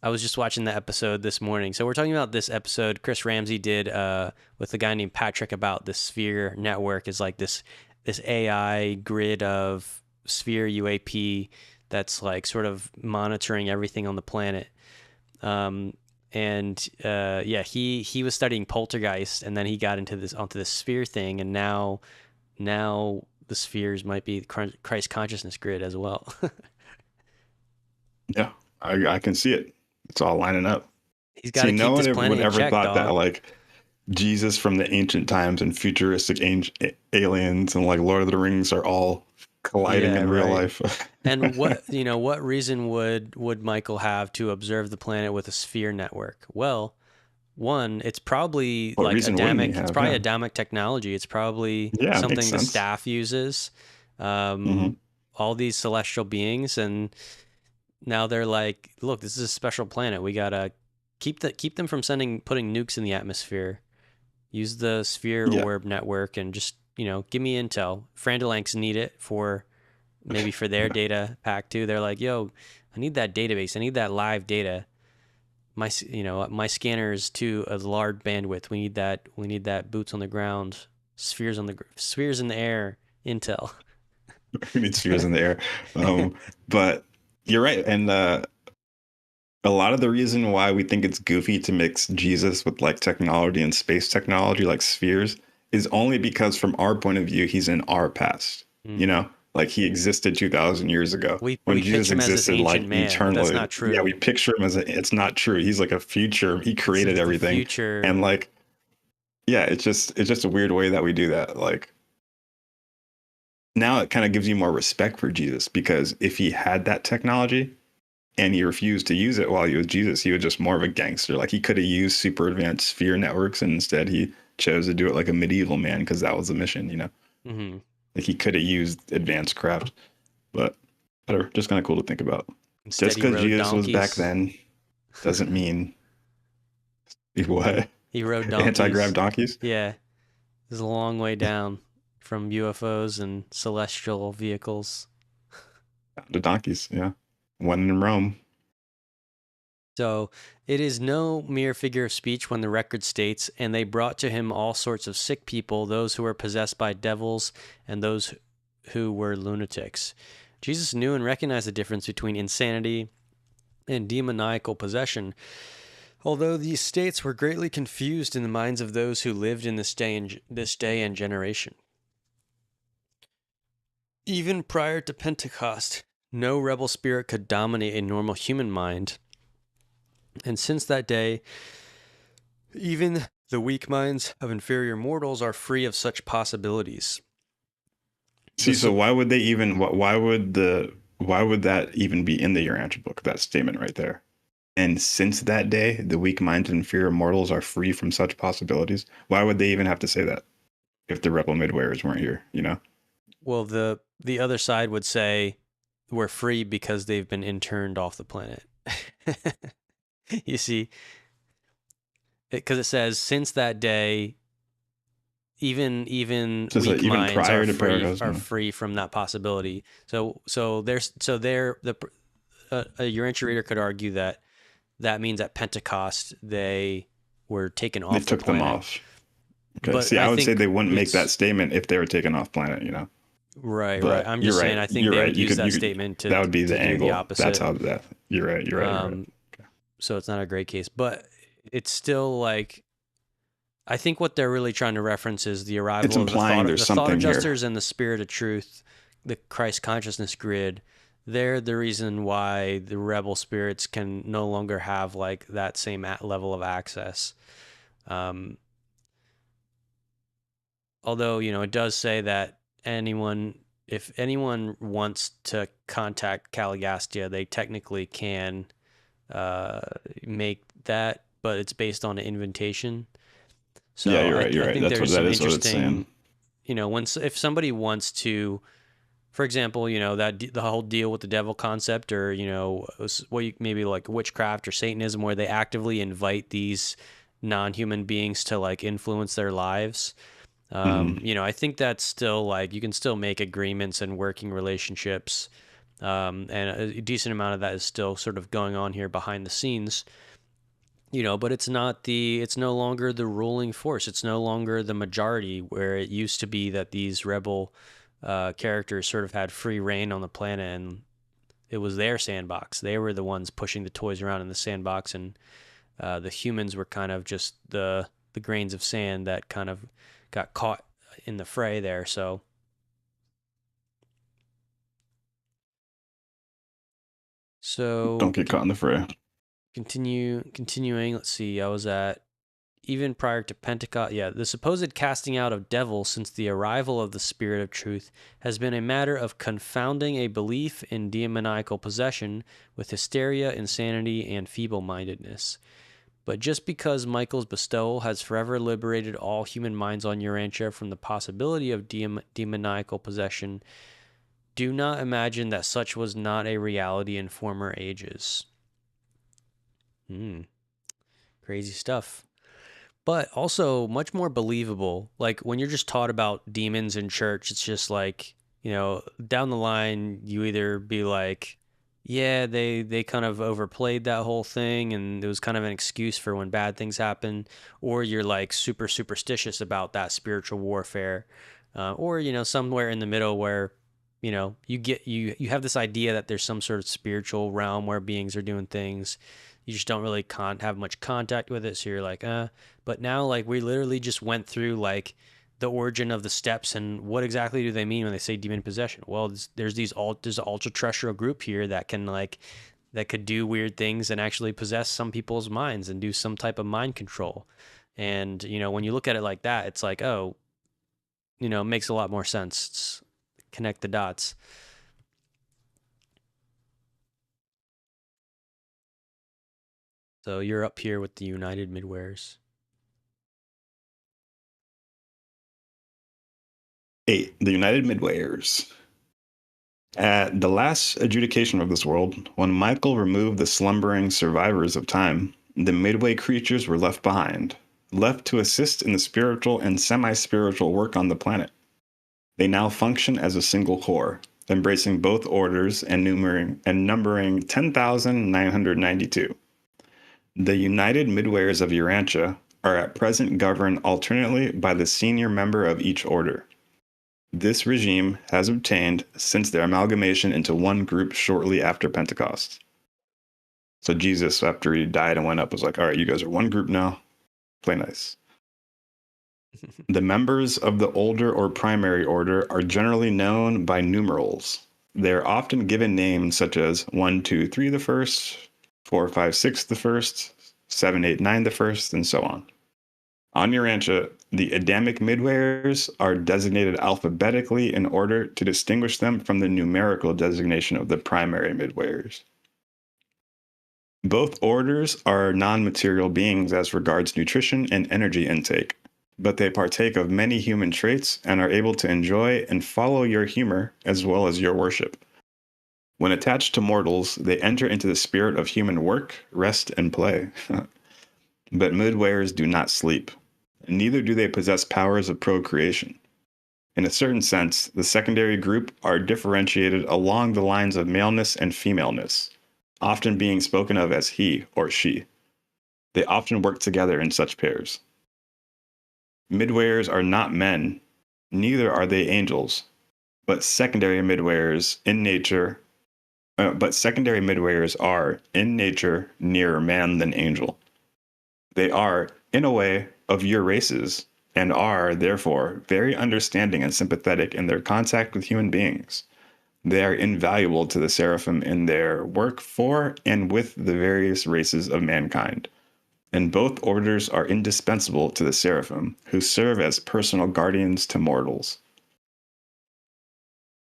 was just watching the episode this morning. So we're talking about this episode Chris Ramsey did with a guy named Patrick about the Sphere Network. Is like this AI grid of Sphere UAP that's like sort of monitoring everything on the planet. He was studying poltergeist, and then he got onto this sphere thing, and now the spheres might be Christ consciousness grid as well. Yeah, I can see it. It's all lining up. He's got to keep this planet in check, thought that like Jesus from the ancient times and futuristic aliens and like Lord of the Rings are all colliding in real life. And what reason would Michael have to observe the planet with a sphere network? Well, one, it's probably like Adamic. It's probably Adamic technology. It's probably something the staff uses. All these celestial beings, and now they're like, look, this is a special planet. We gotta keep them from putting nukes in the atmosphere. Use the sphere orb network and just give me intel. Frandalanks need it for their data pack too. They're like, yo, I need that database. I need that live data. My scanner is too a large bandwidth. We need that boots on the ground, spheres in the air intel. We need spheres in the air. But you're right. And a lot of the reason why we think it's goofy to mix Jesus with like technology and space technology, like spheres, is only because from our point of view, he's in our past, like he existed 2,000 years ago. We Jesus existed like man, eternally. That's not true. Yeah, we picture him as it's not true. He's like a future. He created everything. Future. And like, yeah, it's just a weird way that we do that. Like now it kind of gives you more respect for Jesus, because if he had that technology and he refused to use it while he was Jesus, he was just more of a gangster. Like he could have used super advanced sphere networks, and instead he chose to do it like a medieval man because that was the mission, Mm-hmm. Like he could have used advanced craft, but whatever. Just kind of cool to think about. Instead, just because Jesus was back then doesn't mean what? He rode donkeys. Anti-grav donkeys? Yeah. There's a long way down from UFOs and celestial vehicles. The donkeys, yeah. One in Rome. So it is no mere figure of speech when the record states, and they brought to him all sorts of sick people, those who were possessed by devils and those who were lunatics. Jesus knew and recognized the difference between insanity and demoniacal possession, although these states were greatly confused in the minds of those who lived in this day and generation. Even prior to Pentecost, no rebel spirit could dominate a normal human mind. And since that day, even the weak minds of inferior mortals are free of such possibilities. See, so why would they even? Why would that even be in the Urantia book? That statement right there. And since that day, the weak minded and inferior mortals are free from such possibilities. Why would they even have to say that if the rebel midwayers weren't here? You know. Well, the other side would say we're free because they've been interned off the planet. You see, because it says since that day, even So weak even minds prior to are free from that possibility. So the a Urantia reader could argue that means at Pentecost they were taken off. They took the planet. them off. Okay. But See, I would say they wouldn't make that statement if they were taken off planet. You know. Right, But right. I'm just saying. right. I think they would use that statement to that would be to the do angle. the opposite. That's how that. You're right. You're right. You're right. So it's not a great case, but it's still like, I think what they're really trying to reference is the arrival It's of implying there's the something thought here. adjusters and the spirit of truth, the Christ consciousness grid. They're the reason why the rebel spirits can no longer have like that same level of access. Although, it does say that if anyone wants to contact Caligastia, they technically can make that, but it's based on an invitation. So Yeah, you're right. You're I right. think That there's is some what it's saying. interesting, if somebody wants to, for example, that the whole deal with the devil concept, or maybe like witchcraft or Satanism, where they actively invite these non-human beings to like influence their lives. I think that's still like you can still make agreements and working relationships. And a decent amount of that is still sort of going on here behind the scenes, but it's no longer the ruling force. It's no longer the majority, where it used to be that these rebel characters sort of had free reign on the planet, and it was their sandbox. They were the ones pushing the toys around in the sandbox, and the humans were kind of just the grains of sand that kind of got caught in the fray there. So Don't get caught in the fray. Continuing, let's see, I was at even prior to Pentecost. Yeah, the supposed casting out of devils since the arrival of the Spirit of Truth has been a matter of confounding a belief in demoniacal possession with hysteria, insanity, and feeble-mindedness. But just because Michael's bestowal has forever liberated all human minds on Urantia from the possibility of demoniacal possession, do not imagine that such was not a reality in former ages. Crazy stuff. But also much more believable. Like when you're just taught about demons in church, it's just like, down the line, you either be like, yeah, they kind of overplayed that whole thing and it was kind of an excuse for when bad things happen, or you're like super superstitious about that spiritual warfare, or somewhere in the middle where you have this idea that there's some sort of spiritual realm where beings are doing things. You just don't really have much contact with it, so you're like, But now, like, we literally just went through like the origin of the steps and what exactly do they mean when they say demon possession? Well, there's an ultra-terrestrial group here that could do weird things and actually possess some people's minds and do some type of mind control. And when you look at it like that, it's like, oh, it makes a lot more sense. Connect the dots. So you're up here with the United Midwares. 8. The United Midwayers. At the last adjudication of this world, when Michael removed the slumbering survivors of time, the Midway creatures were left behind. left to assist in the spiritual and semi-spiritual work on the planet. They now function as a single core, embracing both orders and numbering 10,992. The United Midwayers of Urantia are at present governed alternately by the senior member of each order. This regime has obtained since their amalgamation into one group shortly after Pentecost. So Jesus, after he died and went up, was like, all right, you guys are one group now. Play nice. The members of the older or primary order are generally known by numerals. They are often given names such as 1, 2, 3 the first, 4, 5, 6 the first, 7, 8, 9 the first, and so on. On Urantia, the Adamic Midwayers are designated alphabetically in order to distinguish them from the numerical designation of the primary Midwayers. Both orders are non-material beings as regards nutrition and energy intake, but they partake of many human traits and are able to enjoy and follow your humor as well as your worship. When attached to mortals, they enter into the spirit of human work, rest, and play. But Midwayers do not sleep. Neither do they possess powers of procreation. In a certain sense, the secondary group are differentiated along the lines of maleness and femaleness, often being spoken of as he or she. They often work together in such pairs. Midwayers are not men, neither are they angels, but secondary Midwayers are, in nature, nearer man than angel. They are, in a way, of your races, and are, therefore, very understanding and sympathetic in their contact with human beings. They are invaluable to the seraphim in their work for and with the various races of mankind. And both orders are indispensable to the seraphim, who serve as personal guardians to mortals.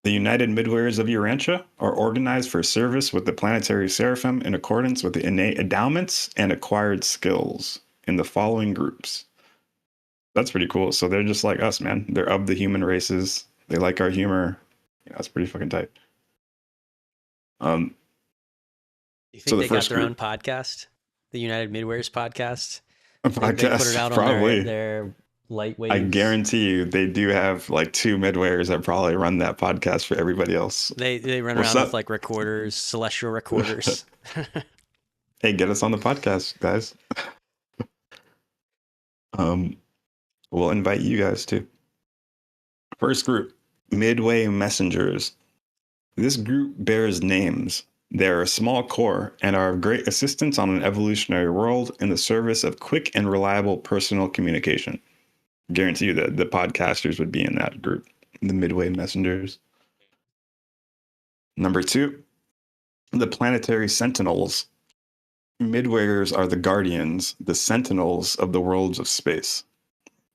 The United Midwayers of Urantia are organized for service with the planetary seraphim in accordance with the innate endowments and acquired skills in the following groups. That's pretty cool. So they're just like us, man. They're of the human races. They like our humor. Yeah, that's pretty fucking tight. Do you think they got their own podcast? The United Midwayers podcast? They put it out probably. on their lightweight. I guarantee you they do have like 2 Midwayers that probably run that podcast for everybody else. They run around with like recorders, celestial recorders. Hey, get us on the podcast, guys. We'll invite you guys too. First group, Midway Messengers. This group bears names. They are a small core and are of great assistance on an evolutionary world in the service of quick and reliable personal communication. Guarantee you that the podcasters would be in that group, the Midway Messengers. Number 2, the Planetary Sentinels. Midwayers are the guardians, the sentinels of the worlds of space.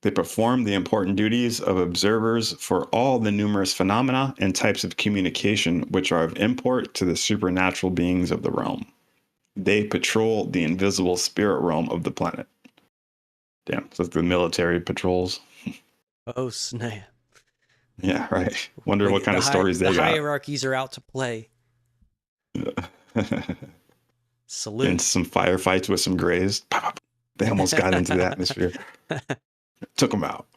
They perform the important duties of observers for all the numerous phenomena and types of communication which are of import to the supernatural beings of the realm. They patrol the invisible spirit realm of the planet. Damn, so it's the military patrols. Oh, snap. Yeah, right. Wonder what kind of stories they got. The hierarchies are out to play. Salute. And some firefights with some grays. They almost got into the atmosphere. Took them out.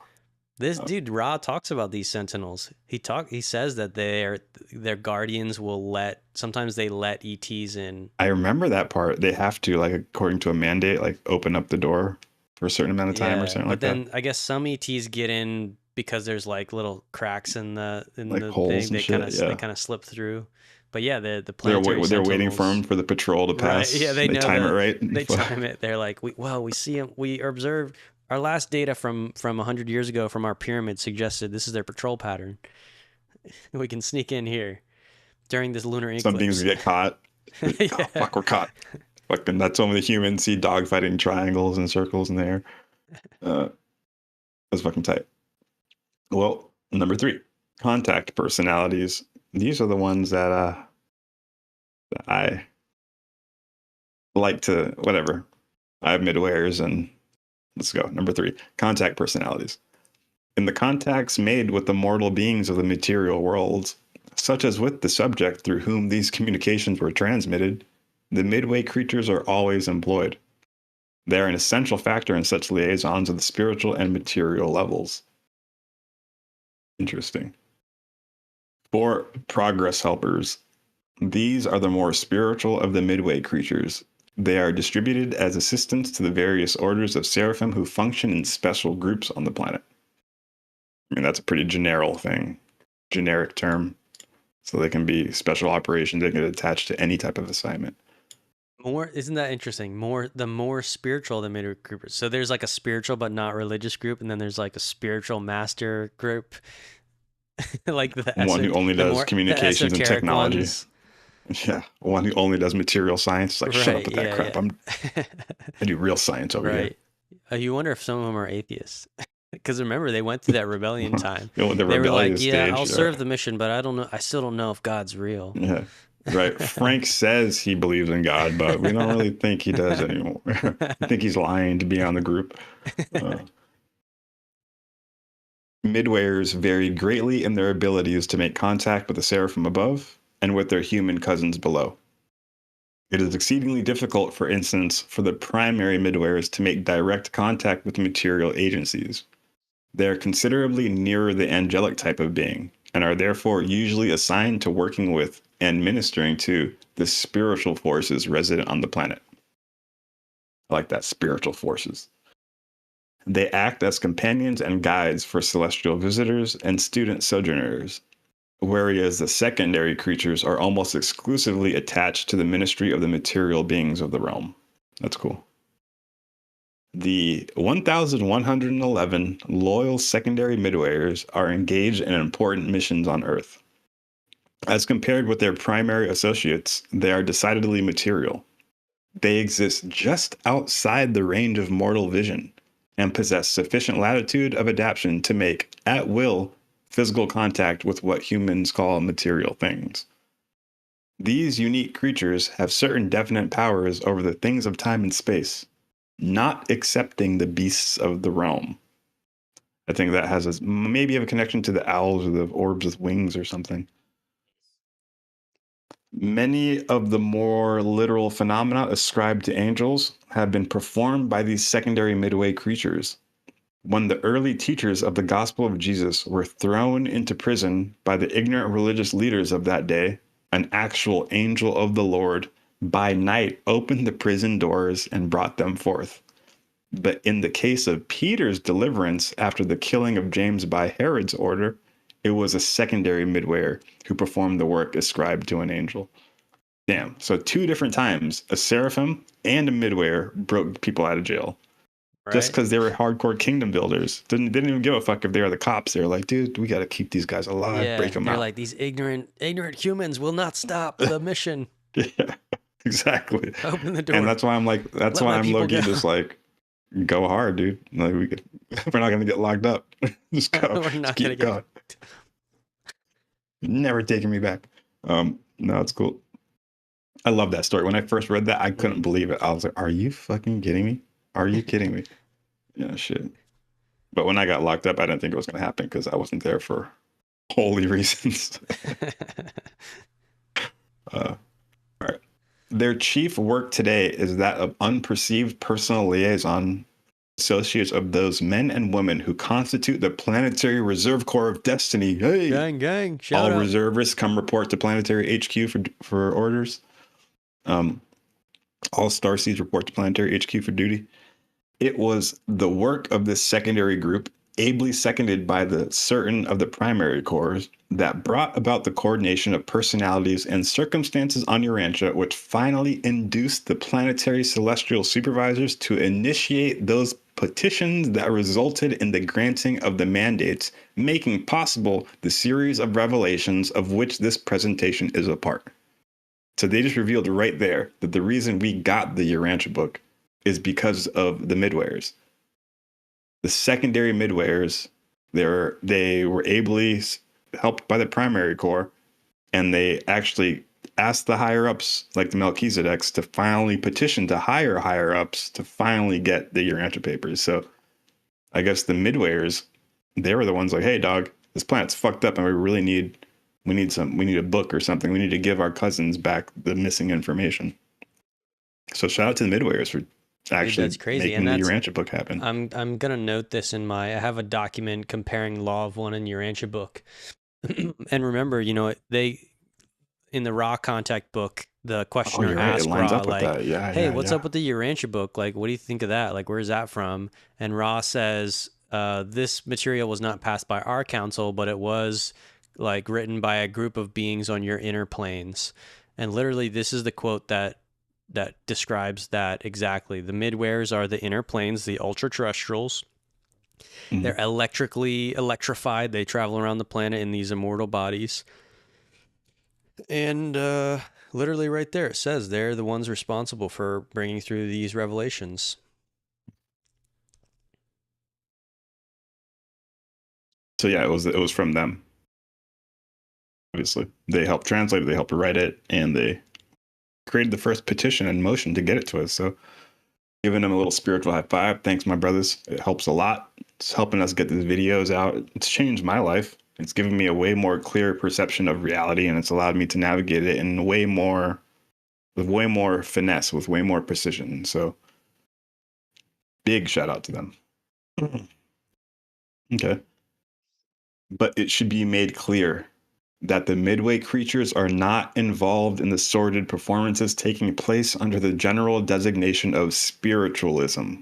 This dude Ra talks about these sentinels. He says that their guardians will sometimes they let ETs in. I remember that part. They have to, like, according to a mandate, like open up the door for a certain amount of time or something like that. But then I guess some ETs get in because there's like little cracks in the holes thing. They kind of slip through. But yeah, the planetary they're waiting for them for the patrol to pass. Right. Yeah, they time it right. They time it. They're like, we see them. We observe our last data from 100 years ago from our pyramid suggested this is their patrol pattern. We can sneak in here during this lunar eclipse. Some things get caught. Yeah. Oh, fuck, we're caught. Fucking, that's when the humans see dogfighting triangles and circles in the air. That's fucking tight. Well, number 3, contact personalities. These are the ones that I like to, whatever. I have Midwayers, and let's go. Number 3, contact personalities. In the contacts made with the mortal beings of the material worlds, such as with the subject through whom these communications were transmitted, the Midway creatures are always employed. They are an essential factor in such liaisons of the spiritual and material levels. Interesting. 4 progress helpers. These are the more spiritual of the Midway creatures. They are distributed as assistants to the various orders of seraphim who function in special groups on the planet. I mean, that's a pretty generic term. So they can be special operations. They can attach to any type of assignment. Isn't that interesting? The more spiritual the Midway groupers. So there's like a spiritual but not religious group, and then there's like a spiritual master group, like one who only does communications and technology. Ones. Yeah, one who only does material science. It's like, right, shut up with that crap. Yeah. I do real science over here. You wonder if some of them are atheists. Because remember, they went through that rebellion time. The they were like, stage, I'll serve the mission, but I don't know. I still don't know if God's real. Yeah, right. Frank says he believes in God, but we don't really think he does anymore. I think he's lying to be on the group. Midwayers varied greatly in their abilities to make contact with the seraphim above and with their human cousins below. It is exceedingly difficult, for instance, for the primary midwayers to make direct contact with material agencies. They are considerably nearer the angelic type of being, and are therefore usually assigned to working with and ministering to the spiritual forces resident on the planet. I like that, spiritual forces. They act as companions and guides for celestial visitors and student sojourners, whereas the secondary creatures are almost exclusively attached to the ministry of the material beings of the realm. That's cool. The 1,111 loyal secondary midwayers are engaged in important missions on Earth. As compared with their primary associates, they are decidedly material. They exist just outside the range of mortal vision and possess sufficient latitude of adaptation to make, at will, physical contact with what humans call material things. These unique creatures have certain definite powers over the things of time and space, not accepting the beasts of the realm. I think that has maybe a connection to the owls or the orbs with wings or something. Many of the more literal phenomena ascribed to angels have been performed by these secondary midway creatures. When the early teachers of the gospel of Jesus were thrown into prison by the ignorant religious leaders of that day, an actual angel of the Lord by night opened the prison doors and brought them forth. But in the case of Peter's deliverance after the killing of James by Herod's order, it was a secondary midwayer who performed the work ascribed to an angel. Damn. So 2 different times, a seraphim and a midwayer broke people out of jail. Right. Just because they were hardcore kingdom builders. Didn't even give a fuck if they were the cops. They were like, dude, we got to keep these guys alive, break them out. They're like, these ignorant humans will not stop the mission. Yeah, exactly. Open the door. And that's why I'm like, that's why I'm low-key just like, go hard, dude. Like we're not going to get locked up. Just go. We're not going to get locked. Never taking me back. No, it's cool. I love that story. When I first read that, I couldn't believe it. I was like, are you fucking kidding me? Are you kidding me? Yeah, shit. But when I got locked up, I didn't think it was going to happen because I wasn't there for holy reasons. All right. Their chief work today is that of unperceived personal liaison, associates of those men and women who constitute the Planetary Reserve Corps of Destiny. Hey, gang, shout all out. reservists come report to Planetary HQ for orders. All starseeds report to Planetary HQ for duty. It was the work of this secondary group, ably seconded by the certain of the primary corps, that brought about the coordination of personalities and circumstances on Urantia, which finally induced the planetary celestial supervisors to initiate those petitions that resulted in the granting of the mandates, making possible the series of revelations of which this presentation is a part. So they just revealed right there that the reason we got the Urantia book is because of the midwayers. The secondary midwayers, they were ably helped by the primary corps, and they actually asked the higher-ups, like the Melchizedeks, to finally petition to higher-ups to finally get the Urantia papers. So I guess the midwayers, they were the ones like, hey, dog, this planet's fucked up, and we need a book or something. We need to give our cousins back the missing information. So shout out to the midwayers for actually that's crazy. making And the that's Urantia book happen. I'm gonna note this in I have a document comparing Law of One and Urantia book. And remember, they in the Ra contact book, the Oh, questioner you're right. It asked lines Ra, up with like, that. Yeah, hey, yeah, what's yeah. up with the Urantia book? Like, what do you think of that? Like, where's that from? And Ra says, this material was not passed by our council, but it was like written by a group of beings on your inner planes. And literally, this is the quote that describes that exactly. The Midwares are the inner planes, the ultra-terrestrials. They're electrified. They travel around the planet in these immortal bodies. And literally right there, it says they're the ones responsible for bringing through these revelations. So yeah, it was from them. Obviously, they helped translate it, they helped write it, and they created the first petition in motion to get it to us. So giving them a little spiritual high five. Thanks, my brothers. It helps a lot. It's helping us get these videos out. It's changed my life. It's given me a way more clear perception of reality, and it's allowed me to navigate it in with way more finesse, with way more precision. So big shout out to them. Okay. But it should be made clear that the Midway creatures are not involved in the sordid performances taking place under the general designation of spiritualism.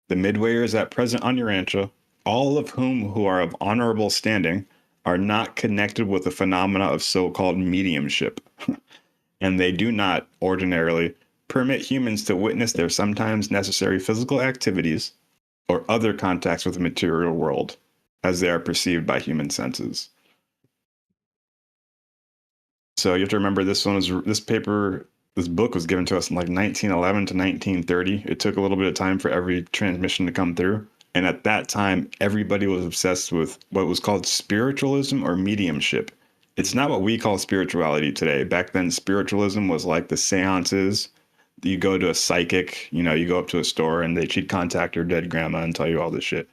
The Midwayers at present on Urantia, all of who are of honorable standing, are not connected with the phenomena of so-called mediumship, and they do not, ordinarily, permit humans to witness their sometimes necessary physical activities or other contacts with the material world, as they are perceived by human senses. So you have to remember this book was given to us in like 1911 to 1930. It took a little bit of time for every transmission to come through. And at that time, everybody was obsessed with what was called spiritualism or mediumship. It's not what we call spirituality today. Back then, spiritualism was like the seances. You go to a psychic, you go up to a store and she'd contact your dead grandma and tell you all this shit.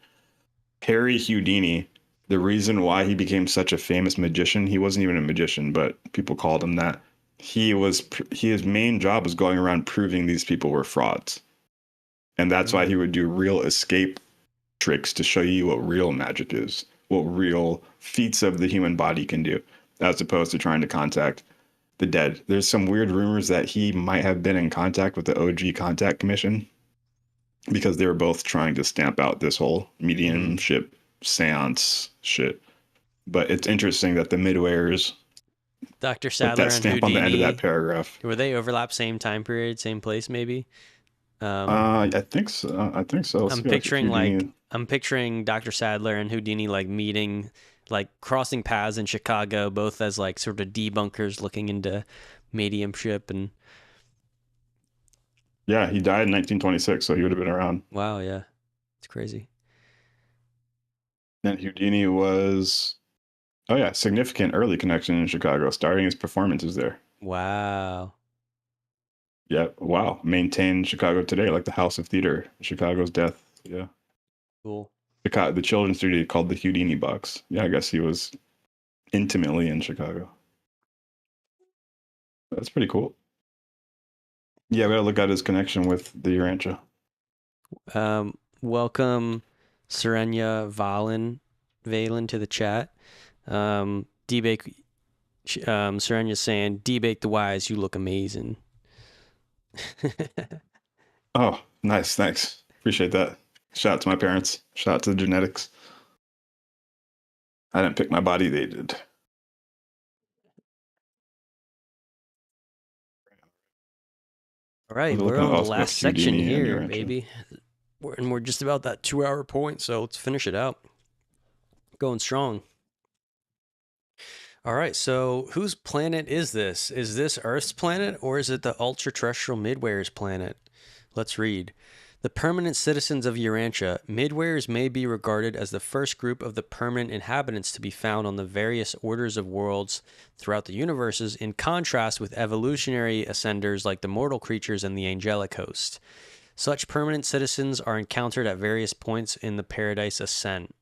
Harry Houdini, the reason why he became such a famous magician, he wasn't even a magician, but people called him that. His main job was going around proving these people were frauds. And that's why he would do real escape tricks to show you what real magic is, what real feats of the human body can do, as opposed to trying to contact the dead. There's some weird rumors that he might have been in contact with the OG Contact Commission because they were both trying to stamp out this whole mediumship seance shit. But it's interesting that the Midwayers Dr. put Sadler that and stamp on the end of Houdini, that paragraph. were they overlap same time period, same place maybe? I think so. I'm picturing Dr. Sadler and Houdini like meeting, like crossing paths in Chicago, both as like sort of debunkers looking into mediumship. And yeah, he died in 1926, so he would have been around. wow, yeah, it's crazy. And Houdini was, significant early connection in Chicago, starting his performances there. Wow. Yeah, wow. Maintained Chicago today, like the House of Theater, Chicago's death. Yeah. Cool. The children's studio called the Houdini Box. Yeah, I guess he was intimately in Chicago. That's pretty cool. Yeah, we gotta look at his connection with the Urantia. Welcome Serenia Valen to the chat. D-Bake, Serenya's saying, D-Bake the Wise, you look amazing. Oh, nice. Thanks. Appreciate that. Shout out to my parents. Shout out to the genetics. I didn't pick my body, they did. All right, we're on the last section here, Urantia. baby. We're just about that 2-hour point, so let's finish it out. Going strong. All right, so whose planet is this? Is this Earth's planet, or is it the ultra-terrestrial Midwayers planet? Let's read. The permanent citizens of Urantia, Midwayers may be regarded as the first group of the permanent inhabitants to be found on the various orders of worlds throughout the universes, in contrast with evolutionary ascenders like the mortal creatures and the angelic host. Such permanent citizens are encountered at various points in the Paradise Ascent.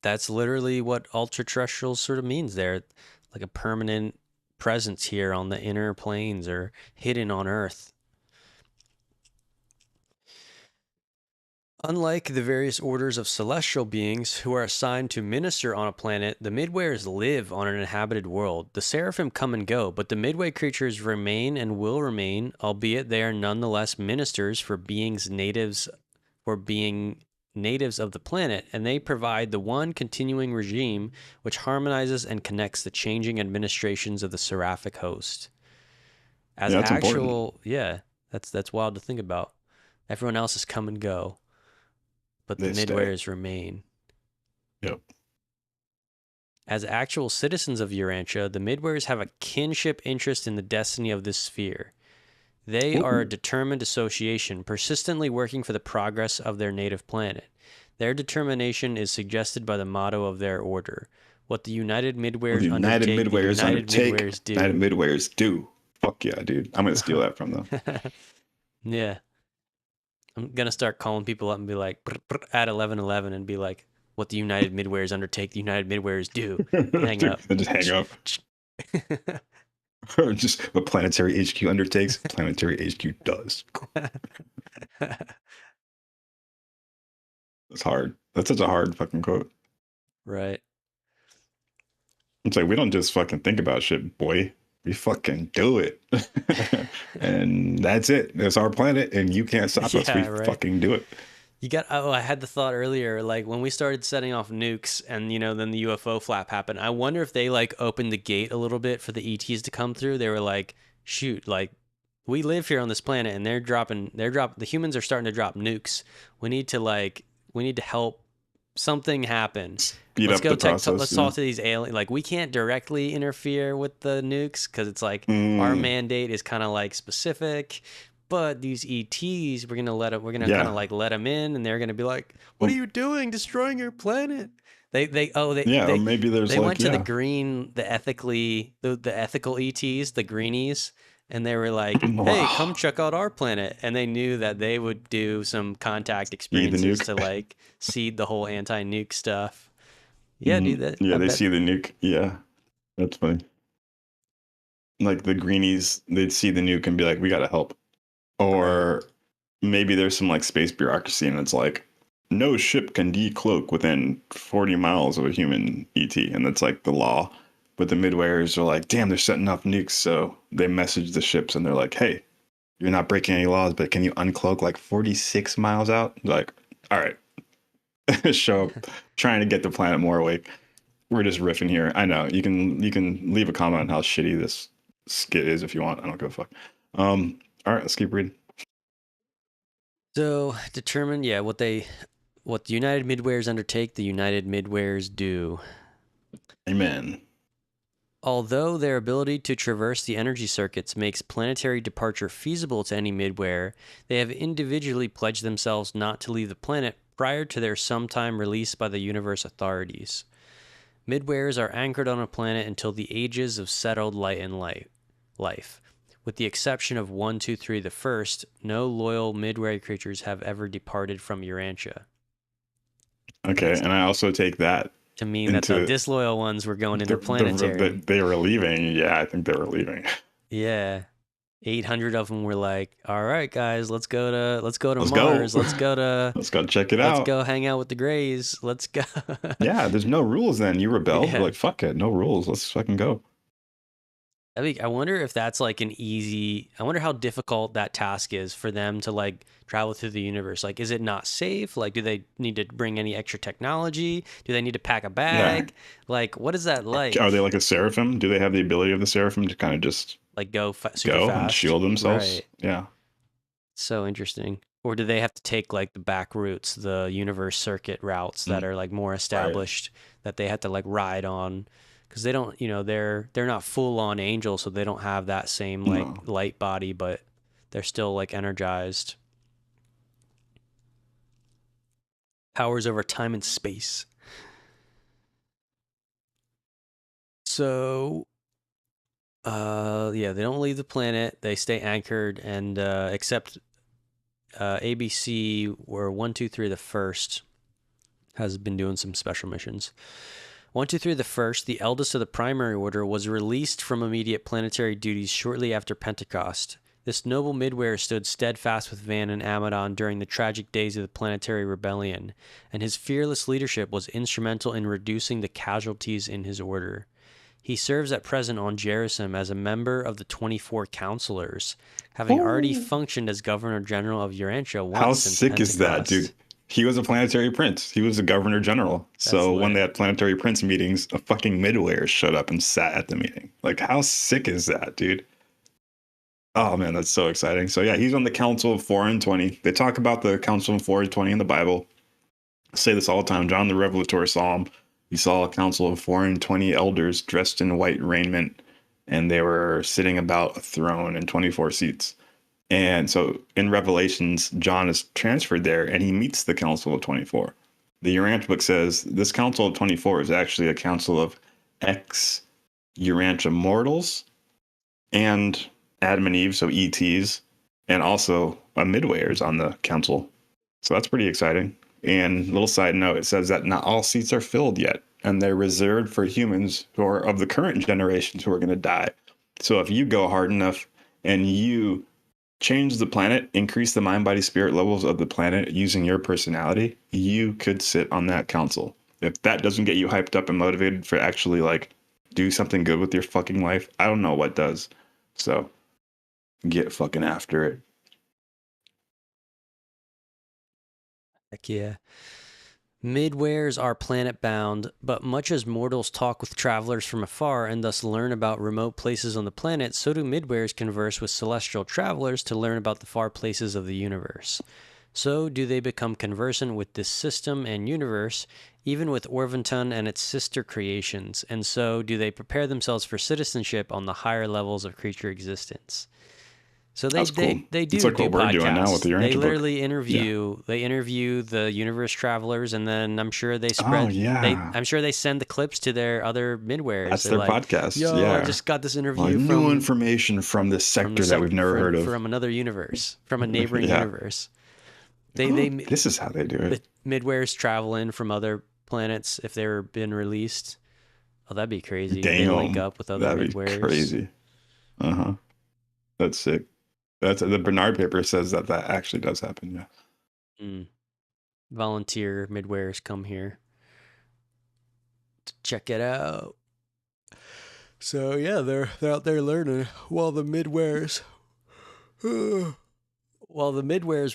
That's literally what ultra-terrestrial sort of means there, like a permanent presence here on the inner planes or hidden on Earth. Unlike the various orders of celestial beings who are assigned to minister on a planet, the Midwayers live on an inhabited world. The Seraphim come and go, but the Midway creatures remain and will remain, albeit they are nonetheless ministers for being natives of the planet, and they provide the one continuing regime which harmonizes and connects the changing administrations of the seraphic host. As Yeah, that's important. that's wild to think about. Everyone else has come and go, but the They stay. Midwayers remain. Yep. As actual citizens of Urantia, the Midwayers have a kinship interest in the destiny of this sphere. They are a determined association, persistently working for the progress of their native planet. Their determination is suggested by the motto of their order. What the United Midwayers United undertake, the Midwayers United undertake. Midwayers do. United Midwayers do. Fuck yeah, dude. I'm gonna steal that from them. Yeah. I'm going to start calling people up and be like, at 11:11 and be like, what the United Midwayers undertake, the United Midwayers do. Hang up. Then just hang up. Or just what Planetary HQ undertakes, Planetary HQ does. It's hard. That's such a hard fucking quote. Right. It's like, we don't just fucking think about shit, boy. We fucking do it. And that's it. That's our planet, and you can't stop us. We fucking do it. I had the thought earlier, like when we started setting off nukes and, then the UFO flap happened, I wonder if they like opened the gate a little bit for the ETs to come through. They were like, shoot, like we live here on this planet and the humans are starting to drop nukes. We need to help something happen. Let's talk to these aliens. Like, we can't directly interfere with the nukes because it's like our mandate is kind of like specific, but these ETs, we're gonna kind of like let them in, and they're gonna be like, "What are you doing, destroying your planet?" Or maybe they went to the ethical ETs, the greenies, and they were like, "Hey, come check out our planet," and they knew that they would do some contact experiences to like seed the whole anti-nuke stuff. Yeah, dude. They see the nuke. Yeah, that's funny. Like the greenies, they'd see the nuke and be like, "We gotta help," or maybe there's some like space bureaucracy, and it's like, no ship can decloak within 40 miles of a human ET, and that's like the law. But the Midwayers are like, damn, they're setting off nukes, so they message the ships, and they're like, hey, you're not breaking any laws, but can you uncloak like 46 miles out? They're like, all right. Show up, trying to get the planet more awake. We're just riffing here. I know you can leave a comment on how shitty this skit is if you want. I don't give a fuck. All right, let's keep reading. So determine, what the United Midwayers undertake, the United Midwayers do. Amen. Although their ability to traverse the energy circuits makes planetary departure feasible to any Midwayer, they have individually pledged themselves not to leave the planet prior to their sometime release by the universe authorities. Midwayers are anchored on a planet until the ages of settled light and life. With the exception of 123 the First, no loyal Midway creatures have ever departed from Urantia. Okay, and I also take that to mean that the disloyal ones were going interplanetary. They were leaving. Yeah, I think they were leaving. Yeah. 800 of them were like, all right, guys, let's go to Mars. Let's go check it out. Let's go hang out with the Greys. Let's go. Yeah, there's no rules then. You rebelled. Yeah. Like, fuck it. No rules. Let's fucking go. I wonder if that's like I wonder how difficult that task is for them to like travel through the universe. Like, is it not safe? Like, do they need to bring any extra technology? Do they need to pack a bag? Yeah. Like, what is that like? Are they like a seraphim? Do they have the ability of the seraphim to kind of just like go super fast and shield themselves? Right. Yeah. So interesting. Or do they have to take like the back routes, the universe circuit routes that are like more established that they have to like ride on? Because they don't, they're not full on angel, so they don't have that same like light body, but they're still like energized. Powers over time and space. So, they don't leave the planet. They stay anchored, and except ABC, where 123 the First has been doing some special missions. 123 the First, the eldest of the primary order, was released from immediate planetary duties shortly after Pentecost. This noble midwayer stood steadfast with Van and Amadon during the tragic days of the planetary rebellion, and his fearless leadership was instrumental in reducing the casualties in his order. He serves at present on Jerusalem as a member of the 24 Counselors, having already functioned as Governor General of Urantia once. How since sick Pentecost. is that, dude? He was a planetary prince. He was a governor general. So when they had planetary prince meetings, a fucking midwayer showed up and sat at the meeting. Like, how sick is that, dude? Oh, man, that's so exciting. So, yeah, he's on the Council of 4 and 20. They talk about the Council of 4 and 20 in the Bible. I say this all the time. John the Revelator saw him. He saw a council of 4 and 20 elders dressed in white raiment, and they were sitting about a throne and 24 seats. And so in Revelations, John is transferred there and he meets the Council of 24. The Urantia book says this Council of 24 is actually a council of ex-Urantia mortals and Adam and Eve, so ETs, and also midwayers on the council. So that's pretty exciting. And little side note, it says that not all seats are filled yet, and they're reserved for humans who are of the current generations who are going to die. So if you go hard enough and you change the planet, increase the mind, body, spirit levels of the planet using your personality, you could sit on that council. If that doesn't get you hyped up and motivated for actually like do something good with your fucking life, I don't know what does. So get fucking after it. Heck yeah. Midwayers are planet-bound, but much as mortals talk with travelers from afar and thus learn about remote places on the planet, so do midwayers converse with celestial travelers to learn about the far places of the universe. So do they become conversant with this system and universe, even with Orvonton and its sister creations, and so do they prepare themselves for citizenship on the higher levels of creature existence. So they cool. They do it's like do what we're podcasts. doing now with the Urantia They book. literally interview the universe travelers, and then I'm sure they spread. Oh, yeah. I'm sure they send the clips to their other midwayers. That's They're their like, podcast. Yo, yeah. I just got this interview like, from new information from this sector that we've never heard of. From another universe, from a neighboring universe. This is how they do it. The midwayers travel in from other planets if they're been released. Oh, that'd be crazy. Damn, they link up with other that'd midwayers. Be crazy. That's sick. That's the Bernard paper says that actually does happen. Yeah. Volunteer midwayers come here to check it out. So yeah, they're out there learning while the midwayers were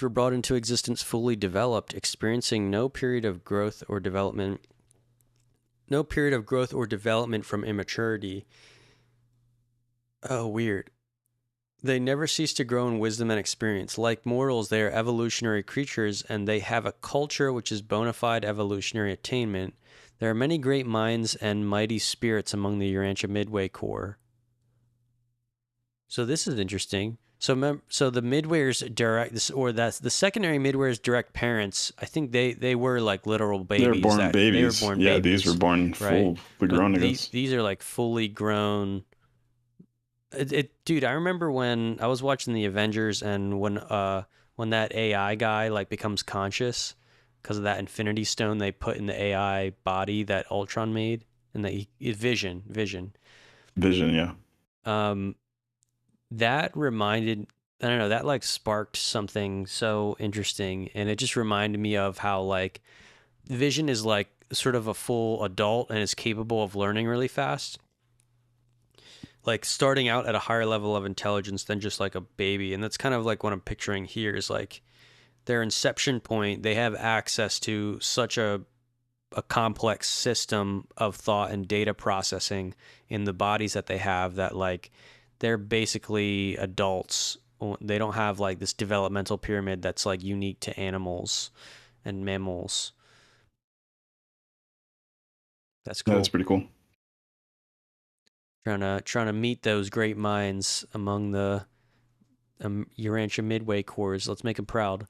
brought into existence fully developed, experiencing no period of growth or development from immaturity. Oh, weird. They never cease to grow in wisdom and experience. Like mortals, they are evolutionary creatures, and they have a culture which is bona fide evolutionary attainment. There are many great minds and mighty spirits among the Urantia Midway Corps. So this is interesting. So the midwayers that's the secondary midwayers' direct parents. I think they were like literal babies. They were born babies. Babies, these were born fully grown. These are like fully grown. Dude, I remember when I was watching the Avengers and when that AI guy like becomes conscious because of that Infinity Stone they put in the AI body that Ultron made, and Vision. Yeah. That reminded, I don't know, that like sparked something so interesting, and it just reminded me of how like Vision is like sort of a full adult and is capable of learning really fast. Like starting out at a higher level of intelligence than just like a baby. And that's kind of like what I'm picturing here is like their inception point. They have access to such a complex system of thought and data processing in the bodies that they have that like they're basically adults. They don't have like this developmental pyramid that's like unique to animals and mammals. That's cool. Yeah, that's pretty cool. Trying to meet those great minds among the Urantia Midway Corps. Let's make them proud.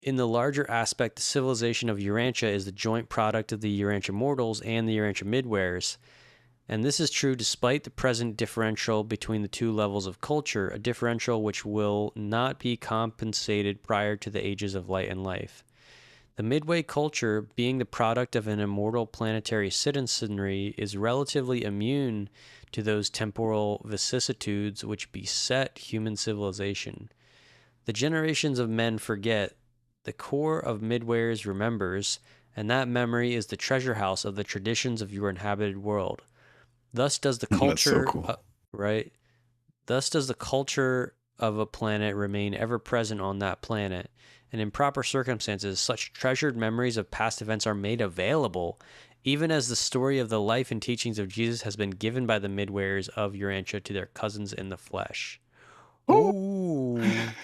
In the larger aspect, the civilization of Urantia is the joint product of the Urantia mortals and the Urantia midwayers. And this is true despite the present differential between the two levels of culture, a differential which will not be compensated prior to the ages of light and life. The Midway culture, being the product of an immortal planetary citizenry, is relatively immune to those temporal vicissitudes which beset human civilization. The generations of men forget, the core of Midwayers remembers, and that memory is the treasure house of the traditions of your inhabited world. Thus does the That's so culture, cool. right? Thus does the culture of a planet remain ever present on that planet. And in proper circumstances, such treasured memories of past events are made available, even as the story of the life and teachings of Jesus has been given by the Midwayers of Urantia to their cousins in the flesh. Oh, Ooh.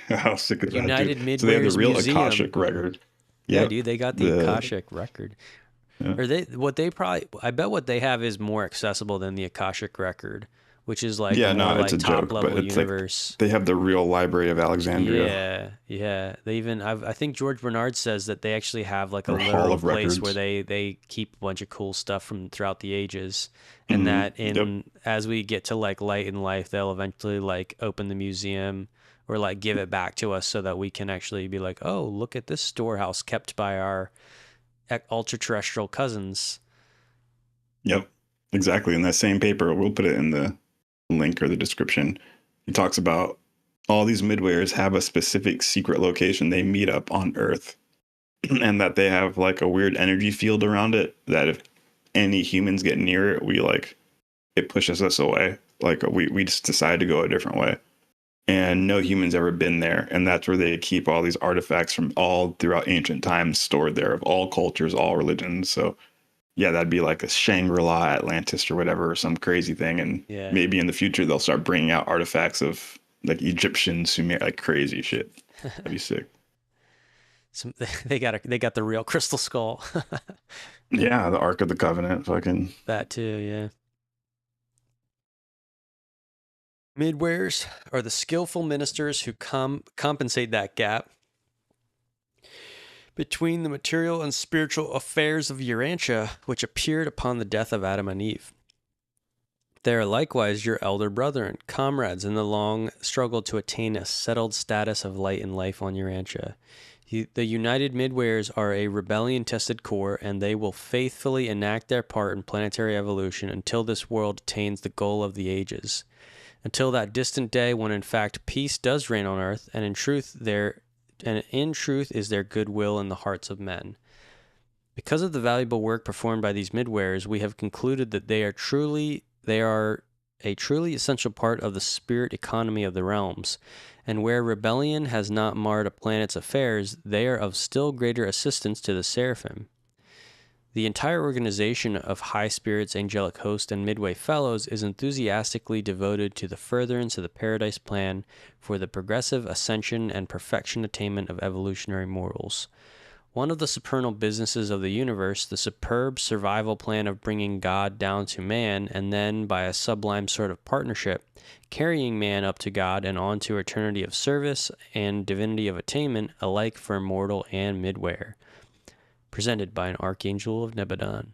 how sick is that, dude? United So they have the Midwayers real Museum. Akashic record. Yeah, Yep. dude, they got the The Akashic record. yeah. Or I bet what they have is more accessible than the Akashic record, which is like Yeah, more no, it's like a top joke, but level it's like universe. they have the real Library of Alexandria Yeah. I think George Bernard says that they actually have like a or Hall literal of place where Records. they keep a bunch of cool stuff from throughout the ages, and Hmm. that Yep. as we get to like light and life, they'll eventually like open the museum or like give it back to us so that we can actually be like, oh, look at this storehouse kept by our ultra-terrestrial cousins. Yep. Exactly. In that same paper, we'll put it in the link or the description. He talks about all these midwayers have a specific secret location they meet up on Earth, and that they have like a weird energy field around it that if any humans get near it, it pushes us away. Like we just decide to go a different way. And no humans ever been there. And that's where they keep all these artifacts from all throughout ancient times stored there of all cultures, all religions. So yeah, that'd be like a Shangri-La Atlantis or whatever, or some crazy thing. And Yeah. maybe in the future they'll start bringing out artifacts of like Egyptian, Sumer, like crazy shit. That'd be sick. They got the real crystal skull. Yeah, the Ark of the Covenant, fucking. That too, yeah. Midwares are the skillful ministers who compensate that gap between the material and spiritual affairs of Urantia, which appeared upon the death of Adam and Eve. They are likewise your elder brethren, comrades in the long struggle to attain a settled status of light and life on Urantia. The United Midwayers are a rebellion-tested core, and they will faithfully enact their part in planetary evolution until this world attains the goal of the ages. Until that distant day when in fact peace does reign on earth, and in truth is their goodwill in the hearts of men. Because of the valuable work performed by these midwayers, we have concluded that they are a truly essential part of the spirit economy of the realms, and where rebellion has not marred a planet's affairs, they are of still greater assistance to the seraphim. The entire organization of High Spirits, Angelic Host, and Midway Fellows is enthusiastically devoted to the furtherance of the Paradise Plan for the progressive ascension and perfection attainment of evolutionary mortals. One of the supernal businesses of the universe, the superb survival plan of bringing God down to man, and then, by a sublime sort of partnership, carrying man up to God and on to eternity of service and divinity of attainment, alike for mortal and midwayer. Presented by an Archangel of Nebadon.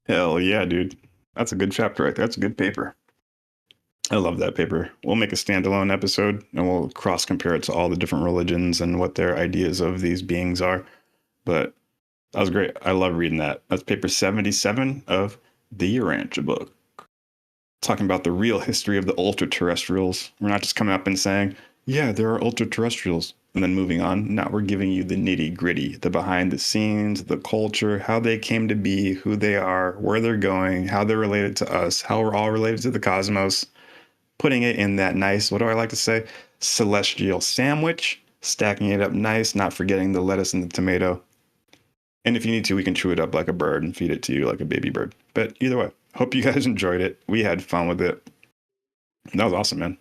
Hell yeah, dude. That's a good chapter right there. That's a good paper. I love that paper. We'll make a standalone episode and we'll cross compare it to all the different religions and what their ideas of these beings are. But that was great. I love reading that. That's paper 77 of the Urantia book. Talking about the real history of the ultra-terrestrials. We're not just coming up and saying, yeah, there are ultra-terrestrials, and then moving on. Now we're giving you the nitty-gritty, the behind the scenes, the culture, how they came to be, who they are, where they're going, how they're related to us, how we're all related to the cosmos. Putting it in that nice, what do I like to say, celestial sandwich, stacking it up nice, not forgetting the lettuce and the tomato. And if you need to, we can chew it up like a bird and feed it to you like a baby bird. But either way, hope you guys enjoyed it. We had fun with it. That was awesome, man.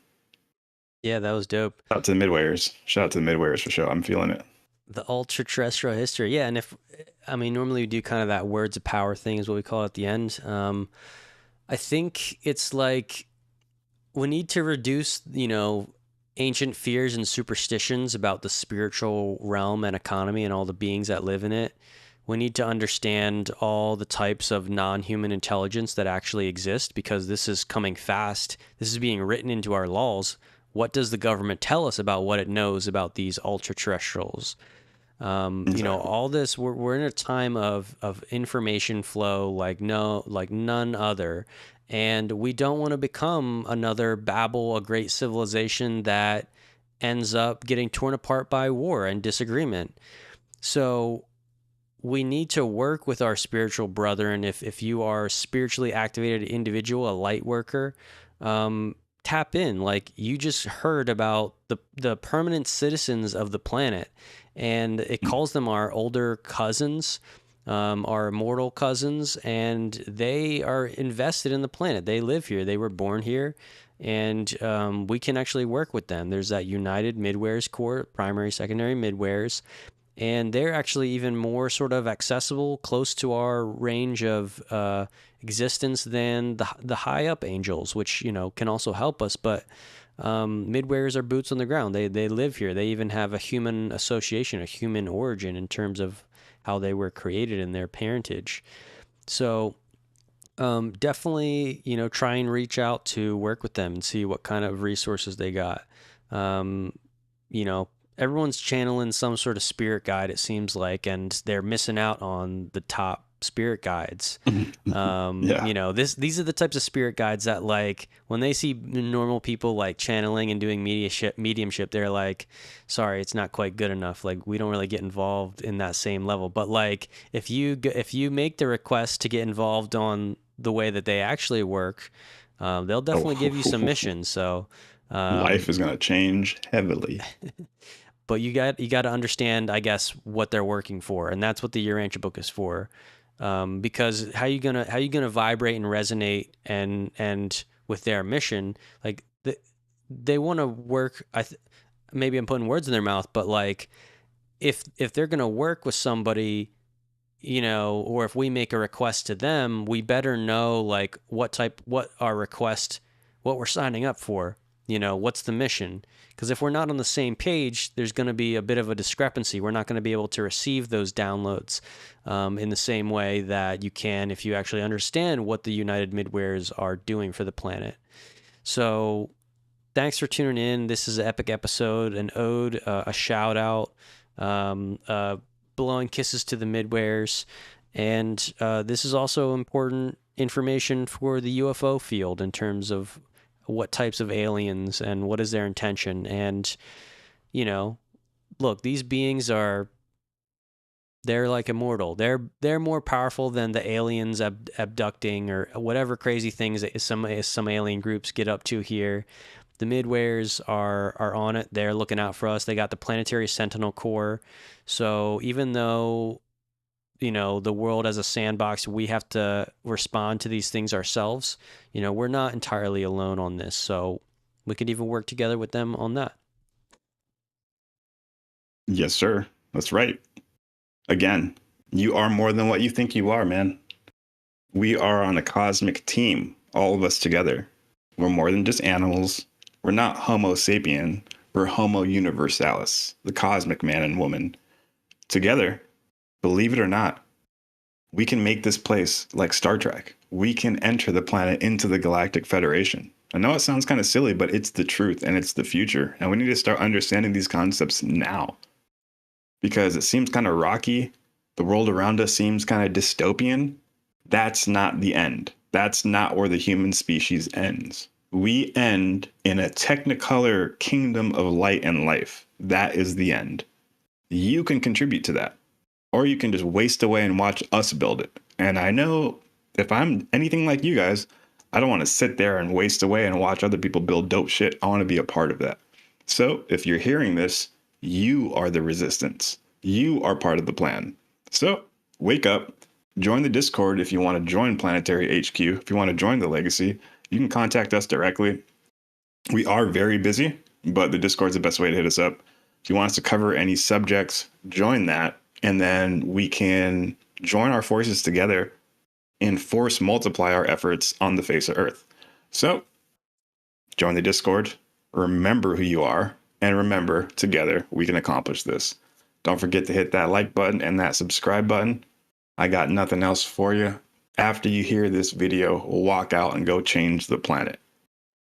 Yeah, that was dope. Shout out to the Midwayers. Shout out to the Midwayers for sure. I'm feeling it. The ultra-terrestrial history. Yeah, and normally we do kind of that words of power thing is what we call it at the end. I think it's like we need to reduce, ancient fears and superstitions about the spiritual realm and economy and all the beings that live in it. We need to understand all the types of non-human intelligence that actually exist, because this is coming fast. This is being written into our laws. What does the government tell us about what it knows about these ultra-terrestrials? Exactly. All this, we're in a time of information flow like none other. And we don't want to become another Babel, a great civilization that ends up getting torn apart by war and disagreement. So we need to work with our spiritual brethren. If you are a spiritually activated individual, a light worker, tap in. Like you just heard about the permanent citizens of the planet, and it calls them our older cousins, our immortal cousins, and they are invested in the planet. They live here. They were born here. And we can actually work with them. There's that United Midwares Corps, primary, secondary Midwares, and they're actually even more sort of accessible, close to our range of existence than the high up angels, which can also help us. But midwares are boots on the ground. They live here. They even have a human association, a human origin in terms of how they were created and their parentage. So definitely, try and reach out to work with them and see what kind of resources they got. Um, Everyone's channeling some sort of spirit guide, it seems like, and they're missing out on the top spirit guides. Yeah. These are the types of spirit guides that, like, when they see normal people like channeling and doing mediumship, they're like, sorry, it's not quite good enough. Like, we don't really get involved in that same level. But like, if you make the request to get involved on the way that they actually work, they'll definitely give you some Oh, missions. So, life um, is going to change heavily. but you got to understand, I guess, what they're working for, and that's what the Urantia book is for. Because how you gonna vibrate and resonate and with their mission, like they want to work. Maybe I'm putting words in their mouth, but like if they're gonna work with somebody, or if we make a request to them, we better know like what our request, what we're signing up for, what's the mission. Because if we're not on the same page, there's going to be a bit of a discrepancy. We're not going to be able to receive those downloads in the same way that you can if you actually understand what the United Midwares are doing for the planet. So thanks for tuning in. This is an epic episode, an ode, a shout out, blowing kisses to the Midwares. And this is also important information for the UFO field in terms of what types of aliens and what is their intention. And, you know, look, these beings they're like immortal. They're more powerful than the aliens abducting or whatever crazy things that some alien groups get up to here. The Midwares are on it. They're looking out for us. They got the Planetary Sentinel Corps. So even though the world as a sandbox, we have to respond to these things ourselves. We're not entirely alone on this. So we could even work together with them on that. Yes, sir. That's right. Again, you are more than what you think you are, man. We are on a cosmic team, all of us together. We're more than just animals. We're not Homo sapien. We're Homo universalis, the cosmic man and woman. Together, believe it or not, we can make this place like Star Trek. We can enter the planet into the Galactic Federation. I know it sounds kind of silly, but it's the truth and it's the future. And we need to start understanding these concepts now because it seems kind of rocky. The world around us seems kind of dystopian. That's not the end. That's not where the human species ends. We end in a technicolor kingdom of light and life. That is the end. You can contribute to that, or you can just waste away and watch us build it. And I know if I'm anything like you guys, I don't want to sit there and waste away and watch other people build dope shit. I want to be a part of that. So if you're hearing this, you are the resistance. You are part of the plan. So wake up, join the Discord if you want to join Planetary HQ. If you want to join the Legacy, you can contact us directly. We are very busy, but the Discord is the best way to hit us up. If you want us to cover any subjects, join that, and then we can join our forces together and force multiply our efforts on the face of Earth. So join the Discord, remember who you are, and remember, together, we can accomplish this. Don't forget to hit that like button and that subscribe button. I got nothing else for you. After you hear this video, walk out and go change the planet.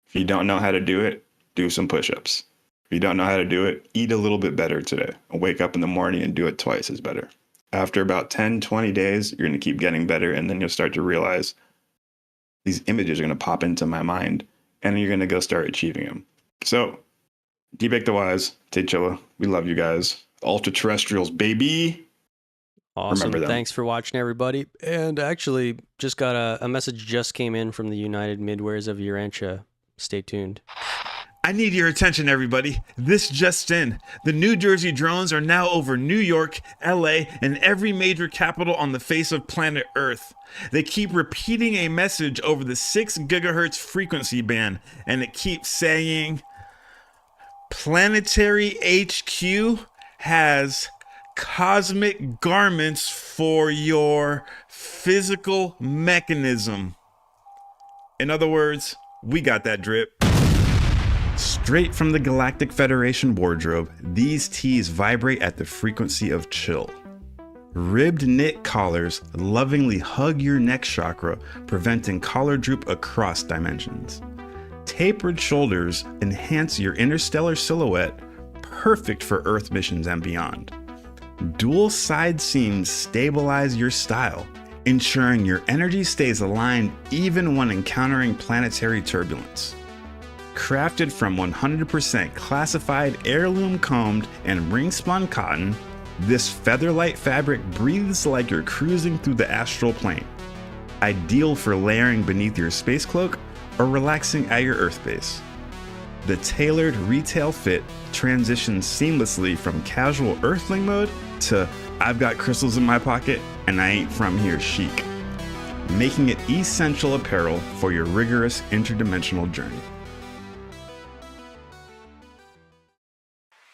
If you don't know how to do it, do some push-ups. If you don't know how to do it, eat a little bit better today. Wake up in the morning and do it twice as better. After about 10, 20 days, you're going to keep getting better, and then you'll start to realize these images are going to pop into my mind, and you're going to go start achieving them. So, Debake the Wise, T'Challa, we love you guys. Ultraterrestrials, baby. Awesome. Remember them. Thanks for watching, everybody. And actually, just got a message just came in from the United Midways of Urantia. Stay tuned. I need your attention, everybody. This just in. The New Jersey drones are now over New York, LA, and every major capital on the face of planet Earth. They keep repeating a message over the 6 gigahertz frequency band, and it keeps saying, Planetary HQ has cosmic garments for your physical mechanism. In other words, we got that drip. Straight from the Galactic Federation wardrobe, these tees vibrate at the frequency of chill. Ribbed knit collars lovingly hug your neck chakra, preventing collar droop across dimensions. Tapered shoulders enhance your interstellar silhouette, perfect for Earth missions and beyond. Dual side seams stabilize your style, ensuring your energy stays aligned even when encountering planetary turbulence. Crafted from 100% classified heirloom combed and ring-spun cotton, this featherlight fabric breathes like you're cruising through the astral plane. Ideal for layering beneath your space cloak or relaxing at your Earth base. The tailored retail fit transitions seamlessly from casual Earthling mode to I've got crystals in my pocket and I ain't from here chic, making it essential apparel for your rigorous interdimensional journey.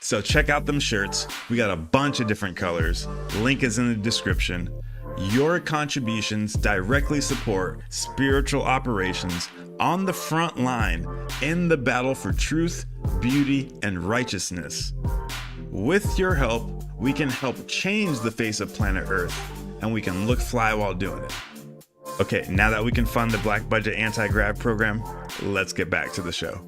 So check out them shirts. We got a bunch of different colors. Link is in the description. Your contributions directly support spiritual operations on the front line in the battle for truth, beauty, and righteousness. With your help, we can help change the face of planet Earth, and we can look fly while doing it. Okay, now that we can fund the Black Budget Anti-Grav program, let's get back to the show.